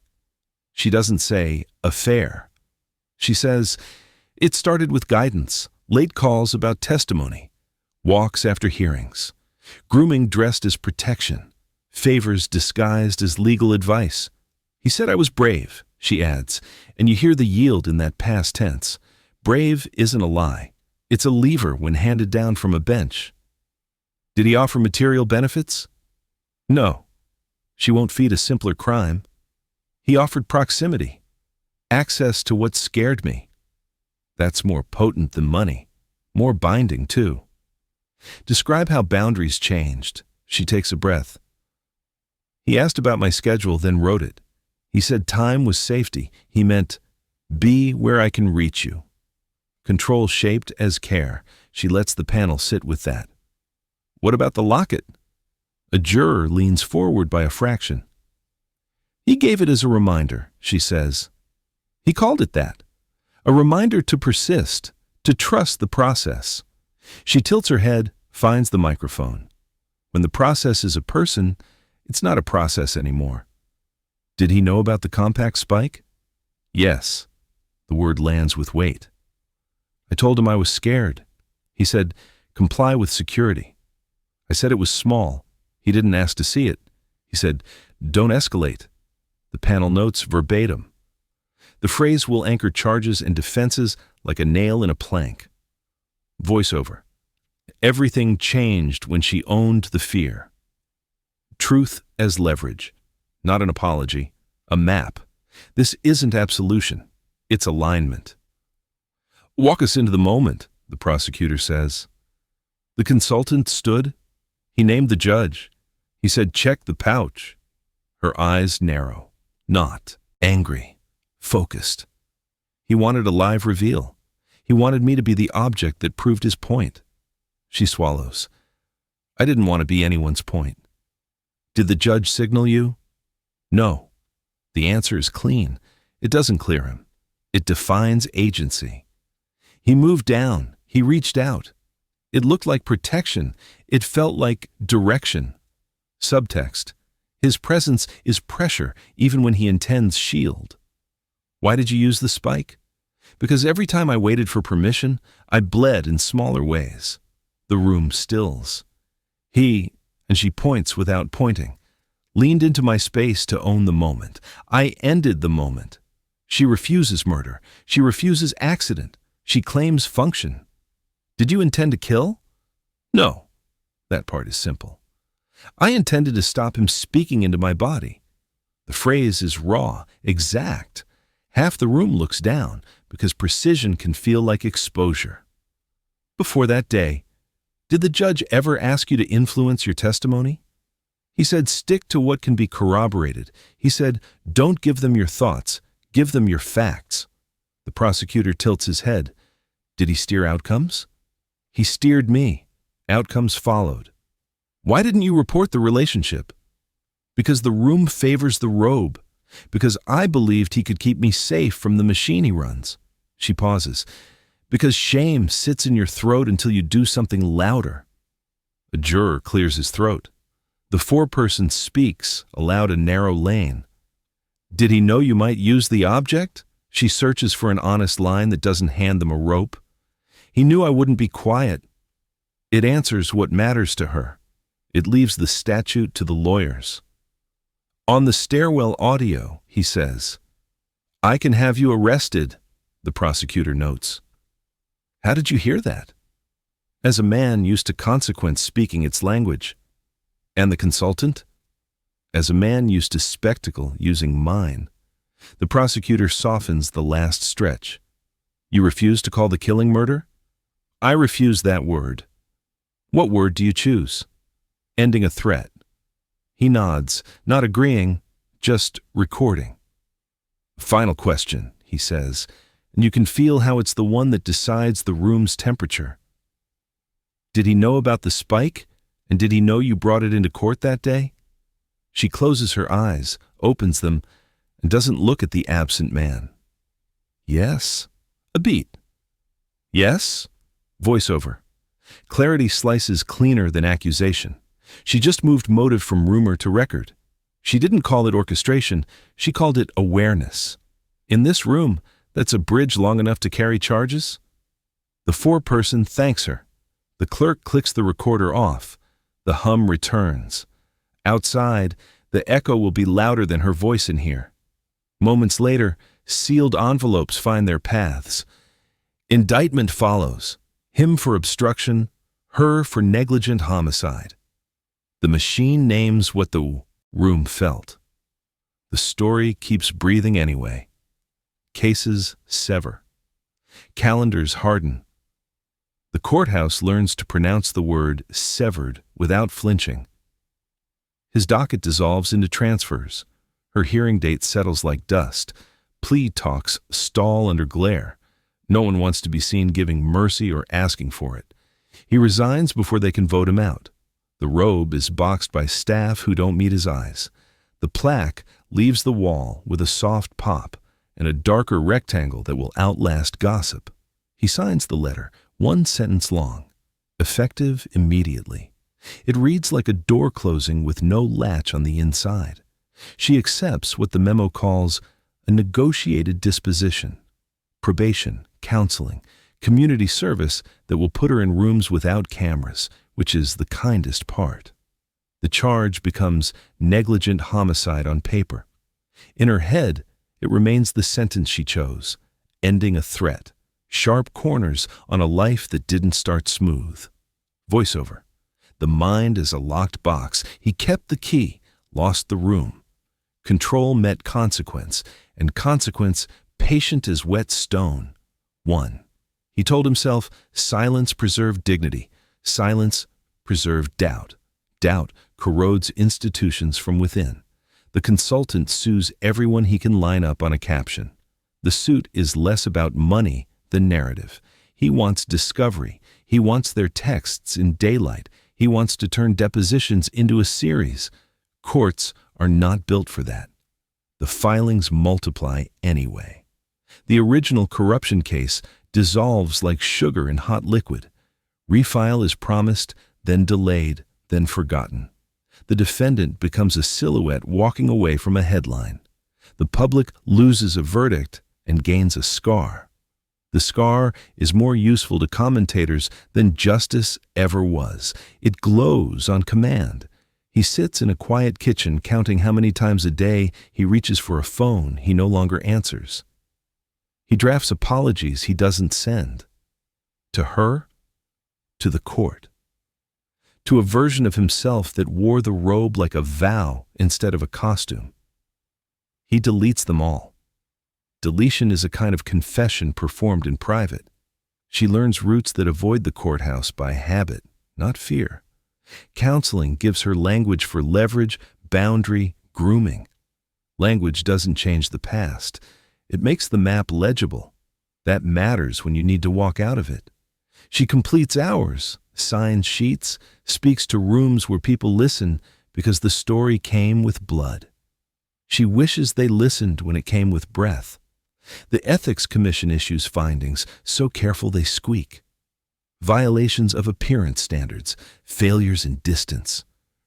She doesn't say affair. She says, it started with guidance, late calls about testimony, walks after hearings, grooming dressed as protection, favors disguised as legal advice. He said I was brave, she adds, and you hear the yield in that past tense. Brave isn't a lie. It's a lever when handed down from a bench. Did he offer material benefits? No. She won't feed a simpler crime. He offered proximity, access to what scared me. That's more potent than money, more binding too. Describe how boundaries changed. She takes a breath. He asked about my schedule, then wrote it. He said time was safety. He meant, be where I can reach you. Control shaped as care. She lets the panel sit with that. What about the locket? A juror leans forward by a fraction. He gave it as a reminder, she says. He called it that. A reminder to persist, to trust the process. She tilts her head, finds the microphone. When the process is a person, it's not a process anymore. Did he know about the compact spike? Yes. The word lands with weight. I told him I was scared. He said, comply with security. I said it was small. He didn't ask to see it. He said, don't escalate. The panel notes verbatim. The phrase will anchor charges and defenses like a nail in a plank. Voiceover. Everything changed when she owned the fear. Truth as leverage. Not an apology. A map. This isn't absolution. It's alignment. Walk us into the moment, the prosecutor says. The consultant stood. He named the judge. He said, check the pouch. Her eyes narrow. Not angry. Focused. He wanted a live reveal. He wanted me to be the object that proved his point. She swallows. I didn't want to be anyone's point. Did the judge signal you? No. The answer is clean. It doesn't clear him. It defines agency. He moved down. He reached out. It looked like protection. It felt like direction. Subtext. His presence is pressure even when he intends shield. Why did you use the spike? Because every time I waited for permission, I bled in smaller ways. The room stills. He, and she points without pointing, leaned into my space to own the moment. I ended the moment. She refuses murder. She refuses accident. She claims function. Did you intend to kill? No. That part is simple. I intended to stop him speaking into my body. The phrase is raw, exact. Half the room looks down because precision can feel like exposure. Before that day, did the judge ever ask you to influence your testimony? He said, stick to what can be corroborated. He said, don't give them your thoughts, give them your facts. The prosecutor tilts his head. Did he steer outcomes? He steered me. Outcomes followed. Why didn't you report the relationship? Because the room favors the robe. Because I believed he could keep me safe from the machine he runs. She pauses. Because shame sits in your throat until you do something louder. A juror clears his throat. The foreperson speaks, allowed a narrow lane. Did he know you might use the object? She searches for an honest line that doesn't hand them a rope. He knew I wouldn't be quiet. It answers what matters to her. It leaves the statute to the lawyers. On the stairwell audio, he says, I can have you arrested, the prosecutor notes. How did you hear that? As a man used to consequence speaking its language. And the consultant? As a man used to spectacle using mine. The prosecutor softens the last stretch. You refuse to call the killing murder? I refuse that word. What word do you choose? Ending a threat. He nods, not agreeing, just recording. Final question, he says, and you can feel how it's the one that decides the room's temperature. Did he know about the spike? And did he know you brought it into court that day? She closes her eyes, opens them, and doesn't look at the absent man. Yes. A beat. Yes. Voiceover. Clarity slices cleaner than accusation. She just moved motive from rumor to record. She didn't call it orchestration, she called it awareness. In this room, that's a bridge long enough to carry charges? The foreperson thanks her. The clerk clicks the recorder off. The hum returns. Outside, the echo will be louder than her voice in here. Moments later, sealed envelopes find their paths. Indictment follows. Him for obstruction, her for negligent homicide. The machine names what the room felt. The story keeps breathing anyway. Cases sever. Calendars harden. The courthouse learns to pronounce the word severed without flinching. His docket dissolves into transfers. Her hearing date settles like dust. Plea talks stall under glare. No one wants to be seen giving mercy or asking for it. He resigns before they can vote him out. The robe is boxed by staff who don't meet his eyes. The plaque leaves the wall with a soft pop and a darker rectangle that will outlast gossip. He signs the letter, one sentence long, effective immediately. It reads like a door closing with no latch on the inside. She accepts what the memo calls a negotiated disposition, probation, counseling, community service that will put her in rooms without cameras, which is the kindest part. The charge becomes negligent homicide on paper. In her head, it remains the sentence she chose, ending a threat, sharp corners on a life that didn't start smooth. Voiceover. The mind is a locked box. He kept the key, lost the room. Control met consequence, and consequence patient as wet stone. 1. He told himself, silence preserved dignity. Silence preserved doubt. Doubt corrodes institutions from within. The consultant sues everyone he can line up on a caption. The suit is less about money than narrative. He wants discovery. He wants their texts in daylight. He wants to turn depositions into a series. Courts are not built for that. The filings multiply anyway. The original corruption case dissolves like sugar in hot liquid. Refile is promised, then delayed, then forgotten. The defendant becomes a silhouette walking away from a headline. The public loses a verdict and gains a scar. The scar is more useful to commentators than justice ever was. It glows on command. He sits in a quiet kitchen counting how many times a day he reaches for a phone he no longer answers. He drafts apologies he doesn't send. To her, to the court. To a version of himself that wore the robe like a vow instead of a costume. He deletes them all. Deletion is a kind of confession performed in private. She learns routes that avoid the courthouse by habit, not fear. Counseling gives her language for leverage, boundary, grooming. Language doesn't change the past. It makes the map legible. That matters when you need to walk out of it. She completes hours, signs sheets, speaks to rooms where people listen because the story came with blood. She wishes they listened when it came with breath. The Ethics Commission issues findings, so careful they squeak. Violations of appearance standards, failures in distance,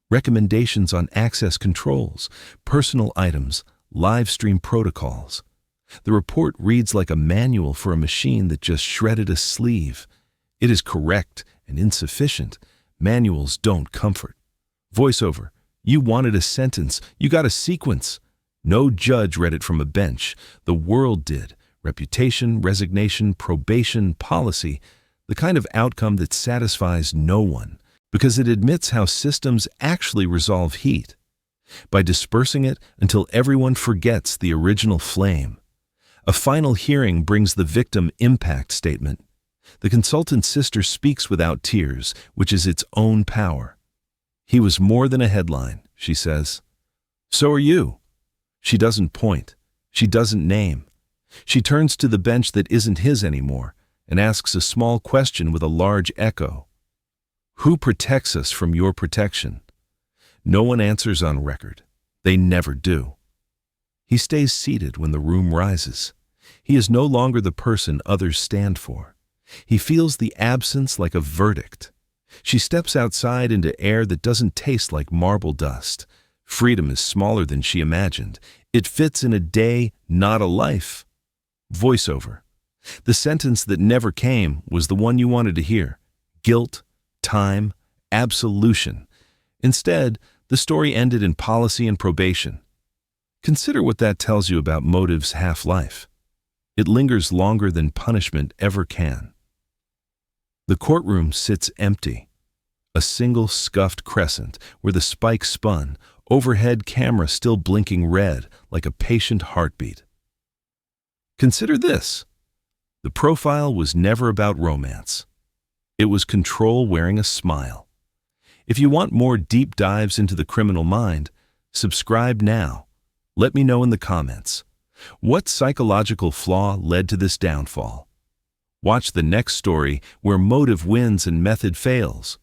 recommendations on access controls, personal items, live stream protocols. The report reads like a manual for a machine that just shredded a sleeve. It is correct and insufficient. Manuals don't comfort. Voiceover. You wanted a sentence. You got a sequence. No judge read it from a bench. The world did. Reputation, resignation, probation, policy. The kind of outcome that satisfies no one, because it admits how systems actually resolve heat. By dispersing it until everyone forgets the original flame. A final hearing brings the victim impact statement. The consultant's sister speaks without tears, which is its own power. He was more than a headline, she says. So are you. She doesn't point. She doesn't name. She turns to the bench that isn't his anymore and asks a small question with a large echo. Who protects us from your protection? No one answers on record. They never do. He stays seated when the room rises. He is no longer the person others stand for. He feels the absence like a verdict. She steps outside into air that doesn't taste like marble dust. Freedom is smaller than she imagined. It fits in a day, not a life. Voiceover. The sentence that never came was the one you wanted to hear. Guilt, time, absolution. Instead, the story ended in policy and probation. Consider what that tells you about motive's half-life. It lingers longer than punishment ever can. The courtroom sits empty. A single scuffed crescent where the spike spun, overhead camera still blinking red like a patient heartbeat. Consider this. The profile was never about romance. It was control wearing a smile. If you want more deep dives into the criminal mind, subscribe now. Let me know in the comments. What psychological flaw led to this downfall? Watch the next story where motive wins and method fails.